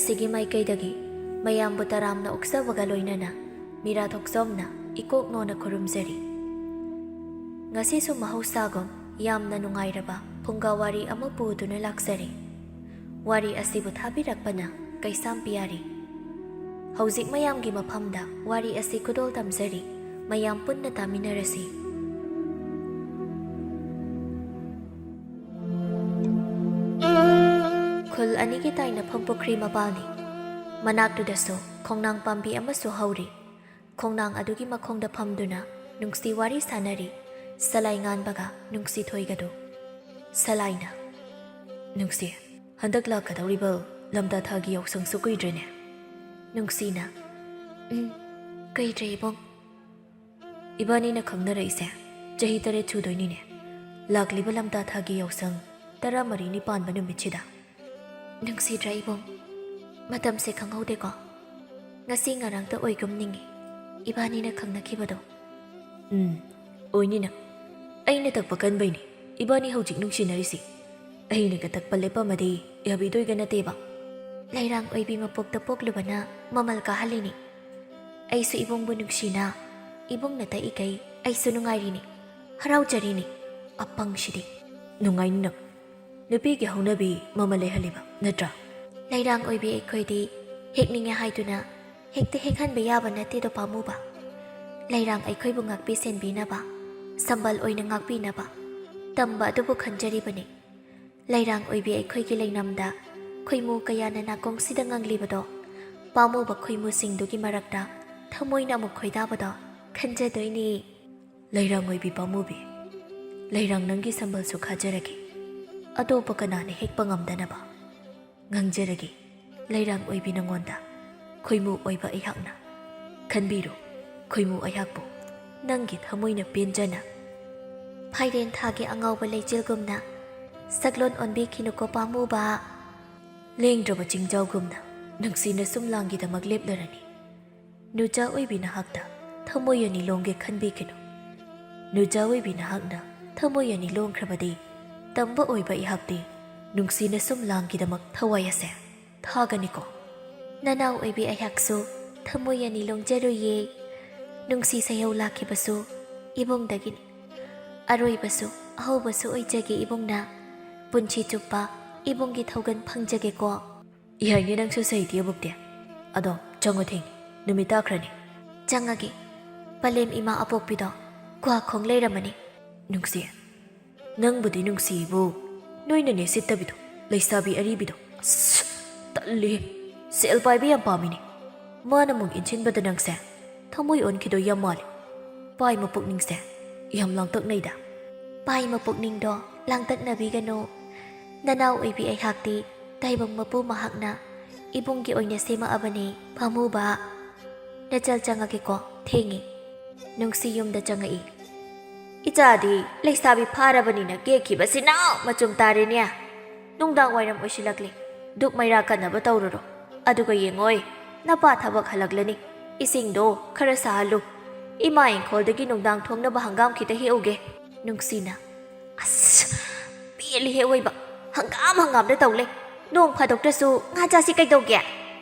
ꯑꯁꯤꯒꯤ ꯃꯥꯏꯀꯩꯗꯒꯤ ꯃꯌꯥꯝꯕꯨ ꯇꯔꯥꯝꯅ ꯑꯣꯛꯆꯕꯒ ꯂꯣꯏꯅꯅ ꯃꯤꯔꯥ ꯊꯣꯛꯆꯣꯝꯅ ꯏꯀꯣꯛꯅꯣꯅ ꯈꯨꯔꯨꯝꯖꯔꯤ꯫ ꯉꯁꯤꯁꯨ ꯃꯍꯧꯁꯥꯒꯨꯝ ꯌꯥꯝꯅ ꯅꯨꯡꯉꯥꯏꯔꯕ ꯐꯨꯡꯒꯥ ꯋꯥꯔꯤ ꯑꯃ ꯄꯨꯗꯨꯅ ꯂꯥꯛꯆꯔꯤ꯫ ꯋꯥꯔꯤ ꯑꯁꯤꯕꯨ ꯊꯥꯕꯤꯔꯛꯄꯅ ꯀꯩꯁꯥꯝ ꯄꯤꯌꯥꯔꯤ꯫ ꯍꯧꯖꯤꯛ ꯃꯌꯥꯝꯒꯤ ꯃꯐꯝꯗ ꯋꯥꯔꯤ ꯑꯁꯤ ꯈꯨꯗꯣꯜ ꯇꯝꯖꯔꯤ꯫ ꯃꯌꯥꯝ ꯄꯨꯟꯅ ꯇꯥꯃꯤꯟꯅꯔꯁꯤ꯫ ꯈꯨꯜ ꯑꯅꯤꯒꯤ ꯇꯥꯏꯅꯐꯝ ꯄꯨꯈ꯭ꯔꯤ ꯃꯄꯥꯜꯅꯤ꯫ ꯃꯅꯥꯛꯇꯨꯗꯁꯨ ꯈꯣꯡꯅꯥꯡ ꯄꯥꯝꯕꯤ ꯑꯃꯁꯨ ꯍꯧꯔꯤ꯫ ꯈꯣꯡꯅꯥꯡ ꯑꯗꯨꯒꯤ ꯃꯈꯣꯡꯗ ꯐꯝꯗꯨꯅ ꯅꯨꯡꯁꯤ ꯋꯥꯔꯤ ꯁꯥꯟꯅꯔꯤ ꯁꯂꯥꯏꯉꯥꯟꯕꯒ ꯅꯨꯡꯁꯤꯊꯣꯏꯒꯗꯨ꯫ ꯁꯂꯥꯏꯅ: ꯅꯨꯡꯁꯤ, ꯍꯟꯗꯛ ꯂꯥꯛꯀꯗꯧꯔꯤꯕ ꯂꯝꯇꯥ ꯊꯥꯒꯤ ꯌꯥꯎꯁꯪꯁꯨ ꯀꯨꯏꯗ꯭ꯔꯦꯅꯦ꯫ ꯅꯨꯡꯁꯤꯅ: ꯀꯨꯏꯗ꯭ꯔꯦ ꯏꯕꯨꯡ꯫ ꯏꯕꯥꯅꯤꯅ ꯈꯪꯅꯔꯛꯏꯁꯦ ꯆꯍꯤ 7 ꯁꯨꯗꯣꯏꯅꯤꯅꯦ꯫ ꯂꯥꯛꯂꯤꯕ ꯂꯝꯇꯥ ꯊꯥꯒꯤ ꯌꯥꯎꯁꯪ 14ꯅꯤ ꯄꯥꯟꯕ ꯅꯨꯃꯤꯠꯁꯤꯗ꯫ ꯅꯨꯡꯁꯤꯗ꯭ꯔꯥ ꯏꯕꯨꯡ? ꯃꯇꯝꯁꯦ ꯈꯪꯍꯧꯗꯦꯀꯣ꯫ ꯉꯁꯤ ꯉꯔꯥꯡꯇ ꯑꯣꯏꯒꯨꯝꯅꯤꯡꯉꯤ ꯏꯕꯥꯅꯤꯅ ꯈꯪꯅꯈꯤꯕꯗꯣ꯫ ꯑꯣꯏꯅꯤꯅ ꯑꯩꯅ ꯇꯛꯄ ꯀꯟꯕꯩꯅꯤ ꯏꯕꯥꯅꯤ ꯍꯧꯖꯤꯛ ꯅꯨꯡꯁꯤꯅꯔꯤꯁꯤ꯫ ꯑꯩꯅꯒ ꯇꯛꯄ ꯂꯦꯞꯄꯝꯃꯗꯤ ꯌꯥꯕꯤꯗꯣꯏꯒ ꯅꯠꯇꯦꯕ꯫ ꯂꯩꯔꯥꯡ ꯑꯣꯏꯕꯤ ꯃꯄꯣꯛꯇ ꯄꯣꯛꯂꯨꯕꯅ ꯃꯃꯜ ꯀꯥꯍꯜꯂꯤꯅꯤ꯫ ꯑꯩꯁꯨ ꯏꯕꯨꯡꯕꯨ ꯅꯨꯡꯁꯤꯅ ꯏꯕꯨꯡꯅ ꯇꯛꯏꯈꯩ ꯑꯩꯁꯨ ꯅꯨꯡꯉꯥꯏꯔꯤꯅꯤ, ꯍꯔꯥꯎꯖꯔꯤꯅꯤ꯫ ꯑꯄꯪꯁꯤꯗꯤ! ꯅꯨꯡꯉꯥꯏꯅꯤ ꯅꯪ꯫ ꯅꯨꯄꯤꯒꯤ ꯍꯧꯅꯕꯤ ꯃꯃꯜ ꯂꯩꯍꯜꯂꯤꯕ ꯅꯠꯇ꯭ꯔꯥ? ꯂꯩꯔꯥꯡ ꯑꯣꯏꯕꯤ ꯑꯩꯈꯣꯏꯗꯤ ꯍꯦꯛꯅꯤꯡꯉꯦ ꯍꯥꯏꯗꯨꯅ ꯍꯦꯛꯇ ꯍꯦꯛꯍꯟꯕ ꯌꯥꯕ ꯅꯠꯇꯦꯗꯣ ꯄꯥꯝꯃꯨꯕ꯫ ꯂꯩꯔꯥꯡ ꯑꯩꯈꯣꯏꯕꯨ ꯉꯥꯛꯄꯤ ꯁꯦꯟꯕꯤꯅꯕ, ꯁꯝꯕꯜ ꯑꯣꯏꯅ ꯉꯥꯛꯄꯤꯅꯕ ꯇꯝꯕ ꯑꯗꯨꯕꯨ ꯈꯟꯖꯔꯤꯕꯅꯤ꯫ ꯂꯩꯔꯥꯡ ꯑꯣꯏꯕꯤ ꯑꯩꯈꯣꯏꯒꯤ ꯂꯩꯅꯝꯗ ꯈꯣꯏꯃꯨ ꯀꯌꯥꯅ ꯅꯥꯀꯣꯡꯁꯤꯗ ꯉꯪꯂꯤꯕꯗꯣ, ꯄꯥꯝꯃꯨꯕ ꯈꯣꯏꯃꯨꯁꯤꯡꯗꯨꯒꯤ ꯃꯔꯛꯇ ꯊꯃꯣꯏꯅ ꯑꯃꯨꯛ ꯈꯣꯏꯗꯥꯕꯗꯣ ꯈꯟꯖꯗꯣꯏꯅꯤ꯫ ꯂꯩꯔꯥꯡ ꯑꯣꯏꯕꯤ ꯄꯥꯝꯃꯨꯕꯤ, ꯂꯩꯔꯥꯡ ꯅꯪꯒꯤ ꯁꯝꯕꯜꯁꯨ ꯈꯥꯖꯔꯒꯦ, ꯑꯇꯣꯞꯄ ꯀꯅꯥꯅ ꯍꯦꯛꯄ ꯉꯝꯗꯅꯕ ꯉꯥꯡꯖꯔꯒꯦ꯫ ꯂꯩꯔꯥꯡ ꯑꯣꯏꯕꯤ ꯅꯉꯣꯟꯗ ꯈꯣꯏꯃꯨ ꯑꯣꯏꯕ ꯑꯩꯍꯥꯛꯅ ꯈꯟꯕꯤꯔꯣ ꯈꯣꯏꯃꯨ ꯑꯩꯍꯥꯛꯄꯨ ꯅꯪꯒꯤ ꯊꯃꯣꯏꯅ ꯄꯦꯟꯖꯅ꯫ ꯐꯥꯏꯔꯦꯟ ꯊꯥꯒꯤ ꯑꯉꯥꯎꯕ ꯂꯩꯆꯤꯜꯒꯨꯝꯅ ꯁꯛꯂꯣꯟ ꯑꯣꯟꯕꯤꯈꯤꯅꯨꯀꯣ ꯄꯥꯝꯃꯨꯕ꯫ ꯂꯦꯡꯗ꯭ꯔꯕ ꯆꯤꯡꯖꯥꯎꯒꯨꯝꯅ ꯅꯨꯡꯁꯤꯅ ꯁꯨꯝꯂꯥꯡꯒꯤꯗꯃꯛ ꯂꯦꯞꯂꯔꯅꯤ꯫ ꯅꯨꯆꯥ ꯑꯣꯏꯕꯤ ꯅꯍꯥꯛꯅ ꯊꯃꯣꯏ ꯑꯅꯤ ꯂꯣꯡꯒꯦ ꯈꯟꯕꯤꯈꯤꯅꯨ꯫ ꯅꯨꯆꯥ ꯑꯣꯏꯕꯤ ꯅꯍꯥꯛꯅ ꯊꯃꯣꯏ ꯑꯅꯤ ꯂꯣꯡꯈ꯭ꯔꯕꯗꯤ ꯇꯝꯕ ꯑꯣꯏꯕ ꯑꯩꯍꯥꯛꯇꯤ ꯅꯨꯡꯁꯤꯅ ꯁꯨꯝꯂꯥꯡꯒꯤꯗꯃꯛ ꯊꯋꯥꯏ ꯑꯁꯦ ꯊꯥꯒꯅꯤꯀꯣ꯫ ꯅꯅꯥꯎ ꯑꯣꯏꯕꯤ ꯑꯩꯍꯥꯛꯁꯨ ꯊꯃꯣꯏ ꯑꯅꯤ ꯂꯣꯡꯖꯔꯨꯌꯦ꯫ ꯅꯨꯡꯁꯤ ꯁꯩꯍꯧ ꯂꯥꯛꯈꯤꯕꯁꯨ ꯏꯕꯨꯡꯗꯒꯤꯅꯤ꯫ ꯑꯔꯣꯏꯕꯁꯨ ꯑꯍꯧꯕꯁꯨ ꯑꯣꯏꯖꯒꯦ ꯏꯕꯨꯡꯅ꯫ ꯄꯨꯟꯁꯤ ꯆꯨꯞꯄ ꯏꯕꯨꯡꯒꯤ ꯊꯧꯒꯟ ꯐꯪꯖꯒꯦꯀꯣ꯫ ꯌꯥꯏꯅꯦ ꯅꯪꯁꯨ ꯁꯩꯇꯤ ꯑꯕꯨꯛꯇꯤ꯫ ꯑꯗꯣ ꯆꯪꯉꯣ ꯊꯦꯡꯉꯤ, ꯅꯨꯃꯤꯠ ꯇꯥꯈ꯭ꯔꯅꯤ꯫ ꯆꯪꯉꯒꯦ꯫ ꯄꯂꯦꯝ ꯏꯃꯥ ꯑꯄꯣꯛꯄꯤꯗꯣ ꯀ꯭ꯋꯥꯈꯣꯡ ꯂꯩꯔꯝꯃꯅꯤ꯫ ꯅꯨꯡꯁꯤ, ꯅꯪꯕꯨꯗꯤ ꯅꯨꯡꯁꯤꯕꯨ ꯅꯣꯏꯅꯅꯦ ꯁꯤꯠꯇꯕꯤꯗꯣ, ꯂꯩꯁꯥꯕꯤ ꯑꯔꯤꯕꯤꯗꯣ ꯑꯁ ꯇꯜꯂꯤ꯫ ꯁꯦꯜ ꯄꯥꯏꯕ ꯌꯥꯝ ꯄꯥꯝꯃꯤꯅꯦ꯫ ꯃꯥꯅ ꯑꯃꯨꯛ ꯏꯟꯁꯤꯟꯕꯗ ꯅꯪꯁꯦ ꯊꯃꯣꯏ ꯑꯣꯟꯈꯤꯗꯣ ꯌꯥꯝ ꯃꯥꯜꯂꯤ꯫ ꯄꯥꯏ ꯃꯄꯨꯛꯅꯤꯡꯁꯦ ꯌꯥꯝ ꯂꯥꯡꯇꯛꯅꯩꯗ꯫ ꯄꯥꯏ ꯃꯄꯨꯛꯅꯤꯡꯗꯣ ꯂꯥꯡꯇꯛꯅꯕꯤꯒꯅꯨ꯫ ꯅꯅꯥꯎ ꯑꯣꯏꯕꯤ ꯑꯩꯍꯥꯛꯇꯤ ꯇꯥꯏꯕꯪ ꯃꯄꯨ ꯃꯍꯥꯛꯅ ꯏꯕꯨꯡꯒꯤ ꯑꯣꯏꯅ ꯁꯦꯝꯃꯛꯑꯕꯅꯤ ꯄꯥꯝꯃꯨꯕ꯫ ꯅꯆꯜ ꯆꯪꯉꯒꯦꯀꯣ, ꯊꯦꯡꯉꯤ꯫ ꯅꯨꯡꯁꯤ ꯌꯨꯝꯗ ꯆꯪꯉꯛꯏ꯫ ꯏꯆꯥꯗꯤ ꯂꯩꯁꯥꯕꯤ ꯐꯥꯔꯕꯅꯤꯅ ꯀꯦꯈꯤꯕꯁꯤꯅ ꯃꯆꯨꯝ ꯇꯥꯔꯦꯅꯦ꯫ ꯅꯨꯡꯗꯥꯡ ꯋꯥꯏꯔꯝ ꯑꯣꯏꯁꯤꯜꯂꯛꯂꯤ꯫ ꯗꯨꯛ ꯃꯩꯔꯥ ꯀꯟꯅꯕ ꯇꯧꯔꯨꯔꯣ꯫ ꯑꯗꯨꯒ ꯌꯦꯡꯉꯣꯏ, ꯅꯄꯥ ꯊꯕꯛ ꯍꯜꯂꯛꯂꯅꯤ꯫ ꯏꯁꯤꯡꯗꯣ ꯈꯔ ꯁꯥꯍꯜꯂꯨ꯫ ꯏꯃꯥ ꯏꯪꯈꯣꯜꯗꯒꯤ ꯅꯨꯡꯗꯥꯡ ꯊꯣꯡꯅꯕ ꯍꯪꯒꯥꯝ ꯈꯤꯇ ꯍꯦꯛꯎꯒꯦ꯫ ꯅꯨꯡꯁꯤꯅ: ꯑꯁ ꯄꯦꯜꯂꯤꯍꯦ ꯑꯣꯏꯕ, ꯍꯪꯒꯥꯝꯗ ꯇꯧ ꯂꯩ꯫ ꯅꯣꯡ ꯐꯥꯗꯣꯛꯇꯁꯨ ꯉꯥ ꯆꯥꯁꯤ ꯀꯩꯗꯧꯒꯦ?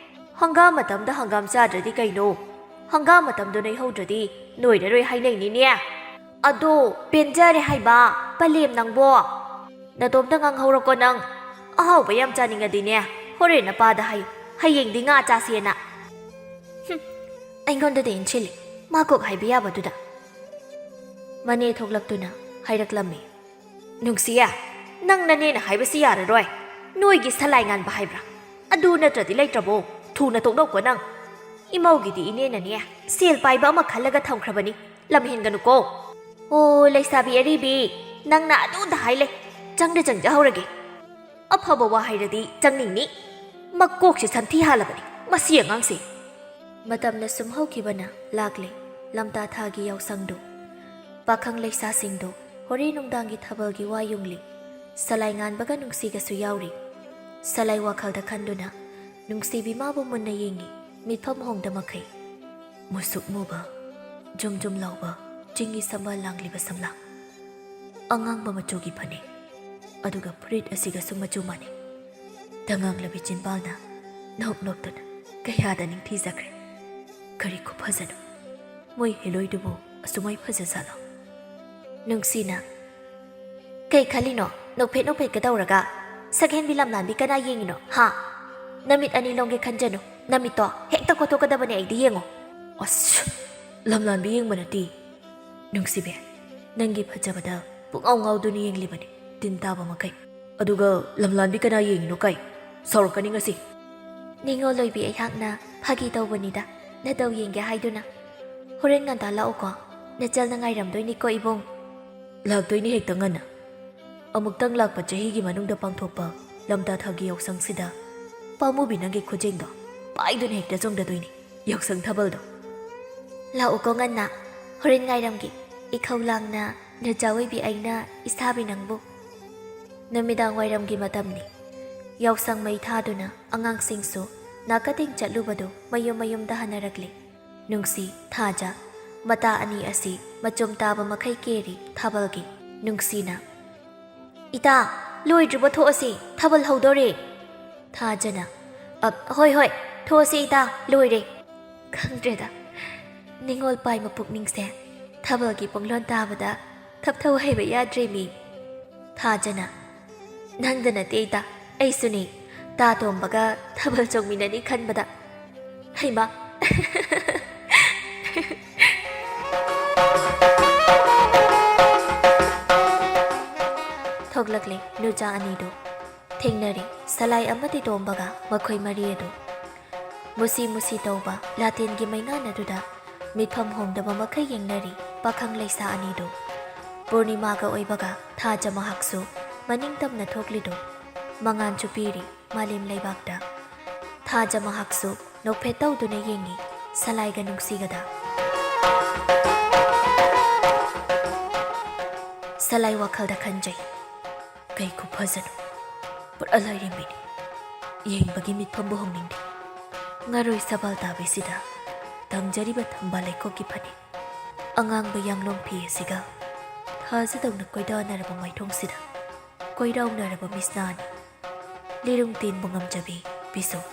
ꯍꯪꯒꯥꯝ ꯃꯇꯝꯗ ꯍꯪꯒꯥꯝ ꯆꯥꯗ꯭ꯔꯗꯤ ꯀꯩꯅꯣ? ꯍꯪꯒꯥꯝ ꯃꯇꯝꯗꯣ ꯅꯩꯍꯧꯗ꯭ꯔꯗꯤ ꯅꯣꯏꯔꯔꯣꯏ ꯍꯥꯏꯅꯩꯅꯤꯅꯦ꯫ ꯑꯗꯣ ꯄꯦꯟꯖꯔꯦ ꯍꯥꯏꯕ ꯄꯂꯦꯝ ꯅꯪꯕꯣ꯫ ꯅꯇꯣꯝꯇ ꯉꯥꯡꯍꯧꯔꯣꯀꯣ ꯅꯪ꯫ ꯑꯍꯥꯎꯕ ꯌꯥꯝ ꯆꯥꯅꯤꯡꯉꯗꯤꯅꯦ ꯍꯣꯔꯦꯟ ꯅꯄꯥꯗ ꯍꯥꯏꯌꯨ, ꯍꯌꯦꯡꯗꯤ ꯉꯥ ꯆꯥꯁꯦꯅ꯫ ꯑꯩꯉꯣꯟꯗꯗꯤ ꯏꯟꯁꯤꯜꯂꯤ, ꯃꯥ ꯀꯣꯛ ꯍꯥꯏꯕ ꯌꯥꯕꯗꯨꯗ꯫ ꯃꯅꯦ ꯊꯣꯛꯂꯛꯇꯨꯅ ꯍꯥꯏꯔꯛꯂꯝꯃꯤ: ꯅꯨꯡꯁꯤꯌꯦ, ꯅꯪ ꯅꯅꯦꯅ ꯍꯥꯏꯕꯁꯤ ꯌꯥꯔꯔꯣꯏ꯫ ꯅꯣꯏꯒꯤ ꯁꯂꯥꯏ ꯉꯥꯟꯕ ꯍꯥꯏꯕ꯭ꯔꯥ? ꯑꯗꯨ ꯅꯠꯇ꯭ꯔꯗꯤ ꯂꯩꯇ꯭ꯔꯕꯣ? ꯊꯨꯅ ꯇꯣꯛꯅꯧꯀꯣ ꯅꯪ꯫ ꯏꯃꯧꯒꯤꯗꯤ ꯏꯅꯦꯅꯅꯦ ꯁꯦꯜ ꯄꯥꯏꯕ ꯑꯃ ꯈꯜꯂꯒ ꯊꯝꯈ꯭ꯔꯕꯅꯤ, ꯂꯝ ꯍꯦꯟꯒꯅꯨꯀꯣ꯫ ꯑꯣ ꯂꯩꯁꯥꯕꯤ ꯑꯔꯤꯕꯤ, ꯅꯪꯅ ꯑꯗꯨꯗ ꯍꯥꯏ ꯂꯩ꯫ ꯆꯪꯖꯍꯧꯔꯒꯦ꯫ ꯑꯐꯕ ꯋꯥ ꯍꯥꯏꯔꯗꯤ ꯆꯪꯅꯤꯡꯅꯤ꯫ ꯃꯀꯣꯛꯁꯤ ꯁꯟꯊꯤ ꯍꯥꯜꯂꯕꯅꯤ ꯃꯁꯤ ꯑꯉꯥꯡꯁꯦ꯫ ꯃꯇꯝꯅ ꯁꯨꯝ ꯍꯧꯈꯤꯕꯅ ꯂꯥꯛꯂꯦ ꯂꯝꯇꯥ ꯊꯥꯒꯤ ꯌꯥꯎꯁꯪꯗꯨ꯫ ꯄꯥꯈꯪ ꯂꯩꯁꯥꯁꯤꯡꯗꯨ ꯍꯣꯔꯦꯟ ꯅꯨꯡꯗꯥꯡꯒꯤ ꯊꯥꯕꯜꯒꯤ ꯋꯥ ꯌꯨꯡꯂꯤ꯫ ꯁꯂꯥꯏ ꯉꯥꯟꯕꯒ ꯅꯨꯡꯁꯤꯒꯁꯨ ꯌꯥꯎꯔꯤ꯫ ꯁꯂꯥꯏ ꯋꯥꯈꯜꯗ ꯈꯟꯗꯨꯅ ꯅꯨꯡꯁꯤꯕꯤ ꯃꯥꯕꯨ ꯃꯨꯟꯅ ꯌꯦꯡꯉꯤ ꯃꯤꯠꯐꯝ ꯍꯣꯡꯗ ꯃꯈꯩ꯫ ꯃꯨꯁꯨꯛ ꯃꯨꯕ, ꯖꯨꯝ ꯖꯨꯝ ꯂꯥꯎꯕ ꯆꯤꯡꯒꯤ ꯁꯝꯕꯜ ꯂꯥꯡꯂꯤꯕ ꯁꯝꯂꯥꯡ, ꯑꯉꯥꯡꯕ ꯃꯆꯨꯒꯤ ꯐꯅꯦꯛ, ꯑꯗꯨꯒ ꯐꯨꯔꯤꯠ ꯑꯁꯤꯒꯁꯨ ꯃꯆꯨ ꯃꯥꯟꯅꯩ꯫ ꯇꯉꯥꯡꯂꯕꯤ ꯆꯤꯟꯕꯥꯜꯅ ꯅꯣꯛ ꯅꯣꯛꯇꯨꯅ ꯀꯌꯥꯗ ꯅꯤꯡꯊꯤꯖꯈ꯭ꯔꯦ꯫ ꯀꯔꯤ ꯈꯨꯐꯖꯅꯣ, ꯃꯣꯏ ꯍꯦꯂꯣꯏꯗꯨꯕꯨ ꯑꯁꯨꯃꯥꯏ ꯐꯖꯖꯥꯠꯂꯣ? ꯅꯨꯡꯁꯤꯅ ꯀꯩ ꯈꯜꯂꯤꯅꯣ? ꯅꯣꯛꯐꯦꯠ ꯅꯣꯛꯐꯦꯠꯀ ꯇꯧꯔꯒ ꯁꯛꯍꯦꯟꯕꯤ ꯂꯝꯂꯥꯟꯕꯤ ꯀꯅꯥ ꯌꯦꯡꯉꯤꯅꯣ? ꯍꯥ? ꯅꯃꯤꯠ ꯑꯅꯤ ꯂꯣꯡꯒꯦ ꯈꯟꯖꯅꯨ, ꯅꯃꯤꯠꯇꯣ ꯍꯦꯛꯇ ꯈꯣꯠꯇꯣꯛꯀꯗꯕꯅꯦ ꯑꯩꯗꯤ ꯌꯦꯡꯉꯣ꯫ ꯑꯁ, ꯂꯝꯂꯥꯟꯕꯤ ꯌꯦꯡꯕ ꯅꯠꯇꯦ ꯅꯨꯡꯁꯤꯕꯦ, ꯅꯪꯒꯤ ꯐꯖꯕꯗ ꯄꯨꯡꯉꯥꯎ ꯉꯥꯎꯗꯨꯅ ꯌꯦꯡꯂꯤꯕꯅꯤ ꯇꯤꯟ ꯇꯥꯕ ꯃꯈꯩ꯫ ꯑꯗꯨꯒ ꯂꯝꯂꯥꯟꯕꯤ ꯀꯅꯥ ꯌꯦꯡꯉꯤꯅꯣ ꯀꯥꯏ? ꯁꯥꯎꯔꯛꯀꯅꯤ ꯉꯁꯤ꯫ ꯅꯤꯡꯉꯣꯜ ꯂꯣꯏꯕꯤ ꯑꯩꯍꯥꯛꯅ ꯐꯥꯒꯤ ꯇꯧꯕꯅꯤꯗ, ꯅꯇꯧ ꯌꯦꯡꯒꯦ ꯍꯥꯏꯗꯨꯅ꯫ ꯍꯣꯔꯦꯟ ꯉꯟꯇꯥ ꯂꯥꯛꯎꯀꯣ, ꯅꯆꯜꯅ ꯉꯥꯏꯔꯝꯗꯣꯏꯅꯤꯀꯣ ꯏꯕꯨꯡ꯫ ꯂꯥꯛꯇꯣꯏꯅꯤ ꯍꯦꯛꯇ ꯉꯟꯅ꯫ ꯑꯃꯨꯛꯇꯪ ꯂꯥꯛꯄ ꯆꯍꯤꯒꯤ ꯃꯅꯨꯡꯗ ꯄꯥꯡꯊꯣꯛꯄ ꯂꯝꯇꯥ ꯊꯥꯒꯤ ꯌꯥꯎꯁꯪꯁꯤꯗ ꯄꯥꯃꯨꯕꯤ ꯅꯪꯒꯤ ꯈꯨꯖꯦꯡꯗꯣ ꯄꯥꯏꯗꯨꯅ ꯍꯦꯛꯇ ꯆꯣꯡꯗꯗꯣꯏꯅꯤ ꯌꯥꯎꯁꯪ ꯊꯥꯕꯜꯗꯣ꯫ ꯂꯥꯛꯎꯀꯣ ꯉꯟꯅ, ꯍꯣꯔꯦꯟ ꯉꯥꯏꯔꯝꯒꯦ ꯏꯈꯧ ꯂꯥꯡꯅ ꯅꯆꯥ ꯑꯣꯏꯕꯤ ꯑꯩꯅ ꯏꯁꯥꯕꯤ ꯅꯪꯕꯨ꯫ ꯅꯨꯃꯤꯗꯥꯡ ꯋꯥꯏꯔꯝꯒꯤ ꯃꯇꯝꯅꯤ꯫ ꯌꯥꯎꯁꯪ ꯃꯩ ꯊꯥꯗꯨꯅ ꯑꯉꯥꯡꯁꯤꯡꯁꯨ ꯅꯥꯀꯊꯦꯡ ꯆꯠꯂꯨꯕꯗꯨ ꯃꯌꯨꯝ ꯃꯌꯨꯝꯗ ꯍꯟꯅꯔꯛꯂꯤ꯫ ꯅꯨꯡꯁꯤ, ꯊꯥꯖ ꯃꯇꯥ ꯑꯅꯤ ꯑꯁꯤ ꯃꯆꯨꯝ ꯇꯥꯕ ꯃꯈꯩ ꯀꯦꯔꯤ ꯊꯥꯕꯜꯒꯤ꯫ ꯅꯨꯡꯁꯤꯅ ꯏꯇꯥ, ꯂꯣꯏꯗ꯭ꯔꯤꯕ ꯊꯣꯛꯑꯁꯤ, ꯊꯥꯕꯜ ꯍꯧꯗꯣꯔꯦ꯫ ꯊꯥꯖꯅ ꯍꯣꯏ ꯍꯣꯏ, ꯊꯣꯛꯑꯁꯤ ꯏꯇꯥ, ꯂꯣꯏꯔꯦ꯫ ꯈꯪꯗ꯭ꯔꯦꯗ, ꯅꯤꯡꯉꯣꯜ ꯄꯥꯏꯃ ꯄꯨꯛꯅꯤꯡꯁꯦ ꯊꯥꯕꯜꯒꯤ ꯄꯨꯡꯂꯣꯟ ꯇꯥꯕꯗ ꯊꯞꯊꯧ ꯍꯩꯕ ꯌꯥꯗ꯭ꯔꯦ ꯃꯤ꯫ ꯊꯥꯖꯅ ꯅꯪꯗ ꯅꯠꯇꯦ ꯏꯇꯥ, ꯑꯩꯁꯨꯅꯤ, ꯇꯥ ꯇꯣꯝꯕꯒ ꯊꯥꯕꯜ ꯆꯣꯡꯃꯤꯟꯅꯅꯤ ꯈꯟꯕꯗ ꯍꯩꯃꯥ꯫ ꯊꯣꯛꯂꯛꯂꯦ ꯅꯨꯆꯥ ꯑꯅꯤꯗꯨ, ꯊꯦꯡꯅꯔꯦ ꯁꯂꯥꯏ ꯑꯃꯗꯤ ꯇꯣꯝꯕꯒ ꯃꯈꯣꯏ ꯃꯔꯤ ꯑꯗꯨ꯫ ꯃꯨꯁꯤ ꯃꯨꯁꯤ ꯇꯧꯕ ꯂꯥꯇꯦꯟꯒꯤ ꯃꯩꯉꯥꯟ ꯑꯗꯨꯗ ꯃꯤꯠꯐꯝ ꯍꯣꯡꯗꯕ ꯃꯈꯩ ꯌꯦꯡꯅꯔꯤ ꯄꯥꯈꯪ ꯂꯩꯁꯥ ꯑꯅꯤꯗꯨ꯫ ꯄꯨꯔꯅꯤꯃꯥꯒ ꯑꯣꯏꯕꯒ ꯊꯥꯖ ꯃꯍꯥꯛꯁꯨ ꯃꯅꯤꯡ ꯇꯝꯅ ꯊꯣꯛꯂꯤꯗꯨ ꯃꯉꯥꯟꯁꯨ ꯄꯤꯔꯤ ꯃꯥꯂꯦꯝ ꯂꯩꯕꯥꯛꯇ꯫ ꯊꯥꯖ ꯃꯍꯥꯛꯁꯨ ꯅꯣꯛꯐꯦꯠ ꯇꯧꯗꯨꯅ ꯌꯦꯡꯉꯤ ꯁꯂꯥꯏꯒ ꯅꯨꯡꯁꯤꯒꯗ꯫ ꯁꯂꯥꯏ ꯋꯥꯈꯜꯗ ꯈꯟꯖꯩ, ꯀꯩ ꯈꯨꯐꯖꯅꯣ, ꯄꯨꯔꯥ ꯂꯥꯏꯔꯦꯝꯕꯤꯅꯤ, ꯌꯦꯡꯕꯒꯤ ꯃꯤꯠꯐꯝꯕꯨ ꯍꯣꯡꯅꯤꯡꯗꯦ꯫ ꯉꯔꯣꯏ ꯁꯕꯥꯜ ꯇꯥꯕꯤꯁꯤꯗ ꯇꯪꯖꯔꯤꯕ ꯊꯝꯕꯥꯜ ꯂꯩꯈꯣꯛꯀꯤ ꯐꯅꯦꯛ ꯑꯉꯥꯡꯕ ꯌꯥꯡꯂꯣꯡ ꯐꯤ ꯑꯁꯤꯒ ꯊꯥꯖꯗꯧꯅ ꯀꯣꯏꯗꯥꯅꯔꯕ ꯃꯥꯏꯊꯣꯡꯁꯤꯗ ꯀꯣꯏꯔꯥꯎꯅꯔꯕ ꯃꯤꯁꯅꯥꯅꯤ ꯂꯤꯔꯨꯡ ꯇꯤꯟꯕꯨ ꯉꯝꯖꯕꯤ ꯄꯤꯁꯨꯝ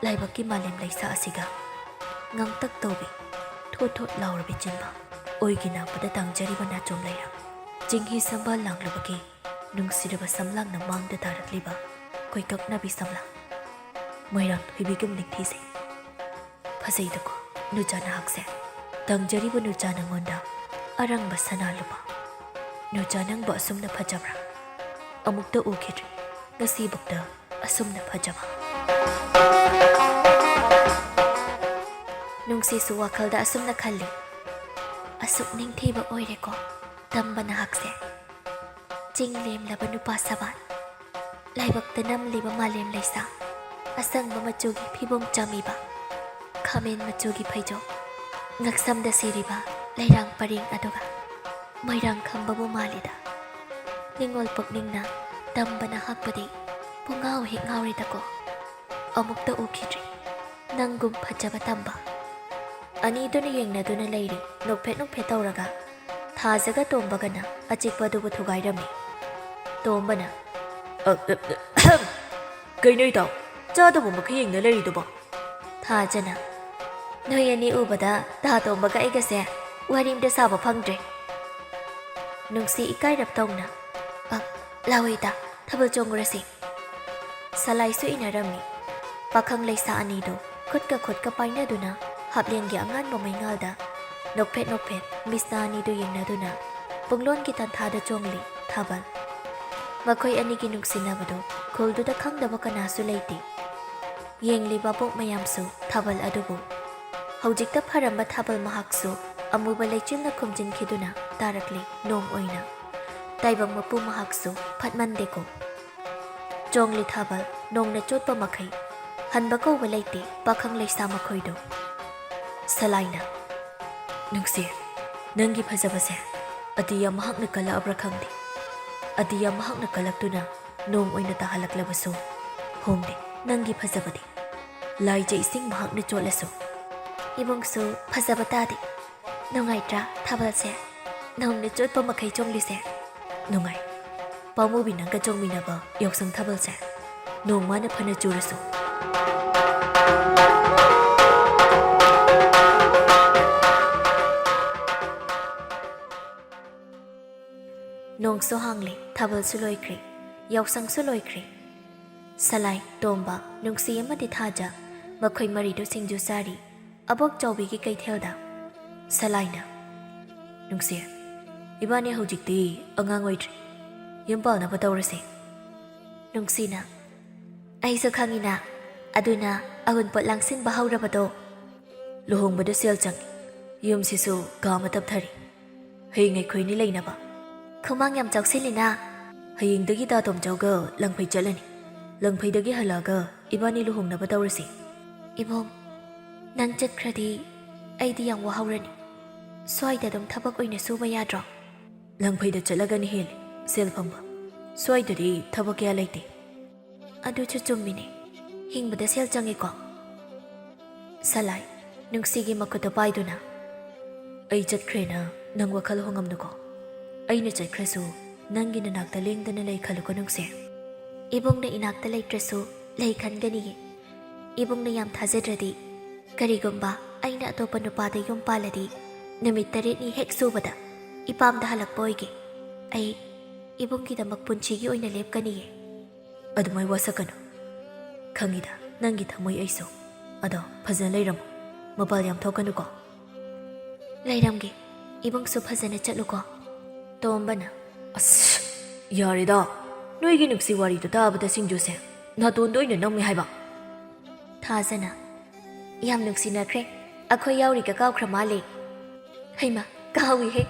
ꯂꯥꯏꯕꯛꯀꯤ ꯃꯥꯂꯦꯝ ꯂꯩꯁꯥ ꯑꯁꯤꯒ ꯉꯥꯡꯇꯛ ꯇꯧꯕꯤ ꯊꯣꯠ ꯊꯣꯠ ꯂꯥꯎꯔꯕꯤ ꯆꯤꯟꯕ ꯑꯣꯏꯒꯤ ꯅꯥꯞꯄꯗ ꯇꯥꯡꯖꯔꯤꯕ ꯅꯥꯆꯣꯝ ꯂꯩꯔꯥꯡ ꯆꯤꯡꯍꯤ ꯁꯝꯕꯥꯜ ꯂꯥꯡꯂꯕꯒꯤ ꯅꯨꯡꯁꯤꯔꯕ ꯁꯝꯂꯥꯡꯅ ꯃꯥꯡꯗ ꯇꯥꯔꯛꯂꯤꯕ ꯀꯣꯏꯀꯛꯅꯕꯤ ꯁꯝꯂꯥꯡ ꯃꯣꯏꯔꯥꯡ ꯊꯣꯏꯕꯤꯒꯨꯝ ꯅꯤꯡꯊꯤꯖꯩ꯫ ꯐꯖꯩꯗꯀꯣ ꯅꯨꯆꯥ ꯅꯍꯥꯛꯁꯦ, ꯇꯪꯖꯔꯤꯕ ꯅꯨꯆꯥ ꯅꯉꯣꯟꯗ ꯑꯔꯪꯕ ꯁꯅꯥ ꯂꯨꯄꯥ꯫ ꯅꯨꯆꯥ ꯅꯪꯕꯨ ꯑꯁꯨꯝꯅ ꯐꯖꯕ꯭ꯔꯥ? ꯑꯃꯨꯛꯇ ꯎꯈꯤꯗ꯭ꯔꯤ ꯉꯁꯤꯕꯨꯛꯇ ꯑꯁꯨꯝꯅ ꯐꯖꯕ꯫ ꯅꯨꯡꯁꯤꯁꯨ ꯋꯥꯈꯜꯗ ꯑꯁꯨꯝꯅ ꯈꯜꯂꯤ, ꯑꯁꯨꯛ ꯅꯤꯡꯊꯤꯕ ꯑꯣꯏꯔꯦꯀꯣ ꯇꯝꯕ ꯅꯍꯥꯛꯁꯦ꯫ ꯆꯤꯡ ꯂꯦꯝꯂꯕ ꯅꯨꯄꯥ ꯁꯕꯥꯟ, ꯂꯥꯏꯕꯛꯇ ꯅꯝꯂꯤꯕ ꯃꯥꯂꯦꯝ ꯂꯩꯁꯥ, ꯑꯁꯪꯕ ꯃꯆꯨꯒꯤ ꯐꯤꯕꯣꯡ ꯆꯥꯝꯃꯤꯕ, ꯈꯥꯃꯦꯟ ꯃꯆꯨꯒꯤ ꯐꯩꯖꯣꯝ, ꯉꯛꯁꯝꯗ ꯁꯤꯔꯤꯕ ꯂꯩꯔꯥꯡ ꯄꯔꯦꯡ ꯑꯗꯨꯒ ꯃꯣꯏꯔꯥꯡ ꯈꯝꯕꯕꯨ ꯃꯥꯜꯂꯤꯗ꯫ ꯅꯤꯡꯉꯣꯜ ꯄꯨꯛꯅꯤꯡꯅ ꯇꯝꯕꯅ ꯍꯥꯛꯄꯗꯤ ꯄꯨꯡꯉꯥꯎ ꯍꯦꯛ ꯉꯥꯎꯔꯤꯗꯀꯣ꯫ ꯑꯃꯨꯛꯇ ꯎꯈꯤꯗ꯭ꯔꯤ ꯅꯪꯒꯨꯝ ꯐꯖꯕ ꯇꯝꯕ꯫ ꯑꯅꯤꯗꯨꯅ ꯌꯦꯡꯅꯗꯨꯅ ꯂꯩꯔꯤ ꯅꯣꯛꯐꯦꯠ ꯅꯣꯛꯐꯦꯠ ꯇꯧꯔꯒ ꯊꯥꯖꯒ ꯇꯣꯝꯕꯒꯅ ꯑꯆꯤꯛꯄꯗꯨꯕꯨ ꯊꯨꯒꯥꯏꯔꯝꯃꯤ꯫ ꯇꯣꯝꯕꯅ ꯀꯩꯅꯣ ꯏꯇꯥꯎ, ꯆꯥꯗꯕ ꯃꯈꯩ ꯌꯦꯡꯅ ꯂꯩꯔꯤꯗꯨꯕꯣ? ꯊꯥꯖꯅ ꯅꯣꯏ ꯑꯅꯤ ꯎꯕꯗ ꯇꯥ ꯇꯣꯝꯕꯒ ꯑꯩꯒꯁꯦ ꯋꯥꯔꯤꯝꯇ ꯁꯥꯕ ꯐꯪꯗ꯭ꯔꯦ꯫ ꯅꯨꯡꯁꯤ ꯏꯀꯥꯏꯔꯞ ꯇꯧꯅ ꯂꯥꯛꯑꯣ ꯏꯇꯥ, ꯊꯥꯕꯜ ꯆꯣꯡꯉꯨꯔꯁꯤ꯫ ꯁꯂꯥꯏꯁꯨ ꯏꯟꯅꯔꯝꯃꯤ꯫ ꯄꯥꯈꯪ ꯂꯩꯁꯥ ꯑꯅꯤꯗꯨ ꯈꯨꯠꯀ ꯈꯨꯠꯀ ꯄꯥꯏꯅꯗꯨꯅ ꯍꯥꯞꯂꯦꯟꯒꯤ ꯑꯉꯥꯟꯕ ꯃꯩꯉꯥꯜꯗ ꯅꯣꯛꯐꯦꯠ ꯅꯣꯛꯐꯦꯠ ꯃꯤꯁꯅꯥ ꯑꯅꯤꯗꯨ ꯌꯦꯡꯅꯗꯨꯅ ꯄꯨꯡꯂꯣꯟꯒꯤ ꯇꯥꯟꯊꯥꯗ ꯆꯣꯡꯂꯤ ꯊꯥꯕꯜ꯫ ꯃꯈꯣꯏ ꯑꯅꯤꯒꯤ ꯅꯨꯡꯁꯤꯅꯕꯗꯨ ꯈꯨꯜꯗꯨꯗ ꯈꯪꯗꯕ ꯀꯅꯥꯁꯨ ꯂꯩꯇꯦ꯫ ꯌꯦꯡꯂꯤꯕ ꯄꯣꯛ ꯃꯌꯥꯝꯁꯨ ꯊꯥꯕꯜ ꯑꯗꯨꯕꯨ ꯍꯧꯖꯤꯛꯇ ꯐꯔꯝꯕ ꯊꯥꯕꯜ ꯃꯍꯥꯛꯁꯨ ꯑꯃꯨꯕ ꯂꯩꯆꯤꯜꯅ ꯈꯨꯝꯖꯤꯟꯈꯤꯗꯨꯅ ꯇꯥꯔꯛꯂꯤ ꯅꯣꯡ ꯑꯣꯏꯅ꯫ ꯇꯥꯏꯕꯪ ꯃꯄꯨ ꯃꯍꯥꯛꯁꯨ ꯐꯠꯃꯟꯗꯦꯀꯣ꯫ ꯆꯣꯡꯂꯤ ꯊꯥꯕꯜ ꯅꯣꯡꯅ ꯆꯣꯠꯄ ꯃꯈꯩ ꯍꯟꯕ ꯀꯧꯕ ꯂꯩꯇꯦ ꯄꯥꯈꯪ ꯂꯩꯁꯥ ꯃꯈꯣꯏꯗꯨ꯫ ꯁꯂꯥꯏꯅ ꯅꯨꯡꯁꯤ, ꯅꯪꯒꯤ ꯐꯖꯕꯁꯦ ꯑꯇꯤꯌꯥ ꯃꯍꯥꯛꯅ ꯀꯜꯂꯛꯑꯕ꯭ꯔꯥ ꯈꯪꯗꯦ꯫ ꯑꯇꯤꯌꯥ ꯃꯍꯥꯛꯅ ꯀꯜꯂꯛꯇꯨꯅ ꯅꯣꯡ ꯑꯣꯏꯅ ꯇꯥꯍꯜꯂꯛꯂꯕꯁꯨ ꯍꯣꯡꯗꯦ ꯅꯪꯒꯤ ꯐꯖꯕꯗꯤ꯫ ꯂꯥꯏꯖ ꯏꯁꯤꯡ ꯃꯍꯥꯛꯅ ꯆꯣꯠꯂꯁꯨ ꯏꯕꯨꯡꯁꯨ ꯐꯖꯕ ꯇꯥꯗꯦ꯫ ꯅꯨꯡꯉꯥꯏꯇ꯭ꯔꯥ ꯊꯥꯕꯜꯁꯦ, ꯅꯣꯡꯅ ꯆꯣꯠꯄ ꯃꯈꯩ ꯆꯣꯡꯂꯤꯁꯦ? ꯅꯨꯡꯉꯥꯏ, ꯄꯥꯃꯨꯕꯤ ꯅꯪꯒ ꯆꯣꯡꯃꯤꯟꯅꯕ ꯌꯥꯎꯁꯪ ꯊꯥꯕꯜꯁꯦ ꯅꯣꯡ ꯃꯥꯅ ꯐꯅ ꯆꯨꯔꯁꯨ ꯅꯣꯡꯁꯨ ꯍꯥꯡꯂꯦ, ꯊꯥꯕꯜꯁꯨ ꯂꯣꯏꯈ꯭ꯔꯦ, ꯌꯥꯎꯁꯪꯁꯨ ꯂꯣꯏꯈ꯭ꯔꯦ꯫ ꯁꯂꯥꯏ, ꯇꯣꯝꯕ, ꯅꯨꯡꯁꯤ ꯑꯃꯗꯤ ꯊꯥꯖ ꯃꯈꯣꯏ ꯃꯔꯤꯗꯨ ꯁꯤꯡꯖꯨ ꯆꯥꯔꯤ ꯑꯕꯣꯛꯆꯥꯎꯕꯤꯒꯤ ꯀꯩꯊꯦꯜꯗ꯫ ꯁꯂꯥꯏꯅ, ꯅꯨꯡꯁꯤ, ꯏꯕꯥꯅꯤ ꯍꯧꯖꯤꯛꯇꯤ ꯑꯉꯥꯡ ꯑꯣꯏꯗ꯭ꯔꯤ, ꯌꯨꯝ ꯄꯥꯜꯅꯕ ꯇꯧꯔꯁꯦ꯫ ꯅꯨꯡꯁꯤꯅ, ꯑꯩꯁꯨ ꯈꯪꯉꯤꯅ, ꯑꯗꯨꯅ ꯑꯎꯟꯄꯣꯠ ꯂꯥꯡꯁꯤꯟꯕ ꯍꯧꯔꯕꯗꯣ꯫ ꯂꯨꯍꯣꯡꯕꯗ ꯁꯦꯜ ꯆꯪꯉꯤ, ꯌꯨꯝꯁꯤꯁꯨ ꯀꯥ ꯑꯃ ꯇꯞꯊꯔꯤ, ꯍꯌꯦꯡ ꯑꯩꯈꯣꯏꯅꯤ ꯂꯩꯅꯕ꯫ ꯈꯨꯃꯥꯡ ꯌꯥꯝ ꯆꯥꯎꯁꯤꯜꯂꯤꯅ꯫ ꯍꯌꯦꯡꯗꯒꯤ ꯇꯣꯝꯆꯧꯒ ꯂꯪꯐꯩ ꯆꯠꯂꯅꯤ, ꯂꯪꯐꯩꯗꯒꯤ ꯍꯜꯂꯛꯑꯒ ꯏꯕꯥꯅꯤ ꯂꯨꯍꯣꯡꯅꯕ ꯇꯧꯔꯁꯤ꯫ ꯏꯕꯨꯡ, ꯅꯪ ꯆꯠꯈ꯭ꯔꯗꯤ ꯑꯩꯗꯤ ꯌꯥꯝ ꯋꯥꯍꯧꯔꯅꯤ, ꯁ꯭ꯋꯥꯏꯗ ꯑꯗꯨꯝ ꯊꯕꯛ ꯑꯣꯏꯅ ꯁꯨꯕ ꯌꯥꯗ꯭ꯔꯣ? ꯂꯪꯐꯩꯗ ꯆꯠꯂꯒꯅ ꯍꯦꯜꯂꯤ ꯁꯦꯜ ꯐꯪꯕ, ꯁ꯭ꯋꯥꯏꯗꯗꯤ ꯊꯕꯛ ꯀꯌꯥ ꯂꯩꯇꯦ꯫ ꯑꯗꯨꯁꯨ ꯆꯨꯝꯃꯤꯅꯦ, ꯍꯤꯡꯕꯗ ꯁꯦꯜ ꯆꯪꯉꯤꯀꯣ꯫ ꯁꯂꯥꯏ, ꯅꯨꯡꯁꯤꯒꯤ ꯃꯈꯨꯠꯇ ꯄꯥꯏꯗꯨꯅ, ꯑꯩ ꯆꯠꯈ꯭ꯔꯦꯅ ꯅꯪ ꯋꯥꯈꯜ ꯍꯣꯡꯉꯝꯅꯨꯀꯣ, ꯑꯩꯅ ꯆꯠꯈ꯭ꯔꯁꯨ ꯅꯪꯒꯤ ꯅꯅꯥꯛꯇ ꯂꯦꯡꯗꯅ ꯂꯩ ꯈꯜꯂꯨꯀꯣ ꯅꯨꯡꯁꯤ꯫ ꯏꯕꯨꯡꯅ ꯏꯅꯥꯛꯇ ꯂꯩꯇ꯭ꯔꯁꯨ ꯂꯩ ꯈꯟꯒꯅꯤꯌꯦ꯫ ꯏꯕꯨꯡꯅ ꯌꯥꯝ ꯊꯥꯖꯗ꯭ꯔꯗꯤ ꯀꯔꯤꯒꯨꯝꯕ ꯑꯩꯅ ꯑꯇꯣꯞꯄ ꯅꯨꯄꯥꯗ ꯌꯨꯝ ꯄꯥꯜꯂꯗꯤ ꯅꯨꯃꯤꯠ 9ꯅꯤ ꯍꯦꯛ ꯁꯨꯕꯗ ꯏꯄꯥꯝꯗ ꯍꯜꯂꯛꯄ ꯑꯣꯏꯒꯦ꯫ ꯑꯩ ꯏꯕꯨꯡꯒꯤꯗꯃꯛ ꯄꯨꯟꯁꯤꯒꯤ ꯑꯣꯏꯅ ꯂꯦꯞꯀꯅꯤꯌꯦ꯫ ꯑꯗꯨꯃꯥꯏ ꯋꯥꯁꯛꯀꯅꯨ, ꯈꯪꯉꯤꯗ ꯅꯪꯒꯤ ꯊꯃꯣꯏ ꯑꯩꯁꯨ, ꯑꯗꯣ ꯐꯖꯅ ꯂꯩꯔꯝꯃꯨ, ꯃꯄꯥꯜ ꯌꯥꯝ ꯊꯣꯛꯀꯅꯨꯀꯣ꯫ ꯂꯩꯔꯝꯒꯦ, ꯏꯕꯨꯡꯁꯨ ꯐꯖꯅ ꯆꯠꯂꯨꯀꯣ꯫ ꯇꯣꯝꯕꯅ, ꯑꯁ ꯌꯥꯔꯦꯗ, ꯅꯣꯏꯒꯤ ꯅꯨꯡꯁꯤ ꯋꯥꯔꯤꯗꯣ ꯇꯥꯕꯗ ꯁꯤꯡꯖꯨꯁꯦ ꯅꯥꯇꯣꯟꯗ ꯑꯣꯏꯅ ꯅꯝꯃꯦ ꯍꯥꯏꯕ꯫ ꯊꯥꯖꯅ, ꯌꯥꯝ ꯅꯨꯡꯁꯤꯅꯈ꯭ꯔꯦ, ꯑꯩꯈꯣꯏ ꯌꯥꯎꯔꯤꯒ ꯀꯥꯎꯈ꯭ꯔ ꯃꯥꯜꯂꯦ꯫ ꯍꯩꯃ, ꯀꯥꯎꯏꯍꯦ꯫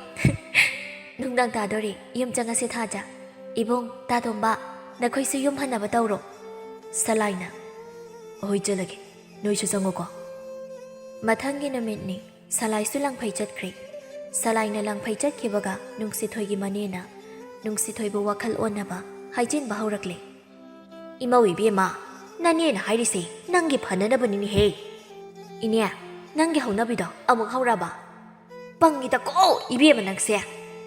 ꯅꯨꯡꯗꯥꯡ ꯇꯥꯗꯣꯔꯦ, ꯌꯨꯝ ꯆꯪꯉꯁꯦ ꯊꯥꯖ꯫ ꯏꯕꯨꯡ, ꯇꯥꯇꯣꯝꯕ, ꯅꯈꯣꯏꯁꯨ ꯌꯨꯝ ꯍꯟꯅꯕ ꯇꯧꯔꯣ꯫ ꯁꯂꯥꯏꯅ, ꯑꯍꯣꯏ ꯆꯠꯂꯒꯦ, ꯅꯣꯏꯁꯨ ꯆꯪꯉꯣꯀꯣ꯫ ꯃꯊꯪꯒꯤ ꯅꯨꯃꯤꯠꯅꯤ, ꯁꯂꯥꯏꯁꯨ ꯂꯪꯐꯩ ꯆꯠꯈ꯭ꯔꯦ꯫ ꯁꯂꯥꯏꯅ ꯂꯪꯐꯩ ꯆꯠꯈꯤꯕꯒ ꯅꯨꯡꯁꯤꯊꯣꯏꯒꯤ ꯃꯅꯦꯅ ꯅꯨꯡꯁꯤꯊꯣꯏꯕꯨ ꯋꯥꯈꯜ ꯑꯣꯟꯅꯕ ꯍꯥꯏꯖꯤꯟꯕ ꯍꯧꯔꯛꯂꯦ꯫ ꯏꯃꯧ ꯏꯕꯦꯝꯃ, ꯅꯅꯦꯅ ꯍꯥꯏꯔꯤꯁꯦ ꯅꯪꯒꯤ ꯐꯅꯅꯕꯅꯤꯅꯦꯍꯦ꯫ ꯏꯅꯦ, ꯅꯪꯒꯤ ꯍꯧꯅꯕꯤꯗꯣ ꯑꯃꯨꯛ ꯍꯧꯔꯕ? ꯄꯪꯉꯤꯗꯀꯣ ꯏꯕꯦꯝꯃ ꯅꯪꯁꯦ,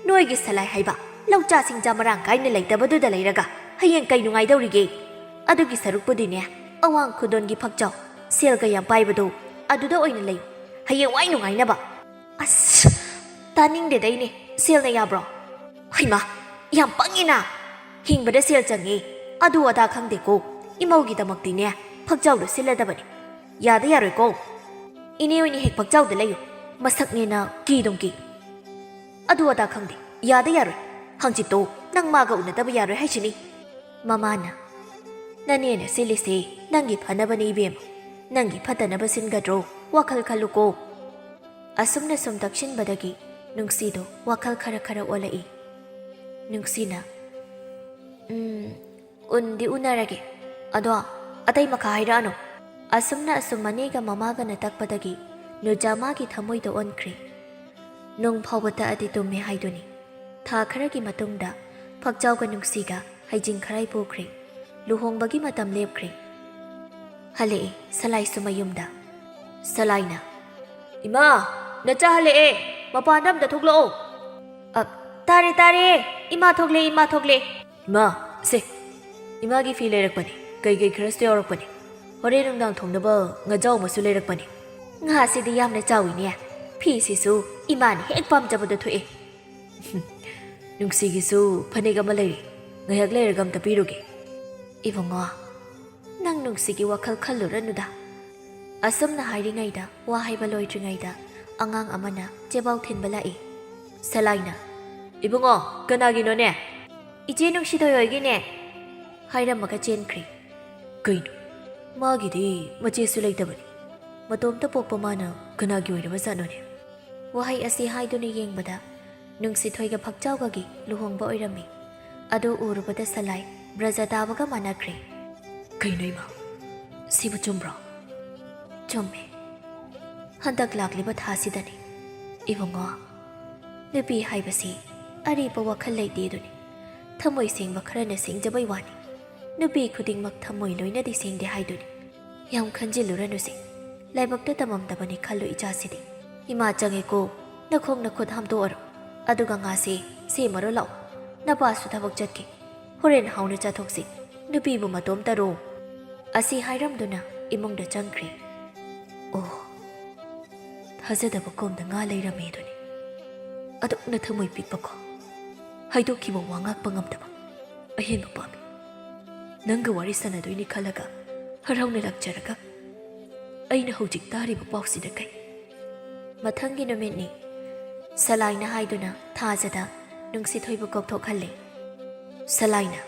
ꯅꯣꯏꯒꯤ ꯁꯂꯥꯏ ꯍꯥꯏꯕ ꯂꯧꯆꯥ ꯁꯤꯡꯆꯥ ꯃꯔꯥꯡ ꯀꯥꯏꯅ ꯂꯩꯇꯕꯗꯨꯗ ꯂꯩꯔꯒ ꯍꯌꯦꯡ ꯀꯩ ꯅꯨꯡꯉꯥꯏꯗꯧꯔꯤꯒꯦ? ꯑꯗꯨꯒꯤ ꯁꯔꯨꯛꯄꯨꯗꯤꯅꯦ, ꯑꯋꯥꯡ ꯈꯨꯗꯣꯟꯒꯤ ꯐꯛꯆꯥꯎ ꯁꯦꯜꯒ ꯌꯥꯝ ꯄꯥꯏꯕꯗꯣ ꯑꯗꯨꯗ ꯑꯣꯏꯅ ꯂꯩꯌꯨ, ꯍꯌꯦꯡ ꯋꯥꯏ ꯅꯨꯡꯉꯥꯏꯅꯕ꯫ ꯑꯁ, ꯇꯥꯅꯤꯡꯗꯦꯗꯩꯅꯦ, ꯁꯦꯜꯅ ꯌꯥꯕ꯭ꯔꯣ? ꯍꯩꯃ, ꯌꯥꯝ ꯄꯪꯉꯤꯅ, ꯍꯤꯡꯕꯗ ꯁꯦꯜ ꯆꯪꯉꯤ, ꯑꯗꯨ ꯑꯗꯥ ꯈꯪꯗꯦꯀꯣ, ꯏꯃꯧꯒꯤꯗꯃꯛꯇꯤꯅꯦ ꯐꯛꯆꯥꯎꯗꯣ ꯁꯤꯜꯂꯗꯕꯅꯤ, ꯌꯥꯗ ꯌꯥꯔꯣꯏꯀꯣ꯫ ꯏꯅꯦ ꯑꯣꯏꯅ ꯍꯦꯛ ꯐꯛꯆꯥꯎꯗ ꯂꯩꯌꯨ, ꯃꯁꯛꯅꯦꯅ ꯀꯤꯗꯨꯝ ꯀꯤ, ꯑꯗꯨ ꯑꯗꯥ ꯈꯪꯗꯦ, ꯌꯥꯗ ꯌꯥꯔꯣꯏ, ꯍꯪꯆꯤꯠꯇꯣ ꯅꯪ ꯃꯥꯒ ꯎꯅꯗꯕ ꯌꯥꯔꯣꯏ ꯍꯥꯏꯁꯤꯅꯤ꯫ ꯃꯃꯥꯅ, ꯅꯅꯦꯅ ꯁꯤꯜꯂꯤꯁꯦ ꯅꯪꯒꯤ ꯐꯅꯕꯅꯤ ꯏꯕꯦꯝꯃ, ꯅꯪꯒꯤ ꯐꯠꯇꯅꯕ ꯁꯤꯟꯒꯗ꯭ꯔꯣ, ꯋꯥꯈꯜ ꯈꯜꯂꯨꯀꯣ꯫ ꯑꯁꯨꯝꯅ ꯁꯨꯝ ꯇꯛꯁꯤꯟꯕꯗꯒꯤ ꯅꯨꯡꯁꯤꯗꯣ ꯋꯥꯈꯜ ꯈꯔ ꯑꯣꯜꯂꯛꯏ꯫ ꯅꯨꯡꯁꯤꯅ, ꯎꯟꯗꯤ ꯎꯅꯔꯒꯦ, ꯑꯗꯣ ꯑꯇꯩ ꯃꯈꯥ ꯍꯥꯏꯔꯛꯑꯅꯨ꯫ ꯑꯁꯨꯝꯅ ꯑꯁꯨꯝ ꯃꯅꯦꯒ ꯃꯃꯥꯒꯅ ꯇꯛꯄꯗꯒꯤ ꯅꯨꯖꯥ ꯃꯥꯒꯤ ꯊꯃꯣꯏꯗ ꯑꯣꯟꯈ꯭ꯔꯦ꯫ ꯅꯨꯡ ꯐꯥꯎꯕ ꯇꯛꯑꯗꯤ ꯇꯨꯝꯃꯦ ꯍꯥꯏꯗꯨꯅꯤ꯫ ꯊꯥ ꯈꯔꯒꯤ ꯃꯇꯨꯡꯗ ꯐꯛꯆꯥꯎꯒ ꯅꯨꯡꯁꯤꯒ ꯍꯩꯖꯤꯡ ꯈꯔꯥꯏ ꯄꯨꯈ꯭ꯔꯦ, ꯂꯨꯍꯣꯡꯕꯒꯤ ꯃꯇꯝ ꯂꯦꯞꯈ꯭ꯔꯦ꯫ ꯍꯜꯂꯛꯑꯦ ꯁꯂꯥꯏꯁꯨ ꯃꯌꯨꯝꯗ꯫ ꯁꯂꯥꯏꯅ, ꯏꯃꯥ, ꯅꯆꯥ ꯍꯜꯂꯛꯑꯦ, ꯃꯄꯥꯟꯗ ꯑꯝꯇ ꯊꯣꯛꯂꯛꯑꯣ꯫ ꯇꯥꯔꯦ ꯇꯥꯔꯦ, ꯏꯃꯥ ꯊꯣꯛꯂꯛꯑꯦ, ꯏꯃꯥ ꯊꯣꯛꯂꯛꯑꯦ꯫ ꯏꯃꯥ, ꯁꯦ, ꯏꯃꯥꯒꯤ ꯐꯤ ꯂꯩꯔꯛꯄꯅꯤ, ꯀꯩꯀꯩ ꯈꯔꯁꯨ ꯌꯥꯎꯔꯛꯄꯅꯤ, ꯍꯣꯔꯦꯟ ꯅꯨꯡꯗꯥꯡ ꯊꯣꯡꯅꯕ ꯉꯥꯖꯥꯎ ꯑꯃꯁꯨ ꯂꯩꯔꯛꯄꯅꯤ꯫ ꯉꯥꯁꯤꯗꯤ ꯌꯥꯝꯅ ꯆꯥꯎꯏꯅꯦ, ꯐꯤꯁꯤꯁꯨ ꯏꯃꯥꯅ ꯍꯦꯛ ꯄꯥꯝꯖꯕꯗ ꯊꯣꯛꯑꯦ꯫ ꯅꯨꯡꯁꯤꯒꯤꯁꯨ ꯐꯅꯦꯛ ꯑꯃ ꯂꯩꯔꯤ, ꯉꯥꯏꯍꯥꯛ ꯂꯩꯔꯒ ꯑꯝꯇ ꯄꯤꯔꯨꯒꯦ꯫ ꯏꯕꯨꯡꯉꯣ, ꯅꯪ ꯅꯨꯡꯁꯤꯒꯤ ꯋꯥꯈꯜ ꯈꯜꯂꯨꯔꯅꯨꯗ꯫ ꯑꯁꯨꯝꯅ ꯍꯥꯏꯔꯤꯉꯩꯗ ꯋꯥ ꯍꯩꯕ ꯂꯣꯏꯗ꯭ꯔꯤꯉꯩꯗ ꯑꯉꯥꯡ ꯑꯃꯅ ꯆꯦꯕꯥꯎ ꯊꯤꯟꯕ ꯂꯥꯛꯏ꯫ ꯁꯂꯥꯏꯅ, ꯏꯕꯨꯡꯉꯣ, ꯀꯅꯥꯒꯤꯅꯣꯅꯦ? ꯏꯆꯦ ꯅꯨꯡꯁꯤꯊꯣꯏ ꯍꯣꯏꯒꯤꯅꯦ, ꯍꯥꯏꯔꯝꯃꯒ ꯆꯦꯟꯈ꯭ꯔꯦ꯫ ꯀꯩꯅꯣ, ꯃꯥꯒꯤꯗꯤ ꯃꯆꯦꯁꯨ ꯂꯩꯇꯕꯅꯤ, ꯃꯇꯣꯝꯇ ꯄꯣꯛꯄ ꯃꯥꯅ ꯀꯅꯥꯒꯤ ꯑꯣꯏꯔꯕ ꯖꯥꯠꯅꯣꯅꯦ? ꯋꯥꯍꯩ ꯑꯁꯤ ꯍꯥꯏꯗꯨꯅ ꯌꯦꯡꯕꯗ ꯅꯨꯡꯁꯤꯊꯣꯏꯒ ꯐꯛꯆꯥꯎꯒꯒꯤ ꯂꯨꯍꯣꯡꯕ ꯑꯣꯏꯔꯝꯃꯤ꯫ ꯑꯗꯨ ꯎꯔꯨꯕꯗ ꯁꯂꯥꯏ ꯕ꯭ꯔꯖ ꯇꯥꯕꯒ ꯃꯥꯟꯅꯈ꯭ꯔꯦ꯫ ꯀꯩꯅꯣ ꯏꯃꯥ, ꯁꯤꯕꯨ ꯆꯨꯝꯕ꯭ꯔꯣ? ꯆꯨꯝꯃꯦ, ꯍꯟꯗꯛ ꯂꯥꯛꯂꯤꯕ ꯊꯥꯁꯤꯗꯅꯤ꯫ ꯏꯕꯨꯡꯉꯣ, ꯅꯨꯄꯤ ꯍꯥꯏꯕꯁꯤ ꯑꯔꯦꯞꯄ ꯋꯥꯈꯜ ꯂꯩꯇꯦꯗꯨꯅꯤ, ꯊꯃꯣꯏ ꯁꯦꯡꯕ ꯈꯔꯅ ꯁꯦꯡꯖꯕꯩ ꯋꯥꯅꯤ, ꯅꯨꯄꯤ ꯈꯨꯗꯤꯡꯃꯛ ꯊꯃꯣꯏ ꯂꯣꯏꯅꯗꯤ ꯁꯦꯡꯗꯦ ꯍꯥꯏꯗꯨꯅꯤ꯫ ꯌꯥꯝ ꯈꯟꯖꯤꯜꯂꯨꯔꯅꯨꯁꯤ, ꯂꯥꯏꯕꯛꯇ ꯇꯝꯃꯝꯗꯕꯅꯤ ꯈꯜꯂꯨ ꯏꯆꯥꯁꯤꯗꯤ꯫ ꯏꯃꯥ ꯆꯪꯉꯦꯀꯣ, ꯅꯈꯣꯡ ꯅꯈꯨꯠ ꯍꯥꯝꯗꯣꯛꯑꯔꯣ, ꯑꯗꯨꯒ ꯉꯥꯁꯦ ꯁꯦꯝꯃꯔꯣ ꯂꯥꯛꯑꯣ, ꯅꯄꯥꯁꯨ ꯊꯕꯛ ꯆꯠꯈꯤ, ꯍꯣꯔꯦꯟ ꯍꯥꯎꯅ ꯆꯥꯊꯣꯛꯁꯤ, ꯅꯨꯄꯤꯕꯨ ꯃꯇꯣꯝꯇꯔꯣ꯫ ꯑꯁꯤ ꯍꯥꯏꯔꯝꯗꯨꯅ ꯏꯃꯨꯡꯗ ꯆꯪꯈ꯭ꯔꯦ꯫ ꯑꯣ, ꯊꯥꯖꯗꯕ ꯀꯣꯝꯗ ꯉꯥ ꯂꯩꯔꯝꯃꯦ ꯑꯗꯨꯅꯤ꯫ ꯑꯗꯨꯛꯅ ꯊꯃꯣꯏ ꯄꯤꯛꯄꯀꯣ, ꯍꯥꯏꯗꯣꯛꯈꯤꯕ ꯋꯥ ꯉꯥꯛꯄ ꯉꯝꯗꯕ ꯑꯍꯦꯟꯕ ꯄꯥꯝꯃꯤ꯫ ꯅꯪꯒ ꯋꯥꯔꯤ ꯁꯥꯟꯅꯗꯣꯏꯅꯤ ꯈꯜꯂꯒ ꯍꯔꯥꯎꯅ ꯂꯥꯛꯆꯔꯒ ꯑꯩꯅ ꯍꯧꯖꯤꯛ ꯇꯥꯔꯤꯕ ꯄꯥꯎꯁꯤꯗ ꯀꯩ? ꯃꯊꯪꯒꯤ ꯅꯨꯃꯤꯠꯅꯤ꯫ ꯁꯂꯥꯏꯅ ꯍꯥꯏꯗꯨꯅ ꯊꯥꯖꯗ ꯅꯨꯡꯁꯤꯊꯣꯏꯕꯨ ꯀꯧꯊꯣꯛꯍꯜꯂꯦ꯫ ꯁꯂꯥꯏꯅ,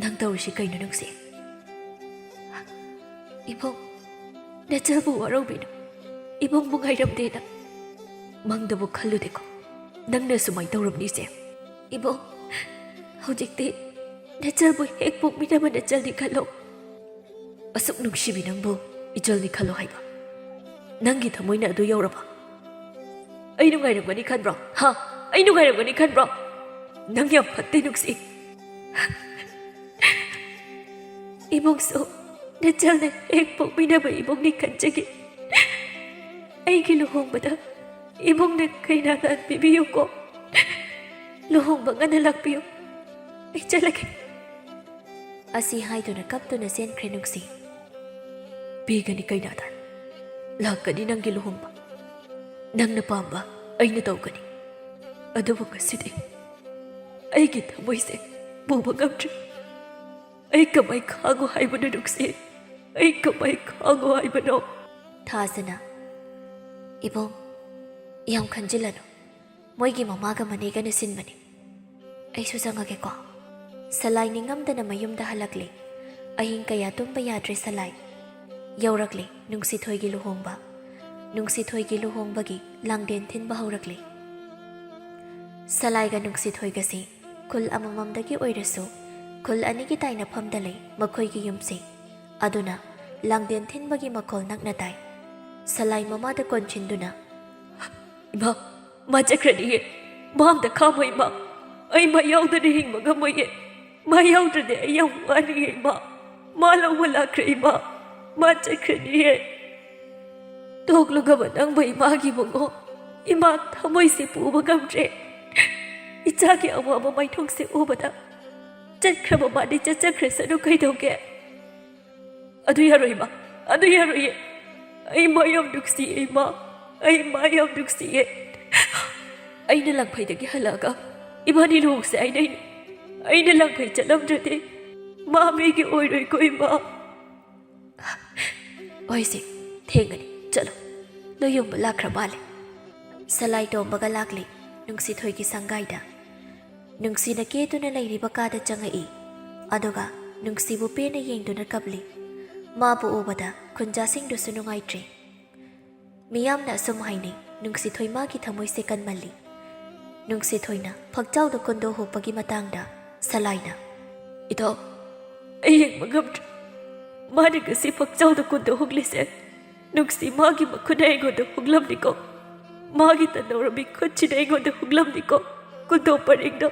ꯅꯪ ꯇꯧꯔꯤꯁꯤ ꯀꯩꯅꯣ ꯅꯨꯡꯁꯤ? ꯏꯕꯨꯡ, ꯅꯆꯜꯕꯨ ꯋꯥꯔꯧꯕꯤꯅꯨ, ꯏꯕꯨꯡꯕꯨ ꯉꯥꯏꯔꯝꯗꯦꯅ ꯃꯪꯗꯕꯨ ꯈꯜꯂꯨꯗꯦꯀꯣ ꯅꯪꯅ ꯁꯨꯃꯥꯏꯅ ꯇꯧꯔꯝꯅꯤꯁꯦ꯫ ꯏꯕꯨꯡ, ꯍꯧꯖꯤꯛꯇꯤ ꯅꯆꯜꯕꯨ ꯍꯦꯛ ꯄꯣꯛꯃꯤꯟꯅꯕ ꯅꯆꯜꯅꯤ ꯈꯜꯂꯣ꯫ ꯑꯁꯨꯛ ꯅꯨꯡꯁꯤꯕꯤ ꯅꯪꯕꯨ ꯏꯆꯜꯅꯤ ꯈꯜꯂꯣ ꯍꯥꯏꯕ? ꯅꯪꯒꯤ ꯊꯃꯣꯏꯅ ꯑꯗꯨ ꯌꯧꯔꯕ? ꯑꯩ ꯅꯨꯡꯉꯥꯏꯔꯝꯒꯅꯤ ꯈꯟꯕ꯭ꯔꯣ? ꯍꯥ? ꯑꯩ ꯅꯨꯡꯉꯥꯏꯔꯝꯒꯅꯤ ꯈꯟꯕ꯭ꯔꯣ? ꯅꯪ ꯌꯥꯝ ꯐꯠꯇꯦ ꯅꯨꯡꯁꯤ꯫ ꯏꯕꯨꯡꯁꯨ ꯅꯆꯜꯅ ꯍꯦꯛ ꯄꯣꯛꯃꯤꯟꯅꯕ ꯏꯕꯨꯡꯅꯤ ꯈꯟꯖꯒꯦ꯫ ꯑꯩꯒꯤ ꯂꯨꯍꯣꯡꯕꯗ ꯏꯕꯨꯡꯅ ꯀꯩꯅꯥꯗꯥꯟ ꯄꯤꯕꯤꯌꯨꯀꯣ꯫ ꯂꯨꯍꯣꯡꯕ ꯉꯟꯅ ꯂꯥꯛꯄꯤꯌꯨ, ꯑꯩ ꯆꯠꯂꯒꯦ꯫ ꯑꯁꯤ ꯍꯥꯏꯗꯨꯅ ꯀꯞꯇꯨꯅ ꯆꯦꯟꯈ꯭ꯔꯦ ꯅꯨꯡꯁꯤ꯫ ꯄꯤꯒꯅꯤ ꯀꯩꯅꯥꯗꯥꯟ, ꯂꯥꯛꯀꯅꯤ ꯅꯪꯒꯤ ꯂꯨꯍꯣꯡꯕ, ꯅꯪꯅ ꯄꯥꯝꯕ ꯑꯩꯅ ꯇꯧꯒꯅꯤ꯫ ꯑꯗꯨꯕꯨ ꯉꯁꯤꯗꯤ ꯑꯩꯒꯤ ꯊꯃꯣꯏꯁꯦ ꯄꯨꯕ ꯉꯝꯗ꯭ꯔꯦ꯫ ꯑꯩ ꯀꯃꯥꯏ ꯈꯥꯡꯉꯣ ꯍꯥꯏꯕꯅꯣ ꯅꯨꯡꯁꯤ? ꯑꯩ ꯀꯃꯥꯏ ꯈꯥꯡꯉꯣ ꯍꯥꯏꯕꯅꯣ? ꯊꯥꯖꯅ, ꯏꯕꯨꯡ ꯌꯥꯝ ꯈꯟꯖꯤꯜꯂꯅꯨ, ꯃꯣꯏꯒꯤ ꯃꯃꯥꯒ ꯃꯅꯦꯒꯅ ꯁꯤꯟꯕꯅꯤ, ꯑꯩꯁꯨ ꯆꯪꯉꯒꯦꯀꯣ꯫ ꯁꯂꯥꯏ ꯅꯤꯡꯉꯝꯗꯅ ꯃꯌꯨꯝꯗ ꯍꯜꯂꯛꯂꯦ꯫ ꯑꯍꯤꯡ ꯀꯌꯥ ꯇꯨꯝꯕ ꯌꯥꯗ꯭ꯔꯦ ꯁꯂꯥꯏ꯫ ꯌꯧꯔꯛꯂꯦ ꯅꯨꯡꯁꯤꯊꯣꯏꯒꯤ ꯂꯨꯍꯣꯡꯕ꯫ ꯅꯨꯡꯁꯤꯊꯣꯏꯒꯤ ꯂꯨꯍꯣꯡꯕꯒꯤ ꯂꯥꯡꯂꯦꯟ ꯊꯤꯟꯕ ꯍꯧꯔꯛꯂꯦ꯫ ꯁꯂꯥꯏꯒ ꯅꯨꯡꯁꯤꯊꯣꯏꯒꯁꯤ ꯈꯨꯜ ꯑꯃꯃꯝꯗꯒꯤ ꯑꯣꯏꯔꯁꯨ ꯈꯨꯜ ꯑꯅꯤꯒꯤ ꯇꯥꯏꯅꯐꯝꯗ ꯂꯩ ꯃꯈꯣꯏꯒꯤ ꯌꯨꯝꯁꯤ꯫ ꯑꯗꯨꯅ ꯂꯥꯡꯂꯦꯟ ꯊꯤꯟꯕꯒꯤ ꯃꯈꯣꯜ ꯅꯛꯅ ꯇꯥꯏ꯫ ꯁꯂꯥꯏ ꯃꯃꯥꯗ ꯀꯣꯟꯁꯤꯟꯗꯨꯅ, ꯏꯃꯥ, ꯃꯥ ꯆꯠꯈ꯭ꯔꯅꯤꯌꯦ, ꯃꯥ ꯑꯝꯇ ꯈꯥꯝꯃꯣ ꯏꯃꯥ, ꯑꯩ ꯃꯥ ꯌꯥꯎꯗꯅ ꯍꯤꯡꯕ ꯉꯝꯃꯣꯏꯌꯦ, ꯃꯥ ꯌꯥꯎꯗ꯭ꯔꯗꯤ ꯑꯩ ꯌꯥꯝ ꯋꯥꯅꯤꯌꯦ ꯏꯃꯥ, ꯃꯥ ꯂꯧꯕ ꯂꯥꯛꯈ꯭ꯔꯦ ꯏꯃꯥ, ꯃꯥ ꯆꯠꯈ꯭ꯔꯅꯤꯌꯦ꯫ ꯇꯣꯛꯂꯨꯒꯕ ꯅꯪꯕꯨ ꯏꯃꯥꯒꯤ ꯕꯨꯡꯉꯣ, ꯏꯃꯥ ꯊꯃꯣꯏꯁꯦ ꯄꯨꯕ ꯉꯝꯗ꯭ꯔꯦ꯫ ꯏꯆꯥꯒꯤ ꯑꯋꯥꯕ ꯃꯥꯏꯊꯣꯡꯁꯦ ꯎꯕꯗ ꯆꯠꯈ꯭ꯔꯕ ꯃꯥꯗꯤ ꯆꯠꯆꯈ꯭ꯔꯁꯅꯨ ꯀꯩꯗꯧꯒꯦ? ꯑꯗꯨ ꯌꯥꯔꯣꯏ ꯏꯃꯥ, ꯑꯗꯨ ꯌꯥꯔꯣꯏꯌꯦ, ꯑꯩ ꯃꯥ ꯌꯥꯝ ꯅꯨꯡꯁꯤꯌꯦ ꯏꯃꯥ, ꯑꯩ ꯃꯥ ꯌꯥꯝ ꯅꯨꯡꯁꯤꯌꯦ꯫ ꯑꯩꯅ ꯂꯪꯐꯩꯗꯒꯤ ꯍꯜꯂꯛꯑꯒ ꯏꯕꯥꯅꯤ ꯂꯨꯍꯣꯡꯁꯦ ꯍꯥꯏꯅꯩꯅꯤ꯫ ꯑꯩꯅ ꯂꯪꯐꯩ ꯆꯠꯂꯝꯗ꯭ꯔꯗꯤ ꯃꯥ ꯃꯤꯒꯤ ꯑꯣꯏꯔꯣꯏꯀꯣ ꯏꯃꯥ꯫ ꯍꯣꯏꯁꯦ, ꯊꯦꯡꯒꯅꯤ, ꯆꯠꯂꯣ, ꯅꯣꯏ ꯌꯨꯝꯕ ꯂꯥꯛꯈ꯭ꯔ ꯃꯥꯜꯂꯦ꯫ ꯁꯂꯥꯏ ꯇꯣꯝꯕꯒ ꯂꯥꯛꯂꯤ ꯅꯨꯡꯁꯤꯊꯣꯏꯒꯤ ꯁꯪꯒꯥꯏꯗ꯫ ꯅꯨꯡꯁꯤꯅ ꯀꯦꯗꯨꯅ ꯂꯩꯔꯤꯕ ꯀꯥꯗ ꯆꯪꯉꯛꯏ꯫ ꯑꯗꯨꯒ ꯅꯨꯡꯁꯤꯕꯨ ꯄꯦꯟꯅ ꯌꯦꯡꯗꯨꯅ ꯀꯞꯂꯤ꯫ ꯃꯥꯕꯨ ꯎꯕꯗ ꯈꯨꯟꯖꯥꯁꯤꯡꯗꯨꯁꯨ ꯅꯨꯡꯉꯥꯏꯇ꯭ꯔꯦ꯫ ꯃꯤꯌꯥꯝꯅ ꯑꯁꯨꯝ ꯍꯥꯏꯅꯩ ꯅꯨꯡꯁꯤꯊꯣꯏ ꯃꯥꯒꯤ ꯊꯃꯣꯏꯁꯦ ꯀꯟꯃꯜꯂꯤ꯫ ꯅꯨꯡꯁꯤꯊꯣꯏꯅ ꯐꯛꯆꯥꯎꯗ ꯀꯨꯟꯗꯣ ꯍꯨꯛꯄꯒꯤ ꯃꯇꯥꯡꯗ ꯁꯂꯥꯏꯅ, ꯏꯇꯥꯎ, ꯑꯩ ꯌꯦꯡꯕ ꯉꯝꯗ꯭ꯔꯦ, ꯃꯥꯅ ꯉꯁꯤ ꯐꯛꯆꯥꯎꯗ ꯀꯨꯟꯗꯣ ꯍꯨꯛꯂꯤꯁꯦ ꯅꯨꯡꯁꯤ ꯃꯥꯒꯤ ꯃꯈꯨꯠꯅ ꯑꯩꯉꯣꯟꯗ ꯍꯨꯛꯂꯝꯅꯤꯀꯣ, ꯃꯥꯒꯤ ꯇꯟꯅꯧꯔꯝꯕꯤ ꯈꯨꯠꯁꯤꯅ ꯑꯩꯉꯣꯟꯗ ꯍꯨꯛꯂꯝꯅꯤꯀꯣ ꯀꯨꯟꯗꯣ ꯄꯔꯦꯡꯗꯣ꯫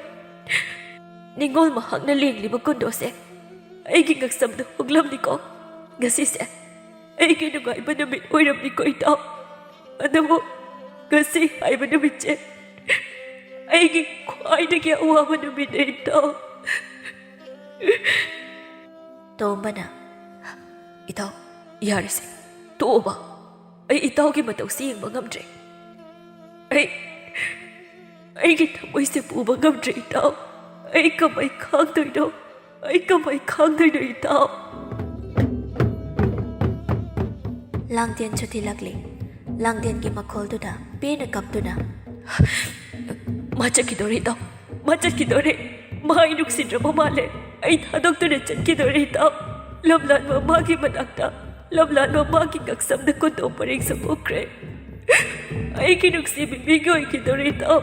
ꯅꯤꯡꯉꯣꯜ ꯃꯍꯥꯛꯅ ꯂꯦꯡꯂꯤꯕ ꯀꯨꯟꯗꯣꯁꯦ ꯑꯩꯒꯤ ꯉꯛꯁꯝꯗ ꯍꯨꯛꯂꯝꯅꯤꯀꯣ꯫ ꯉꯁꯤꯁꯦ ꯑꯩꯒꯤ ꯅꯨꯡꯉꯥꯏꯕ ꯅꯨꯃꯤꯠ ꯑꯣꯏꯔꯝꯅꯤꯀꯣ ꯏꯇꯥꯎ꯫ ꯑꯗꯨꯕꯨ ꯉꯁꯤ ꯍꯥꯏꯕ ꯅꯨꯃꯤꯠꯁꯦ ꯑꯩꯒꯤ ꯈ꯭ꯋꯥꯏꯗꯒꯤ ꯑꯋꯥꯕ ꯅꯨꯃꯤꯠꯅꯦ ꯏꯇꯥꯎ꯫ ꯇꯣꯝꯕꯅ, ꯏꯇꯥꯎ ꯌꯥꯔꯁꯦ, ꯇꯣꯛꯑꯣꯕ, ꯑꯩ ꯏꯇꯥꯎꯒꯤ ꯃꯇꯧꯁꯤ ꯌꯦꯡꯕ ꯉꯝꯗ꯭ꯔꯦ, ꯑꯩꯒꯤ ꯊꯃꯣꯏꯁꯦ ꯄꯨꯕ ꯉꯝꯗ꯭ꯔꯦ ꯏꯇꯥꯎ, ꯑꯩ ꯀꯃꯥꯏ ꯈꯥꯡꯗꯣꯏꯅꯣ, ꯑꯩ ꯀꯃꯥꯏ ꯈꯥꯡꯗꯣꯏꯅꯣ ꯏꯇꯥꯎ꯫ ꯂꯥꯡꯗꯦꯟꯁꯨ ꯊꯤꯜꯂꯛꯂꯤ꯫ ꯂꯥꯡꯗꯦꯟꯒꯤ ꯃꯈꯣꯜꯗꯨꯗ ꯄꯦꯟꯅ ꯀꯞꯇꯨꯅ, ꯃꯥ ꯆꯠꯈꯤꯗꯣꯔꯦ ꯏꯇꯥꯎ, ꯃꯥ ꯆꯠꯈꯤꯗꯣꯔꯦ, ꯃꯥ ꯑꯩ ꯅꯨꯡꯁꯤꯗ꯭ꯔꯕ ꯃꯥꯜꯂꯦ, ꯑꯩ ꯊꯥꯗꯣꯛꯇꯨꯅ ꯆꯠꯈꯤꯗꯣꯔꯦ ꯏꯇꯥꯎ꯫ ꯂꯝꯂꯥꯟꯕ ꯃꯥꯒꯤ ꯃꯅꯥꯛꯇ, ꯂꯝꯂꯥꯟꯕ ꯃꯥꯒꯤ ꯉꯛꯁꯝꯗ ꯀꯨꯟꯗꯣ ꯄꯔꯦꯡ ꯁꯨꯝꯍꯨꯛꯈ꯭ꯔꯦ꯫ ꯑꯩꯒꯤ ꯅꯨꯡꯁꯤꯕꯤ ꯃꯤꯒꯤ ꯑꯣꯏꯈꯤꯗꯣꯔꯦ ꯏꯇꯥꯎ,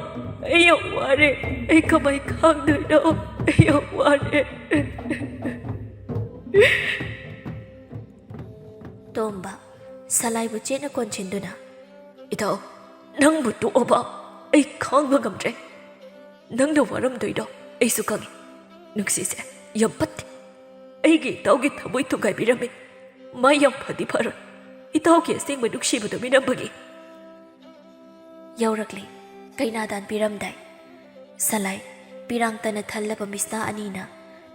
ꯑꯩ ꯌꯥꯝ ꯋꯥꯔꯦ, ꯑꯩ ꯀꯃꯥꯏ ꯈꯥꯡꯗꯣꯏꯅꯣ, ꯑꯩ ꯌꯥꯝ ꯋꯥꯔꯦ꯫ ꯇꯣꯝꯕ ꯁꯂꯥꯏꯕꯨ ꯆꯦꯠꯅ ꯀꯣꯟꯁꯤꯟꯗꯨꯅ, ꯏꯇꯥꯎ, ꯅꯪꯕꯨ ꯇꯣꯛꯑꯣꯕ, ꯑꯩ ꯈꯥꯡꯕ ꯉꯝꯗ꯭ꯔꯦ, ꯅꯪꯅ ꯋꯥꯔꯝꯗꯣꯏꯗꯣ ꯑꯩꯁꯨ ꯈꯪꯉꯤ, ꯅꯨꯡꯁꯤꯁꯦ ꯌꯥꯝ ꯐꯠꯇꯦ, ꯑꯩꯒꯤ ꯏꯇꯥꯎꯒꯤ ꯊꯃꯣꯏ ꯊꯨꯒꯥꯏꯕꯤꯔꯝꯃꯤ, ꯃꯥ ꯌꯥꯝ ꯐꯗꯤ ꯐꯔꯣꯏ, ꯏꯇꯥꯎꯒꯤ ꯑꯁꯦꯡꯕ ꯅꯨꯡꯁꯤꯕꯗꯨ ꯃꯤꯅꯝꯕꯒꯤ꯫ ꯌꯧꯔꯛꯂꯤ ꯀꯩꯅꯥꯗꯥꯟ ꯄꯤꯔꯝꯗꯥꯏ꯫ ꯁꯂꯥꯏ ꯄꯤꯔꯥꯡꯇꯅ ꯊꯜꯂꯕ ꯃꯤꯁꯅꯥ ꯑꯅꯤꯅ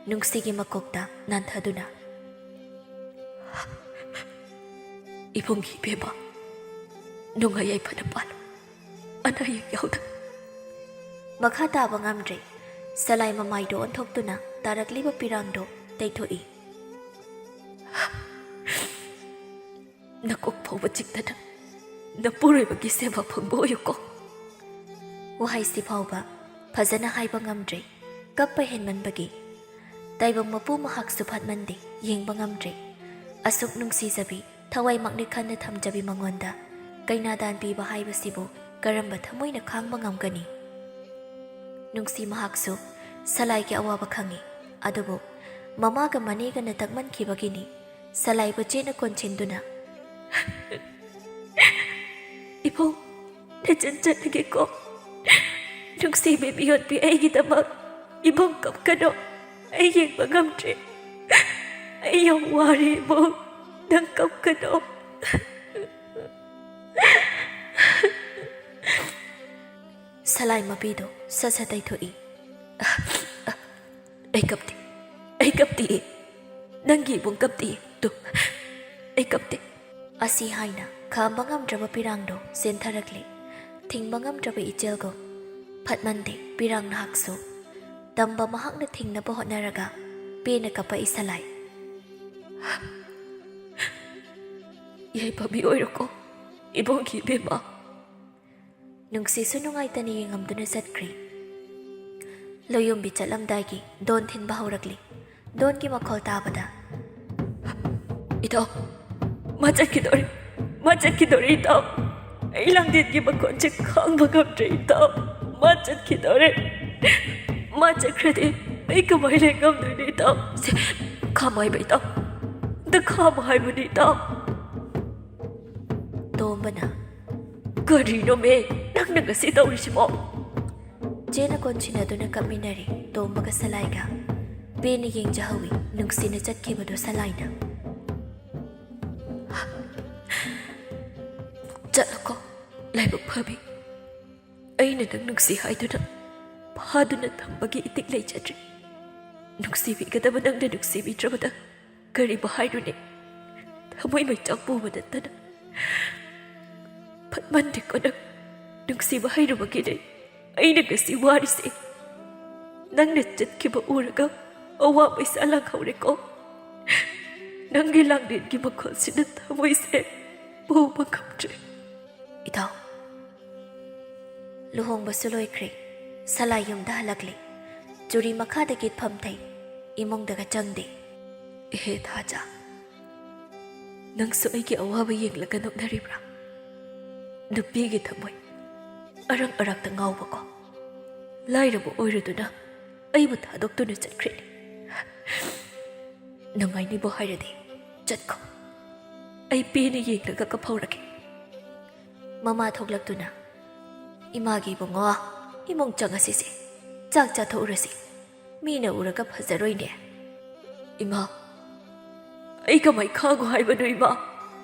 ꯅꯨꯡꯁꯤꯒꯤ ꯃꯀꯣꯛꯇ ꯅꯥꯟꯊꯗꯨꯅ, 𝐒𝐵𝐢 ꯅꯨꯡꯉꯥꯏ ꯌꯥꯏꯐꯅ ꯄꯥꯜꯂꯨ ꯑꯅꯥ ꯑꯌꯦꯛ ꯌꯥꯎꯗ ꯃꯈꯥ ꯇꯥꯕ ꯉꯝꯗ꯭ꯔꯦ ꯁꯂꯥꯏ ꯃꯃꯥꯏꯗꯣ ꯑꯣꯟꯊꯣꯛꯇꯨꯅ ꯇꯥꯔꯛꯂꯤꯕ ꯄꯤꯔꯥꯡꯗꯣ ꯇꯩꯊꯣꯛꯏ ꯅꯀꯣꯛ ꯐꯥꯎꯕ ꯆꯤꯛꯇꯅ ꯅꯄꯨꯔꯣꯏꯕꯒꯤ ꯁꯦꯕꯥ ꯐꯪꯕ ꯑꯣꯏꯌꯨꯀꯣ ꯋꯥꯍꯩꯁꯤ ꯐꯥꯎꯕ ꯐꯖꯅ ꯍꯥꯏꯕ ꯉꯝꯗ꯭ꯔꯦ ꯀꯞꯄ ꯍꯦꯟꯃꯟꯕꯒꯤ ꯇꯥꯏꯕꯪ ꯃꯄꯨ ꯃꯍꯥꯛꯁꯨ ꯐꯠꯃꯟꯗꯦ ꯌꯦꯡꯕ ꯉꯝꯗ꯭ꯔꯦ ꯑꯁꯨꯛ ꯅꯨꯡꯁꯤꯖꯕꯤ ꯊꯋꯥꯏꯃꯛꯅꯤ ꯈꯟꯅ ꯊꯝꯖꯕꯤ ꯃꯉꯣꯟꯗ ꯀꯩꯅꯥꯗꯥꯟ ꯄꯤꯕ ꯍꯥꯏꯕꯁꯤꯕꯨ ꯀꯔꯝꯕ ꯊꯃꯣꯏꯅ ꯈꯥꯡꯕ ꯉꯝꯒꯅꯤ ꯅꯨꯡꯁꯤ ꯃꯍꯥꯛꯁꯨ ꯁꯂꯥꯏꯒꯤ ꯑꯋꯥꯕ ꯈꯪꯉꯤ ꯑꯗꯨꯕꯨ ꯃꯃꯥꯒ ꯃꯅꯦꯒꯅ ꯇꯛꯃꯟꯈꯤꯕꯒꯤꯅꯤ ꯁꯂꯥꯏꯕꯨ ꯆꯦꯅ ꯀꯣꯟꯁꯤꯟꯗꯨꯅ ꯏꯕꯨꯡ ꯅꯆꯟ ꯆꯠꯂꯒꯦꯀꯣ ꯅꯨꯡꯁꯤꯕꯤ ꯃꯤꯑꯣꯠꯄꯤ ꯑꯩꯒꯤꯗꯃꯛ ꯏꯕꯨꯡ ꯀꯞꯀꯅꯣ ꯑꯩ ꯌꯦꯡꯕ ꯉꯝꯗ꯭ꯔꯦ ꯑꯩ ꯌꯥꯝ ꯋꯥꯔꯦ ꯏꯕꯨꯡ ꯅꯪ ꯀꯞꯀꯅꯣ ꯁꯂꯥꯏ ꯃꯄꯤꯗꯣ ꯁꯠ ꯁꯠ ꯇꯩꯊꯣꯛꯏ ꯑꯩ ꯀꯞꯇꯤꯌꯦ ꯅꯪꯒꯤ ꯏꯕꯨꯡ ꯀꯞꯇꯤꯌꯦ ꯇꯨ ꯑꯩ ꯀꯞꯇꯦ ꯑꯁꯤ ꯍꯥꯏꯅ ꯈꯥꯝꯕ ꯉꯝꯗ꯭ꯔꯕ ꯄꯤꯔꯥꯡꯗꯣ ꯆꯦꯟꯊꯔꯛꯂꯤ ꯊꯤꯡꯕ ꯉꯝꯗ꯭ꯔꯕ ꯏꯆꯦꯜꯒꯨꯝ ꯐꯠꯃꯟꯗꯦ ꯄꯤꯔꯥꯡ ꯅꯍꯥꯛꯁꯨ ꯇꯝꯕ ꯃꯍꯥꯛꯅ ꯊꯤꯡꯅꯕ ꯍꯣꯠꯅꯔꯒ ꯄꯦꯅ ꯀꯞꯄꯛꯏ ꯁꯂꯥꯏ ꯌꯥꯏꯐꯕꯤ ꯑꯣꯏꯔꯣꯀꯣ ꯏꯕꯨꯡꯒꯤ ꯏꯕꯦꯝꯃ ꯅꯨꯡꯁꯤꯁꯨ ꯅꯨꯡꯉꯥꯏꯇꯅ ꯌꯦꯡꯉꯝꯗꯨꯅ ꯆꯠꯈ꯭ꯔꯤ ꯂꯣꯌꯨꯝꯕꯤ ꯆꯠꯂꯝꯗꯥꯏꯒꯤ ꯗꯣꯟ ꯊꯤꯟꯕ ꯍꯧꯔꯛꯂꯤ ꯗꯣꯟꯒꯤ ꯃꯈꯣꯜ ꯇꯥꯕꯗ ꯏꯇꯥꯎ ꯃꯥ ꯆꯠꯈꯤꯗꯣꯔꯦ ꯏꯇꯥꯎ ꯑꯩ ꯂꯥꯡꯗꯦꯟꯒꯤ ꯃꯈꯣꯟꯁꯦ ꯈꯥꯡꯕ ꯉꯝꯗ꯭ꯔꯦ ꯏꯇꯥꯎ ꯃꯥ ꯆꯠꯈꯤꯗꯣꯔꯦ ꯃꯥ ꯆꯠꯈ꯭ꯔꯗꯤ ꯑꯩ ꯀꯃꯥꯏꯅ ꯂꯩ ꯉꯝꯗꯣꯏꯅꯣ ꯏꯇꯥꯎ ꯁꯦ ꯈꯥꯝꯃꯣ ꯍꯥꯏꯕ ꯏꯇꯥꯎ ꯑꯝꯇ ꯈꯥꯝꯃꯣ ꯍꯥꯏꯕꯅꯤ ꯏꯇꯥꯎ ꯇꯣꯝꯕꯅ ꯀꯔꯤꯅꯣꯃꯦ ꯅꯪꯅ ꯉꯁꯤ ꯇꯧꯔꯤꯁꯤꯕꯣ ꯆꯦꯅ ꯀꯣꯟꯁꯤꯟꯅꯗꯨꯅ ꯀꯞꯃꯤꯟꯅꯔꯤ ꯇꯣꯝꯕꯒ ꯁꯂꯥꯏꯒ ꯄꯦꯅ ꯌꯦꯡꯖꯍꯧꯏ ꯅꯨꯡꯁꯤꯅ ꯆꯠꯈꯤꯕꯗꯣ ꯁꯂꯥꯏꯅ ꯆꯠꯂꯣꯀꯣ ꯂꯥꯏꯕꯛ ꯐꯕꯤ ꯑꯩꯅ ꯅꯪ ꯅꯨꯡꯁꯤ ꯍꯥꯏꯗꯨꯅ ꯐꯥꯗꯨꯅ ꯊꯝꯕꯒꯤ ꯏꯇꯤꯛ ꯂꯩꯖꯗ꯭ꯔꯦ ꯅꯨꯡꯁꯤꯕꯤꯒꯗꯕ ꯅꯪꯅ ꯅꯨꯡꯁꯤꯕꯤꯗ꯭ꯔꯕꯗ ꯀꯔꯤꯕꯨ ꯍꯥꯏꯔꯨꯅꯤ ꯊꯃꯣꯏ ꯃꯩꯆꯥꯛ ꯄꯨꯕ ꯅꯠꯇꯅ ꯐꯠꯃꯟꯗꯦꯀꯣ ꯅꯪ ꯅꯨꯡꯁꯤꯕ ꯍꯩꯔꯨꯕꯒꯤꯅꯦ ꯑꯩꯅ ꯉꯁꯤ ꯋꯥꯔꯤꯁꯦ ꯅꯪꯅ ꯆꯠꯈꯤꯕ ꯎꯔꯒ ꯑꯋꯥꯕ ꯏꯁꯥ ꯂꯥꯡꯍꯧꯔꯦꯀꯣ ꯅꯪꯒꯤ ꯂꯥꯡꯂꯦꯟꯒꯤ ꯃꯈꯣꯜꯁꯤꯅ ꯊꯃꯣꯏꯁꯦ ꯄꯨꯕ ꯉꯝꯗ꯭ꯔꯦ ꯏꯇꯥꯎ ꯂꯨꯍꯣꯡꯕꯁꯨ ꯂꯣꯏꯈ꯭ꯔꯦ ꯁꯂꯥꯏ ꯌꯨꯝꯗ ꯍꯜꯂꯛꯂꯤ ꯆꯨꯔꯤ ꯃꯈꯥꯗ ꯒꯤꯠꯐꯝ ꯊꯩ ꯏꯃꯨꯡꯗꯒ ꯆꯪꯗꯦ ꯏꯍꯦ ꯊꯥꯖ ꯅꯪꯁꯨ ꯑꯩꯒꯤ ꯑꯋꯥꯕ ꯌꯦꯡꯂꯒ ꯅꯣꯛꯅꯔꯤꯕ꯭ꯔꯥ ꯅꯨꯄꯤꯒꯤ ꯊꯃꯣꯏ ꯑꯔꯪ ꯑꯔꯥꯛꯇ ꯉꯥꯎꯕꯀꯣ ꯂꯥꯏꯔꯕ ꯑꯣꯏꯔꯗꯨꯅ ꯑꯩꯕꯨ ꯊꯥꯗꯣꯛꯇꯨꯅ ꯆꯠꯈ꯭ꯔꯦꯅꯦ ꯅꯨꯡꯉꯥꯏꯅꯤꯕꯨ ꯍꯥꯏꯔꯗꯤ ꯆꯠꯈꯣ ꯑꯩ ꯄꯦꯅ ꯌꯦꯡꯂꯒ ꯀꯞꯍꯧꯔꯒꯦ ꯃꯃꯥ ꯊꯣꯛꯂꯛꯇꯨꯅ ꯏꯃꯥꯒꯤ ꯏꯕꯨꯡꯉꯣ ꯏꯃꯨꯡ ꯆꯪꯉꯁꯤꯁꯦ ꯆꯥꯛ ꯆꯥꯊꯣꯛꯎꯔꯁꯤ ꯃꯤꯅ ꯎꯔꯒ ꯐꯖꯔꯣꯏꯅꯦ ꯏꯃꯥ ꯑꯩ ꯀꯃꯥꯏ ꯈꯥꯡꯉꯣ ꯍꯥꯏꯕꯅꯣ ꯏꯃꯥ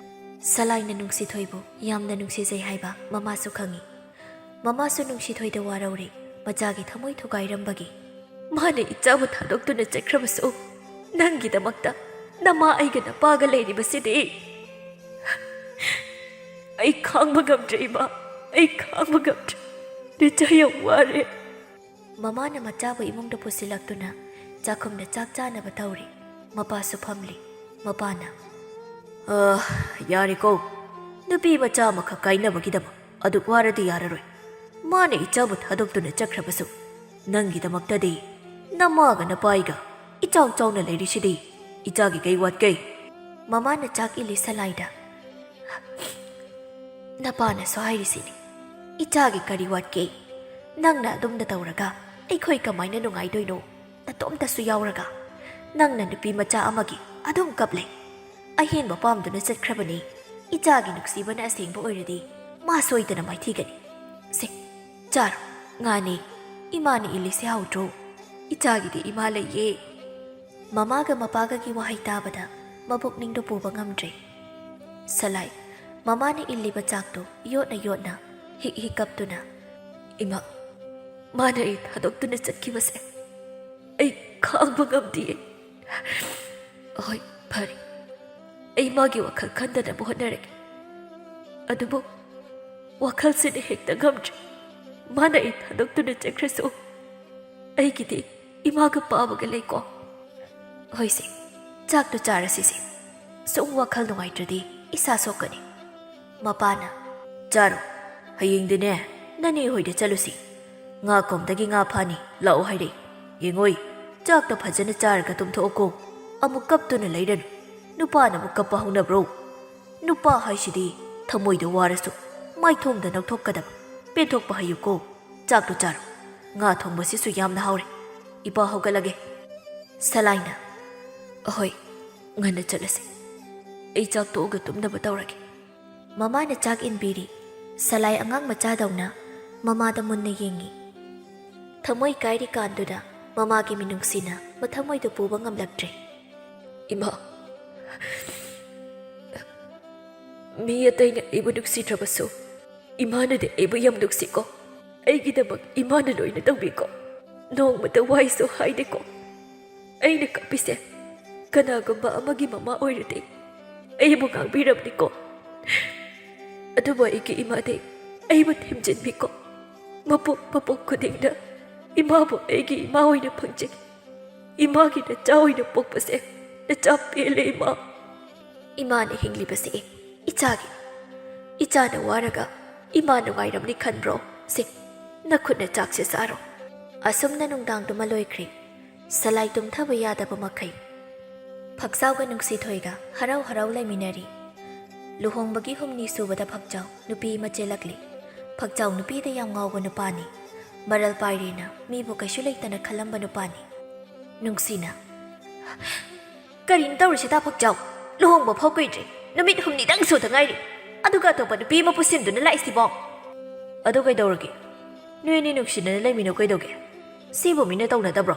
ꯁꯂꯥꯏꯅ ꯅꯨꯡꯁꯤꯊꯣꯏꯕꯨ ꯌꯥꯝꯅ ꯅꯨꯡꯁꯤꯖꯩ ꯍꯥꯏꯕ ꯃꯃꯥꯁꯨ ꯈꯪꯉꯤ ꯃꯃꯥꯁꯨ ꯅꯨꯡꯁꯤꯊꯣꯏꯗ ꯋꯥꯔꯧꯔꯤ ꯃꯆꯥꯒꯤ ꯊꯃꯣꯏ ꯊꯨꯒꯥꯏꯔꯝꯕꯒꯤ ꯃꯥꯅ ꯏꯆꯥꯕꯨ ꯊꯥꯗꯣꯛꯇꯨꯅ ꯆꯠꯈ꯭ꯔꯕꯁꯨ ꯅꯪꯒꯤꯗꯃꯛꯇ ꯅꯃꯥ ꯑꯩꯒ ꯅꯄꯥꯒ ꯂꯩꯔꯤꯕꯁꯤꯗꯤ ꯑꯩ ꯈꯥꯡꯕ ꯉꯝꯗ꯭ꯔꯦ ꯏꯃꯥ ꯑꯩ ꯈꯥꯡꯕ ꯉꯝꯗ꯭ꯔꯦ ꯅꯆꯥ ꯌꯥꯝ ꯋꯥꯔꯦ ꯃꯃꯥꯅ ꯃꯆꯥꯕꯨ ꯏꯃꯨꯡꯗ ꯄꯨꯁꯤꯜꯂꯛꯇꯨꯅ ꯆꯥꯛꯈꯨꯝꯗ ꯆꯥꯛ ꯆꯥꯅꯕ ꯇꯧꯔꯤ ꯃꯄꯥꯁꯨ ꯐꯝꯂꯤ ꯃꯄꯥꯅ ꯌꯥꯔꯦꯀꯣ ꯅꯨꯄꯤ ꯃꯆꯥ ꯑꯃꯈꯛ ꯀꯥꯏꯅꯕꯒꯤꯗꯃꯛ ꯑꯗꯨꯛ ꯋꯥꯔꯗꯤ ꯌꯥꯔꯔꯣꯏ ꯃꯥꯅ ꯏꯆꯥꯕꯨ ꯊꯥꯗꯣꯛꯇꯨꯅ ꯆꯠꯈ꯭ꯔꯕꯁꯨ ꯅꯪꯒꯤꯗꯃꯛꯇꯗꯤ ꯅꯃꯥꯒ ꯅꯄꯥꯏꯒ ꯏꯆꯥꯎ ꯆꯥꯎꯅ ꯂꯩꯔꯤꯁꯤꯗꯤ ꯏꯆꯥꯒꯤ ꯀꯩ ꯋꯥꯠꯀꯦ ꯃꯃꯥꯅ ꯆꯥꯛ ꯏꯜꯂꯤ ꯁꯂꯥꯏꯗ ꯅꯄꯥꯅꯁꯨ ꯍꯥꯏꯔꯤꯁꯤꯅꯤ ꯏꯆꯥꯒꯤ ꯀꯔꯤ ꯋꯥꯠꯀꯦ ꯅꯪꯅ ꯑꯗꯨꯝꯅ ꯇꯧꯔꯒ ꯑꯩꯈꯣꯏ ꯀꯃꯥꯏꯅ ꯅꯨꯡꯉꯥꯏꯗꯣꯏꯅꯣ ꯅꯇꯣꯝꯇꯁꯨ ꯌꯥꯎꯔꯒ ꯅꯪꯅ ꯅꯨꯄꯤ ꯃꯆꯥ ꯑꯃꯒꯤ ꯑꯗꯨꯝ ꯀꯞꯂꯦ ꯑꯍꯦꯟꯕ ꯄꯥꯝꯗꯨꯅ ꯆꯠꯈ꯭ꯔꯕꯅꯤ ꯏꯆꯥꯒꯤ ꯅꯨꯡꯁꯤꯕꯅ ꯑꯁꯦꯡꯕ ꯑꯣꯏꯔꯗꯤ ꯃꯥ ꯁꯣꯏꯗꯅ ꯃꯥꯏꯊꯤꯒꯅꯤ ꯁꯦ ꯆꯥꯔꯣ ꯉꯥꯅꯤ ꯏꯃꯥꯅ ꯏꯜꯂꯤꯁꯦ ꯍꯥꯎꯗ꯭ꯔꯣ ꯏꯆꯥꯒꯤꯗꯤ ꯏꯃꯥ ꯂꯩꯌꯦ ꯃꯃꯥꯒ ꯃꯄꯥꯒꯒꯤ ꯋꯥꯍꯩ ꯇꯥꯕꯗ ꯃꯕꯨꯛꯅꯤꯡꯗꯣ ꯄꯨꯕ ꯉꯝꯗ꯭ꯔꯦ ꯁꯂꯥꯏ ꯃꯃꯥꯅ ꯏꯜꯂꯤꯕ ꯆꯥꯛꯇꯣ ꯌꯣꯠꯅ ꯌꯣꯠꯅ ꯍꯤꯛ ꯍꯤꯛ ꯀꯞꯇꯨꯅ ꯏꯃꯥ ꯃꯥꯅ ꯑꯩ ꯊꯥꯗꯣꯛꯇꯨꯅ ꯆꯠꯈꯤꯕꯁꯦ ꯑꯩ ꯈꯥꯡꯕ ꯉꯝꯗꯤꯌꯦ ꯍꯣꯏ ꯐꯔꯦ ꯑꯩ ꯃꯥꯒꯤ ꯋꯥꯈꯜ ꯈꯟꯗꯅꯕ ꯍꯣꯠꯅꯔꯒꯦ ꯑꯗꯨꯕꯨ ꯋꯥꯈꯜꯁꯤꯅ ꯍꯦꯛꯇ ꯉꯝꯗ꯭ꯔꯦ ꯃꯥꯅ ꯑꯩ ꯊꯥꯗꯣꯛꯇꯨꯅ ꯆꯠꯈ꯭ꯔꯁꯨ ꯑꯩꯒꯤꯗꯤ ꯏꯃꯥꯒ ꯄꯥꯕꯒ ꯂꯩꯀꯣ ꯍꯣꯏꯁꯦ ꯆꯥꯛꯇꯣ ꯆꯥꯔꯁꯤꯁꯦ ꯁꯨꯝ ꯋꯥꯈꯜ ꯅꯨꯡꯉꯥꯏꯇ꯭ꯔꯗꯤ ꯏꯁꯥ ꯁꯣꯛꯀꯅꯤ ꯃꯄꯥꯅ ꯆꯥꯔꯣ ꯍꯌꯦꯡꯗꯤꯅꯦ ꯅꯅꯦ ꯍꯣꯏꯗ ꯆꯠꯂꯨꯁꯤ ꯉꯥ ꯀꯣꯝꯗꯒꯤ ꯉꯥ ꯐꯥꯅꯤ ꯂꯥꯛꯑꯣ ꯍꯥꯏꯔꯛꯏ ꯌꯦꯡꯉꯣꯏ ꯆꯥꯛꯇꯣ ꯐꯖꯅ ꯆꯥꯔꯒ ꯇꯨꯝꯊꯣꯛꯑꯣꯀꯣ ꯑꯃꯨꯛ ꯀꯞꯇꯨꯅ ꯂꯩꯔꯅꯨ ꯅꯨꯄꯥꯅ ꯑꯃꯨꯛ ꯀꯞꯄ ꯍꯧꯅꯕ꯭ꯔꯣ ꯅꯨꯄꯥ ꯍꯥꯏꯁꯤꯗꯤ ꯊꯃꯣꯏꯗ ꯋꯥꯔꯁꯨ ꯃꯥꯏꯊꯣꯡꯗ ꯅꯧꯊꯣꯛꯀꯗꯕ ꯄꯦꯟꯊꯣꯛꯄ ꯍꯩꯌꯨꯀꯣ ꯆꯥꯛꯇꯣ ꯆꯥꯔꯣ ꯉꯥ ꯊꯣꯡꯕꯁꯤꯁꯨ ꯌꯥꯝꯅ ꯍꯥꯎꯔꯦ ꯏꯄꯥ ꯍꯧꯒꯠꯂꯒꯦ ꯁꯂꯥꯏꯅ ꯑꯍꯣꯏ ꯉꯟꯅ ꯆꯠꯂꯁꯤ ꯑꯩ ꯆꯥꯛ ꯇꯣꯛꯑꯒ ꯇꯨꯝꯅꯕ ꯇꯧꯔꯒꯦ ꯃꯃꯥꯅ ꯆꯥꯛ ꯏꯟꯕꯤꯔꯤ ꯁꯂꯥꯏ ꯑꯉꯥꯡ ꯃꯆꯥꯗꯧꯅ ꯃꯃꯥꯗ ꯃꯨꯟꯅ ꯌꯦꯡꯉꯤ ꯊꯃꯣꯏ ꯀꯥꯏꯔꯤꯀꯥꯟꯗꯨꯗ ꯃꯃꯥꯒꯤ ꯃꯤꯅꯨꯡꯁꯤꯅ ꯃꯊꯃꯣꯏꯗꯨ ꯄꯨꯕ ꯉꯝꯂꯛꯇ꯭ꯔꯦ ꯏꯃꯥ ꯃꯤ ꯑꯇꯩꯅ ꯑꯩꯕꯨ ꯅꯨꯡꯁꯤꯗ꯭ꯔꯕꯁꯨ ꯏꯃꯥꯅꯗꯤ ꯑꯩꯕꯨ ꯌꯥꯝ ꯅꯨꯡꯁꯤꯀꯣ ꯑꯩꯒꯤꯗꯃꯛ ꯏꯃꯥꯅ ꯂꯣꯏꯅ ꯇꯧꯕꯤꯀꯣ ꯅꯣꯡꯃꯇ ꯋꯥꯏꯁꯨ ꯍꯥꯏꯗꯦꯀꯣ ꯑꯩꯅ ꯀꯞꯄꯤꯁꯦ ꯀꯅꯥꯒꯨꯝꯕ ꯑꯃꯒꯤ ꯃꯃꯥ ꯑꯣꯏꯔꯗꯤ ꯑꯩꯕꯨ ꯉꯥꯡꯕꯤꯔꯕꯅꯤꯀꯣ ꯑꯗꯨꯕꯨ ꯑꯩꯒꯤ ꯏꯃꯥꯗꯤ ꯑꯩꯕꯨ ꯊꯦꯝꯖꯤꯟꯕꯤꯀꯣ ꯃꯄꯣꯛ ꯈꯨꯗꯤꯡꯗ ꯏꯃꯥꯕꯨ ꯑꯩꯒꯤ ꯏꯃꯥ ꯑꯣꯏꯅ ꯐꯪꯖꯩ ꯏꯃꯥꯒꯤ ꯅꯆꯥ ꯑꯣꯏꯅ ꯄꯣꯛꯄꯁꯦ ꯅꯆꯥ ꯄꯦꯜꯂꯦ ꯏꯃꯥ ꯏꯃꯥꯅ ꯍꯤꯡꯂꯤꯕꯁꯦ ꯏꯆꯥꯒꯤ ꯏꯆꯥꯅ ꯋꯥꯔꯒ ꯏꯃꯥ ꯅꯨꯡꯉꯥꯏꯔꯝꯅꯤ ꯈꯟꯕ꯭ꯔꯣ ꯁꯦ ꯅꯈꯨꯠꯅ ꯆꯥꯛꯁꯦ ꯆꯥꯔꯣ ꯑꯁꯨꯝꯅ ꯅꯨꯡꯗꯥꯡꯗꯨꯃ ꯂꯣꯏꯈ꯭ꯔꯦ ꯁꯂꯥꯏ ꯇꯨꯝꯊꯕ ꯌꯥꯗꯕ ꯃꯈꯩ ꯐꯛꯆꯥꯎꯒ ꯅꯨꯡꯁꯤꯊꯣꯏꯒ ꯍꯔꯥꯎ ꯍꯔꯥꯎ ꯂꯩꯃꯤꯟꯅꯔꯤ ꯂꯨꯍꯣꯡꯕꯒꯤ ꯍꯨꯝꯅꯤ ꯁꯨꯕꯗ ꯐꯛꯆꯥꯎ ꯅꯨꯄꯤ ꯑꯃ ꯆꯦꯜꯂꯛꯂꯤ ꯐꯛꯆꯥꯎ ꯅꯨꯄꯤꯗ ꯌꯥꯝ ꯉꯥꯎꯕ ꯅꯨꯄꯥꯅꯤ ꯃꯔꯜ ꯄꯥꯏꯔꯦꯅ ꯃꯤꯕꯨ ꯀꯩꯁꯨ ꯂꯩꯇꯅ ꯈꯜꯂꯝꯕ ꯅꯨꯄꯥꯅꯤ ꯅꯨꯡꯁꯤꯅ ꯀꯔꯤꯅ ꯇꯧꯔꯤꯁꯤꯗ ꯐꯛꯆꯥꯎ ꯂꯨꯍꯣꯡꯕ ꯐꯥꯎ ꯀꯨꯏꯗ꯭ꯔꯤ ꯅꯨꯃꯤꯠ ꯍꯨꯝꯅꯤꯗꯪ ꯁꯨꯗ ꯉꯥꯏꯔꯤ ꯑꯗꯨꯒ ꯑꯇꯣꯞꯄ ꯅꯨꯄꯤ ꯑꯃ ꯄꯨꯁꯤꯟꯗꯨꯅ ꯂꯥꯛꯏꯁꯤꯕꯣ ꯑꯗꯨ ꯀꯩꯗꯧꯔꯒꯦ ꯅꯣꯏ ꯑꯅꯤ ꯅꯨꯡꯁꯤꯅꯅ ꯂꯩꯃꯤꯟꯅꯧ ꯀꯩꯗꯧꯒꯦ ꯁꯤꯕꯨ ꯃꯤꯅ ꯇꯧꯅꯗꯕ꯭ꯔꯣ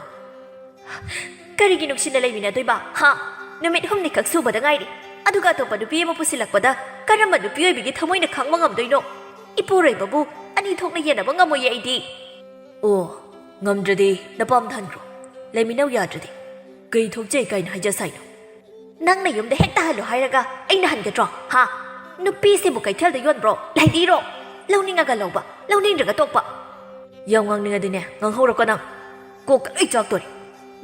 ꯀꯔꯤꯒꯤ ꯅꯨꯡꯁꯤꯅ ꯂꯩꯃꯤꯟꯅꯗꯣꯏꯕ ꯍꯥ ꯅꯨꯃꯤꯠ ꯍꯨꯝꯅꯤꯈꯛ ꯁꯨꯕꯗ ꯉꯥꯏꯔꯤ ꯑꯗꯨꯒ ꯑꯇꯣꯞꯄ ꯅꯨꯄꯤ ꯑꯃ ꯄꯨꯁꯤꯜꯂꯛꯄꯗ ꯀꯔꯝꯕ ꯅꯨꯄꯤ ꯑꯣꯏꯕꯒꯤ ꯊꯃꯣꯏꯅ ꯈꯪꯕ ꯉꯝꯗꯣꯏꯅꯣ ꯏꯄꯨꯔꯣꯏꯕꯕꯨ ꯑꯅꯤ ꯊꯣꯛꯅ ꯌꯦꯟꯅꯕ ꯉꯝꯃꯣꯏꯌꯦ ꯑꯩꯗꯤ ꯑꯣ ꯉꯝꯗ꯭ꯔꯗꯤ ꯅꯄꯥꯝꯗ ꯍꯟꯈ꯭ꯔꯣ ꯂꯩꯃꯤꯟꯅꯧ ꯌꯥꯗ꯭ꯔꯗꯤ ꯀꯩ ꯊꯣꯛꯆꯩ ꯀꯥꯏꯅ ꯍꯥꯏꯖꯁꯥꯏꯅꯣ ꯅꯪꯅ ꯌꯨꯝꯗ ꯍꯦꯛꯇ ꯍꯜꯂꯣ ꯍꯥꯏꯔꯒ ꯑꯩꯅ ꯍꯟꯒꯗ꯭ꯔꯣ ꯍꯥ ꯅꯨꯄꯤꯁꯤꯕꯨ ꯀꯩꯊꯦꯜꯗ ꯌꯣꯟꯕ꯭ꯔꯣ ꯂꯩꯗꯤꯔꯣ ꯂꯧꯅꯤꯡꯉꯒ ꯂꯧꯕ ꯂꯧꯅꯤꯡꯗ꯭ꯔꯒ ꯇꯣꯛꯄ ꯌꯥꯝ ꯉꯥꯡꯅꯤꯡꯉꯗꯤꯅꯦ ꯉꯥꯡꯍꯧꯔꯛꯀꯣ ꯅꯪ ꯀꯣꯛꯀ ꯂꯣꯏ ꯆꯥꯛꯇꯣꯔꯦ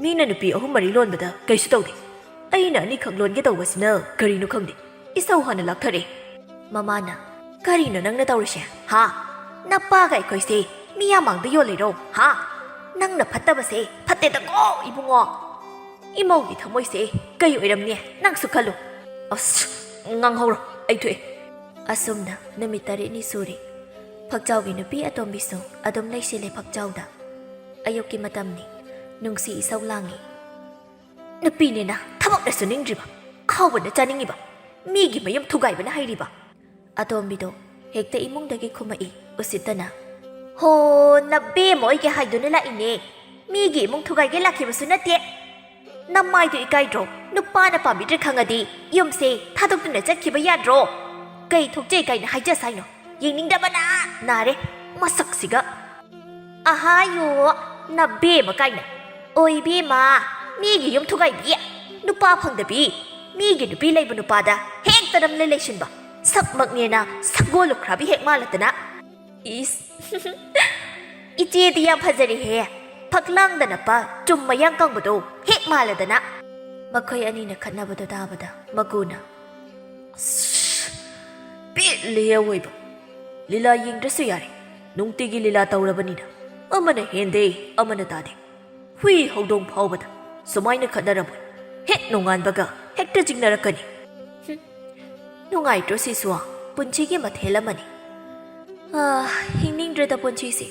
ꯃꯤꯅ ꯅꯨꯄꯤ 3-4 ꯂꯣꯟꯕꯗ ꯀꯩꯁꯨ ꯇꯧꯗꯦ ꯑꯩꯅ ꯑꯅꯤꯈꯛ ꯂꯣꯟꯒꯦ ꯇꯧꯕꯁꯤꯅ ꯀꯔꯤꯅꯣ ꯈꯪꯗꯦ ꯏꯁꯧ ꯍꯥꯟꯅ ꯂꯥꯛꯊꯔꯦ ꯃꯃꯥꯅ ꯀꯔꯤꯅꯣ ꯅꯪꯅ ꯇꯧꯔꯤꯁꯦ ꯍꯥ ꯅꯄꯥꯒ ꯑꯩꯈꯣꯏꯁꯦ ꯃꯤꯌꯥꯝꯃꯥꯡꯗ ꯌꯣꯜꯂꯤꯔꯣ ꯍꯥ ꯅꯪꯅ ꯐꯠꯇꯕꯁꯦ ꯐꯠꯇꯦꯗꯀꯣ ꯏꯕꯨꯡꯉꯣ ꯏꯃꯧꯒꯤ ꯊꯃꯣꯏꯁꯦ ꯀꯩ ꯑꯣꯏꯔꯝꯅꯤ ꯅꯪꯁꯨ ꯈꯜꯂꯨ ꯑꯁ ꯉꯥꯡꯍꯧꯔꯣ ꯑꯩ ꯊꯣꯛꯑꯦ ꯑꯁꯨꯝꯅ ꯅꯨꯃꯤꯠ 9 ꯁꯨꯔꯤ ꯐꯛꯆꯥꯎꯒꯤ ꯅꯨꯄꯤ ꯑꯇꯣꯝꯕꯤꯁꯨ ꯑꯗꯨꯝ ꯂꯩꯁꯤꯜꯂꯦ ꯐꯛꯆꯥꯎꯗ ꯑꯌꯨꯛꯀꯤ ꯃꯇꯝꯅꯤ ꯅꯨꯡꯁꯤ ꯏꯁꯧ ꯂꯥꯡꯉꯤ ꯅꯨꯄꯤꯅꯤꯅ ꯊꯕꯛꯅꯁꯨ ꯅꯤꯡꯗ꯭ꯔꯤꯕ ꯑꯍꯥꯎꯕꯅ ꯆꯥꯅꯤꯡꯉꯤꯕ ꯃꯤꯒꯤ ꯃꯌꯨꯝ ꯊꯨꯒꯥꯏꯕꯅ ꯍꯩꯔꯤꯕ ꯑꯇꯣꯝꯕꯤꯗꯣ ꯍꯦꯛꯇ ꯏꯃꯨꯡꯗꯒꯤ ꯈꯨꯝꯃꯛꯏ ꯎꯁꯤꯠꯇꯅ ꯍꯣ ꯅꯕꯦꯝꯃ ꯑꯣꯏꯒꯦ ꯍꯥꯏꯗꯨꯅ ꯂꯥꯛꯏꯅꯦ ꯃꯤꯒꯤ ꯏꯃꯨꯡ ꯊꯨꯒꯥꯏꯒꯦ ꯂꯥꯛꯈꯤꯕꯁꯨ ꯅꯠꯇꯦ ꯅꯃꯥꯏꯗꯨ ꯏꯀꯥꯏꯗ꯭ꯔꯣ ꯅꯨꯄꯥꯅ ꯄꯥꯝꯕꯤꯗ꯭ꯔꯦ ꯈꯪꯉꯗꯤ ꯌꯨꯝꯁꯦ ꯊꯥꯗꯣꯛꯇꯨꯅ ꯆꯠꯈꯤꯕ ꯌꯥꯗ꯭ꯔꯣ ꯀꯩ ꯊꯣꯛꯆꯩ ꯀꯥꯏꯅ ꯍꯥꯏꯖꯁꯥꯏꯅꯣ ꯌꯦꯡꯅꯤꯡꯗꯕꯅ ꯅꯥꯔꯦ ꯃꯁꯛꯁꯤꯒ ꯑꯍꯥꯌꯣ ꯅꯕꯦꯝꯃ ꯀꯥꯏꯅ ꯑꯣꯏꯕꯦꯝꯃ ꯃꯤꯒꯤ ꯌꯨꯝ ꯊꯨꯒꯥꯏꯕꯤ ꯅꯨꯄా ꯐꯪꯗꯕꯤ ꯃꯤꯒꯤ ꯅꯨꯄꯤ ꯂꯩꯕ ꯅꯨꯄꯥꯗ ꯍꯦꯛꯇ ꯅꯝꯂ ꯂꯩꯁꯤꯟꯕ ꯁꯛꯃꯛꯅꯦꯅ ꯁꯒꯣꯜ ꯂꯨꯈ꯭ꯔꯥꯕꯤ ꯍꯦꯛ ꯃꯥꯜꯂꯗꯅ ꯏꯁ ꯏꯆꯦꯗꯤ ꯌꯥꯝ ꯐꯖꯔꯦꯍꯦ ꯐꯛꯂꯥꯡꯗ ꯅꯞꯄ ꯆꯨꯝ ꯃꯌꯥꯡ ꯀꯪꯕꯗꯣ ꯍꯦꯛ ꯃꯥꯜꯂꯗꯅ ꯃꯈꯣꯏ ꯑꯅꯤꯅ ꯈꯠꯅꯕꯗꯣ ꯇꯥꯕꯗ ꯃꯒꯨꯅ ꯑꯁ ꯄꯦꯠꯂꯦ ꯑꯋꯣꯏꯕ ꯂꯤꯂꯥ ꯌꯦꯡꯗ꯭ꯔꯁꯨ ꯌꯥꯔꯦ ꯅꯨꯡꯇꯤꯒꯤ ꯂꯤꯂꯥ ꯇꯧꯔꯕꯅꯤꯅ ꯑꯃꯅ ꯍꯦꯟꯗꯦ ꯑꯃꯅ ꯇꯥꯗꯦ ꯍꯨꯏ ꯍꯧꯗꯣꯡ ꯐꯥꯎꯕꯗ ꯁꯨꯃꯥꯏꯅ ꯈꯠꯅꯔꯝꯃꯣꯏ ꯍꯦꯛ ꯅꯣꯡꯉꯥꯟꯕꯒ ꯍꯦꯛꯇ ꯆꯤꯡꯅꯔꯛꯀꯅꯤ ꯅꯨꯡꯉꯥꯏꯇ꯭ꯔꯣ ꯁꯤꯁꯨ ꯄꯨꯟꯁꯤꯒꯤ ꯃꯊꯦꯜ ꯑꯃꯅꯤ ꯍꯤꯡꯅꯤꯡꯗ꯭ꯔꯦꯗ ꯄꯨꯟꯁꯤꯁꯦ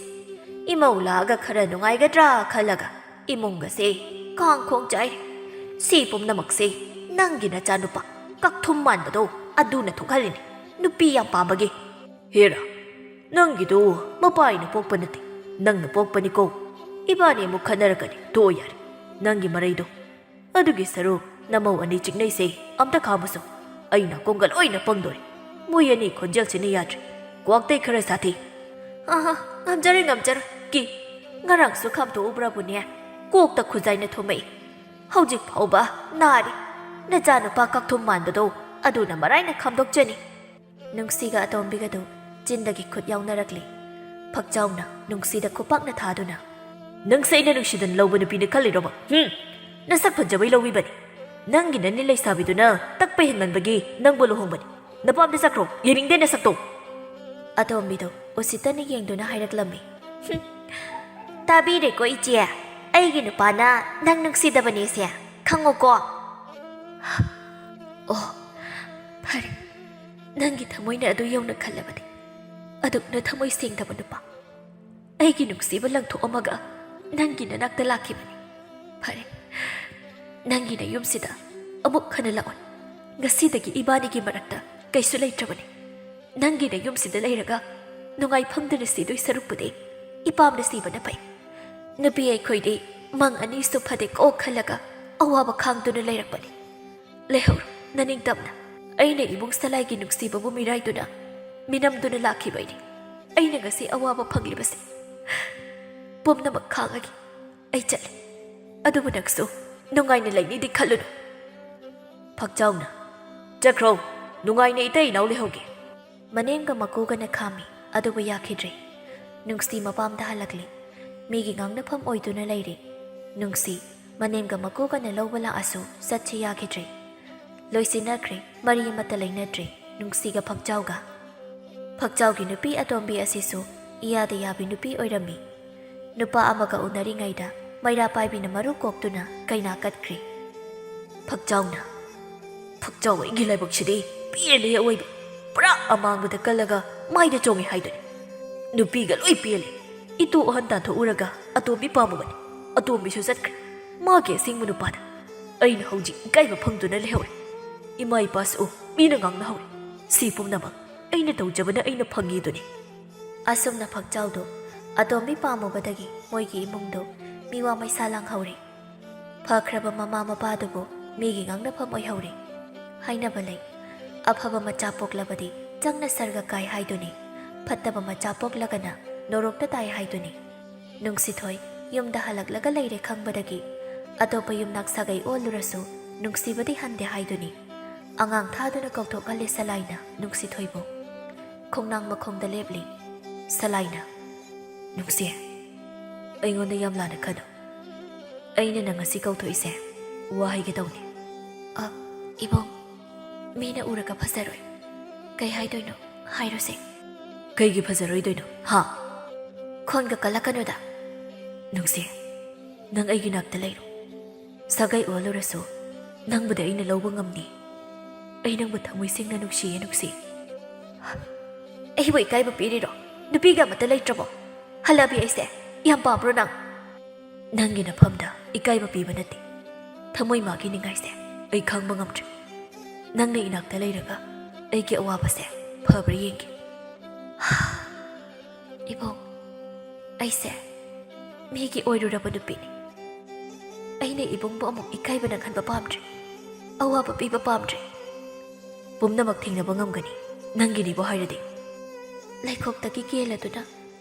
ꯏꯃꯧ ꯂꯥꯛꯑꯒ ꯈꯔ ꯅꯨꯡꯉꯥꯏꯒꯗ꯭ꯔꯥ ꯈꯜꯂꯒ ꯏꯃꯨꯡꯒꯁꯦ ꯀꯥꯡꯈꯣꯡ ꯆꯥꯏꯔꯦ ꯁꯤ ꯄꯨꯝꯅꯃꯛꯁꯦ ꯅꯪꯒꯤ ꯅꯆꯥꯅꯨꯄꯥ ꯀꯛꯊꯨꯝ ꯃꯥꯟꯕꯗꯣ ꯑꯗꯨꯅ ꯊꯣꯛꯍꯜꯂꯤꯅꯤ ꯅꯨꯄꯤ ꯌꯥꯝ ꯄꯥꯝꯕꯒꯤ ꯍꯦꯔꯥ ꯅꯪꯒꯤꯗꯣ ꯃꯄꯥꯏꯅ ꯄꯣꯛꯄ ꯅꯠꯇꯦ ꯅꯪꯅ ꯄꯣꯛꯄꯅꯤꯀꯣ ꯏꯕꯥꯅꯤ ꯑꯃꯨꯛ ꯈꯟꯅꯔꯛꯀꯅꯤ ꯇꯣꯛꯑꯣ ꯌꯥꯔꯦ ꯅꯪꯒꯤ ꯃꯔꯩꯗꯣ ꯑꯗꯨꯒꯤ ꯁꯔꯨꯛ ꯅꯃꯧ ꯑꯅꯤ ꯆꯤꯛꯅꯩꯁꯦ ꯑꯝꯇ ꯈꯥꯝꯃꯁꯨ ꯑꯩ ꯅꯥꯀꯣꯡꯒ ꯂꯣꯏꯅ ꯄꯪꯗꯣꯔꯦ ꯃꯣꯏ ꯑꯅꯤ ꯈꯣꯟꯖꯦꯜꯁꯤꯅ ꯌꯥꯗ꯭ꯔꯦ ꯀ꯭ꯋꯥꯛꯇꯩ ꯈꯔ ꯁꯥꯊꯤ ꯉꯝꯖꯔꯦ ꯀꯤ ꯉꯔꯥꯡꯁꯨ ꯈꯥꯝꯇꯣꯛꯎꯕ꯭ꯔꯕꯨꯅꯦ ꯀꯣꯛꯇ ꯈꯨꯖꯥꯏꯅ ꯊꯣꯝꯃꯛꯏ ꯍꯧꯖꯤꯛ ꯐꯥꯎꯕ ꯅꯥꯔꯤ ꯅꯆꯥꯅꯨꯄꯥ ꯀꯛꯊꯨꯝ ꯃꯥꯟꯕꯗꯣ ꯑꯗꯨꯅ ꯃꯔꯥꯏꯅ ꯈꯥꯝꯗꯣꯛꯆꯅꯤ ꯅꯨꯡꯁꯤꯒ ꯑꯇꯣꯝꯕꯤꯒꯗꯨ ꯆꯤꯟꯗꯒꯤ ꯈꯨꯠ ꯌꯥꯎꯅꯔꯛꯂꯤ ꯐꯛꯆꯥꯎꯅ ꯅꯨꯡꯁꯤꯗ ꯈꯨꯄꯥꯛꯅ ꯊꯥꯗꯨꯅ ꯅꯪꯁꯦ ꯑꯩꯅ ꯅꯨꯡꯁꯤꯗꯅ ꯂꯧꯕ ꯅꯨꯄꯤꯅ ꯈꯜꯂꯤꯔꯣꯕ ꯅꯁꯛ ꯐꯖꯕꯩ ꯂꯧꯕꯤꯕꯅꯤ ꯅꯪꯒꯤ ꯅꯅꯤ ꯂꯩꯁꯥꯕꯤꯗꯨꯅ ꯇꯛꯄ ꯍꯦꯟꯃꯟꯕꯒꯤ ꯅꯪꯕꯨ ꯂꯨꯍꯣꯡꯕꯅꯤ ꯅꯄꯥꯝꯗ ꯆꯠꯈ꯭ꯔꯣ ꯌꯦꯡꯅꯤꯡꯗꯦ ꯅꯁꯛꯇꯣ ꯑꯇꯣꯝꯕꯤꯗꯣ ꯎꯁꯤꯠꯇꯅ ꯌꯦꯡꯗꯨꯅ ꯍꯥꯏꯔꯛꯂꯝꯃꯤ ꯇꯥꯕꯤꯔꯦꯀꯣ ꯏꯆꯦ ꯑꯩꯒꯤ ꯅꯨꯄꯥꯅ ꯅꯪ ꯅꯨꯡꯁꯤꯗꯕꯅꯦꯁꯦ ꯈꯪꯉꯣꯀꯣ ꯑꯣ ꯐꯔꯦ ꯅꯪꯒꯤ ꯊꯃꯣꯏꯅ ꯑꯗꯨ ꯌꯧꯅ ꯈꯜꯂꯕꯅꯤ ꯑꯗꯨꯛꯅ ꯊꯃꯣꯏ ꯁꯦꯡꯗꯕ ꯅꯨꯄꯥ ꯑꯩꯒꯤ ꯅꯨꯡꯁꯤꯕ ꯂꯪꯊꯣꯛꯑꯝꯃꯒ ꯅꯪꯒꯤ ꯅꯅꯥꯛꯇ ꯂꯥꯛꯈꯤꯕꯅꯤ ꯐꯔꯦ ꯅꯪꯒꯤ ꯅꯌꯨꯝꯁꯤꯗ ꯑꯃꯨꯛ ꯍꯟꯅ ꯂꯥꯛꯑꯣ ꯉꯁꯤꯗꯒꯤ ꯏꯕꯥꯅꯤꯒꯤ ꯃꯔꯛꯇ ꯀꯩꯁꯨ ꯂꯩꯇ꯭ꯔꯕꯅꯤ ꯅꯪꯒꯤ ꯅꯌꯨꯝꯁꯤꯗ ꯂꯩꯔꯒ ꯅꯨꯡꯉꯥꯏꯐꯝꯗꯅ ꯁꯤꯗꯣꯏ ꯁꯔꯨꯛꯄꯨꯗꯤ ꯏꯄꯥꯝꯅ ꯁꯤꯕꯅ ꯐꯩ ꯅꯨꯄꯤ ꯑꯩꯈꯣꯏꯗꯤ ꯃꯪ ꯑꯅꯤꯁꯨ ꯐꯗꯦꯀꯣ ꯈꯜꯂꯒ ꯑꯋꯥꯕ ꯈꯥꯡꯗꯨꯅ ꯂꯩꯔꯛꯄꯅꯤ ꯂꯩꯍꯧꯔꯣ ꯅꯅꯤꯡꯇꯝꯅ ꯑꯩꯅ ꯏꯕꯨꯡ ꯁꯂꯥꯏꯒꯤ ꯅꯨꯡꯁꯤꯕꯕꯨ ꯃꯤꯔꯥꯏꯗꯨꯅ ꯃꯤꯅꯝꯗꯨꯅ ꯂꯥꯛꯈꯤꯕꯩꯅꯤ ꯑꯩꯅ ꯉꯁꯤ ꯑꯋꯥꯕ ꯐꯪꯂꯤꯕꯁꯦ ꯄꯨꯝꯅꯃꯛ ꯈꯥꯡꯉꯒꯦ ꯑꯩ ꯆꯠꯂꯦ ꯑꯗꯨꯕꯨ ꯅꯪꯁꯨ ꯅꯨꯡꯉꯥꯏꯅ ꯂꯩꯅꯤꯗꯤ ꯈꯜꯂꯨꯅꯨ ꯐꯛꯆꯥꯎꯅ ꯆꯠꯈ꯭ꯔꯣ ꯅꯨꯡꯉꯥꯏꯅ ꯏꯇꯩ ꯏꯅꯥꯎ ꯂꯩꯍꯧꯒꯦ ꯃꯅꯦꯝꯒ ꯃꯀꯨꯒꯅ ꯈꯥꯝꯃꯤ ꯑꯗꯨꯕꯨ ꯌꯥꯈꯤꯗ꯭ꯔꯦ ꯅꯨꯡꯁꯤ ꯃꯄꯥꯝꯗ ꯍꯜꯂꯛꯂꯤ ꯃꯤꯒꯤ ꯉꯥꯡꯅꯐꯝ ꯑꯣꯏꯗꯨꯅ ꯂꯩꯔꯤ ꯅꯨꯡꯁꯤ ꯃꯅꯦꯝꯒ ꯃꯀꯨꯒꯅ ꯂꯧꯕ ꯂꯥꯛꯑꯁꯨ ꯆꯠꯁꯤ ꯌꯥꯈꯤꯗ꯭ꯔꯦ ꯂꯣꯏꯁꯤꯟꯅꯈ꯭ꯔꯦ ꯃꯔꯤ ꯑꯃꯠꯇ ꯂꯩꯅꯗ꯭ꯔꯦ ꯅꯨꯡꯁꯤꯒ ꯐꯛꯆꯥꯎꯒ ꯐꯛꯆꯥꯎꯒꯤ ꯅꯨꯄꯤ ꯑꯇꯣꯝꯕꯤ ꯑꯁꯤꯁꯨ ꯏꯌꯥꯗ ꯌꯥꯕꯤ ꯅꯨꯄꯤ ꯑꯣꯏꯔꯝꯃꯤ ꯅꯨꯄꯥ ꯑꯃꯒ ꯎꯅꯔꯤꯉꯩꯗ ꯃꯩꯔꯥ ꯄꯥꯏꯕꯤꯅ ꯃꯔꯨ ꯀꯣꯛꯇꯨꯅ ꯀꯩꯅꯥ ꯀꯠꯈ꯭ꯔꯦ ꯐꯛꯆꯥꯎꯅ ꯐꯛꯆꯥꯎ ꯑꯩꯒꯤ ꯂꯥꯏꯕꯛꯁꯤꯗꯤ ꯄꯦꯜꯂꯦ ꯑꯋꯣꯏꯕ ꯄꯨꯔꯥ ꯑꯃꯥꯡꯕꯗ ꯀꯜꯂꯒ ꯃꯥꯏꯗ ꯆꯣꯡꯉꯦ ꯍꯥꯏꯗꯨꯅꯤ ꯅꯨꯄꯤꯒ ꯂꯣꯏ ꯄꯦꯜꯂꯦ ꯏꯇꯨ ꯑꯍꯟ ꯇꯥꯟꯊꯣꯛꯎꯔꯒ ꯑꯇꯣꯝꯕꯤ ꯄꯥꯝꯃꯨꯕꯅꯤ ꯑꯇꯣꯝꯕꯤꯁꯨ ꯆꯠꯈ꯭ꯔꯦ ꯃꯥꯒꯤ ꯑꯁꯦꯡꯕ ꯅꯨꯄꯥꯗ ꯑꯩꯅ ꯍꯧꯖꯤꯛ ꯏꯀꯥꯏꯕ ꯐꯪꯗꯨꯅ ꯂꯩꯍꯧꯔꯦ ꯏꯃꯥ ꯏꯄꯥꯁꯨ ꯃꯤꯅ ꯉꯥꯡꯅꯍꯧꯔꯦ ꯁꯤ ꯄꯨꯝꯅꯃꯛ ꯑꯩꯅ ꯇꯧꯖꯕꯅ ꯑꯩꯅ ꯐꯪꯉꯤꯗꯨꯅꯤ ꯑꯁꯨꯝꯅ ꯐꯛꯆꯥꯎꯗꯣ ꯑꯇꯣꯝꯕꯤ ꯄꯥꯝꯃꯨꯕꯗꯒꯤ ꯃꯣꯏꯒꯤ ꯏꯃꯨꯡꯗꯣ ꯃꯤꯋꯥ ꯃꯩꯁꯥ ꯂꯥꯡꯍꯧꯔꯦ ꯐꯈ꯭ꯔꯕ ꯃꯃꯥ ꯃꯄꯥꯗꯨꯕꯨ ꯃꯤꯒꯤ ꯉꯥꯡꯅꯐꯝ ꯑꯣꯏꯍꯧꯔꯦ ꯍꯥꯏꯅꯕ ꯂꯩ ꯑꯐꯕ ꯃꯆꯥ ꯄꯣꯛꯂꯕꯗꯤ ꯆꯪꯅ ꯁꯔꯒ ꯀꯥꯏ ꯍꯥꯏꯗꯨꯅꯤ ꯐꯠꯇꯕ ꯃꯆꯥ ꯄꯣꯛꯂꯒꯅ ꯅꯣꯔꯣꯛꯇ ꯇꯥꯏ ꯍꯥꯏꯗꯨꯅꯤ ꯅꯨꯡꯁꯤꯊꯣꯏ ꯌꯨꯝꯗ ꯍꯜꯂꯛꯂꯒ ꯂꯩꯔꯦ ꯈꯪꯕꯗꯒꯤ ꯑꯇꯣꯞꯄ ꯌꯨꯝꯅꯥꯛ ꯁꯥꯒꯩ ꯑꯣꯜꯂꯨꯔꯁꯨ ꯅꯨꯡꯁꯤꯕꯗꯤ ꯍꯟꯗꯦ ꯍꯥꯏꯗꯨꯅꯤ ꯑꯉꯥꯡ ꯊꯥꯗꯨꯅ ꯀꯧꯊꯣꯛꯍꯜꯂꯦ ꯁꯂꯥꯏꯅ ꯅꯨꯡꯁꯤꯊꯣꯏꯕꯨ ꯈꯣꯡꯅꯥꯡ ꯃꯈꯣꯡꯗ ꯂꯦꯞꯂꯤ ꯁꯂꯥꯏꯅ ꯅꯨꯡꯁꯤ ꯑꯩꯉꯣꯟꯗ ꯌꯥꯝ ꯂꯥꯟꯅ ꯈꯟꯅꯨ ꯑꯩꯅ ꯅꯪ ꯉꯁꯤ ꯀꯧꯊꯣꯛꯏꯁꯦ ꯋꯥꯍꯩꯒ ꯇꯧꯅꯤ ꯏꯕꯨꯡ ꯃꯤꯅ ꯎꯔꯒ ꯐꯖꯔꯣꯏ ꯀꯩ ꯍꯥꯏꯗꯣꯏꯅꯣ ꯍꯥꯏꯔꯣꯁꯦ ꯀꯩꯒꯤ ꯐꯖꯔꯣꯏꯗꯣꯏꯅꯣ ꯍꯥ ꯈꯣꯟꯒ ꯀꯜꯂꯛꯀꯅꯨꯗ ꯅꯨꯡꯁꯤ ꯅꯪ ꯑꯩꯒꯤ ꯅꯥꯛꯇ ꯂꯩꯔꯣ ꯁꯥꯒꯩ ꯑꯣꯜꯂꯨꯔꯁꯨ ꯅꯪꯕꯨꯗꯤ ꯑꯩꯅ ꯂꯧꯕ ꯉꯝꯅꯤ ꯑꯩ ꯅꯪꯕꯨ ꯊꯃꯣꯏ ꯁꯦꯡꯅ ꯅꯨꯡꯁꯤꯌꯦ ꯅꯨꯡꯁꯤ ꯑꯩꯕꯨ ꯏꯀꯥꯏꯕ ꯄꯤꯔꯤꯔꯣ ꯅꯨꯄꯤꯒ ꯑꯃꯠꯇ ꯂꯩꯇ꯭ꯔꯕꯣ ꯍꯜꯂꯕꯤ ꯑꯩꯁꯦ ꯌꯥꯝ ꯄꯥꯝꯕ꯭ꯔꯣ ꯅꯪꯒꯤ ꯅꯐꯝꯗ ꯏꯀꯥꯏꯕ ꯄꯤꯕ ꯅꯠꯇꯦ ꯊꯃꯣꯏ ꯃꯥꯒꯤ ꯅꯤꯡꯉꯥꯏꯁꯦ ꯑꯩ ꯈꯪꯕ ꯉꯝꯗ꯭ꯔꯦ ꯅꯪꯅ ꯏꯅꯥꯛꯇ ꯂꯩꯔꯒ ꯑꯩꯒꯤ ꯑꯋꯥꯕꯁꯦ ꯐꯕ꯭ꯔꯥ ꯌꯦꯡꯒꯦ ꯏꯕꯨꯡ ꯑꯩꯁꯦ ꯃꯤꯒꯤ ꯑꯣꯏꯔꯨꯔꯕ ꯅꯨꯄꯤꯅꯤ ꯑꯩꯅ ꯏꯕꯨꯡꯕꯨ ꯑꯃꯨꯛ ꯏꯀꯥꯏꯕ ꯅꯪꯍꯟꯕ ꯄꯥꯝꯗ꯭ꯔꯦ ꯑꯋꯥꯕ ꯄꯤꯕ ꯄꯥꯝꯗ꯭ꯔꯦ ꯄꯨꯝꯅꯃꯛ ꯊꯦꯡꯅꯕ ꯉꯝꯒꯅꯤ ꯅꯪꯒꯤꯅꯤꯕꯨ ꯍꯥꯏꯔꯗꯤ ꯂꯩꯈꯣꯛꯇꯒꯤ ꯀꯦꯜꯂꯗꯨꯅ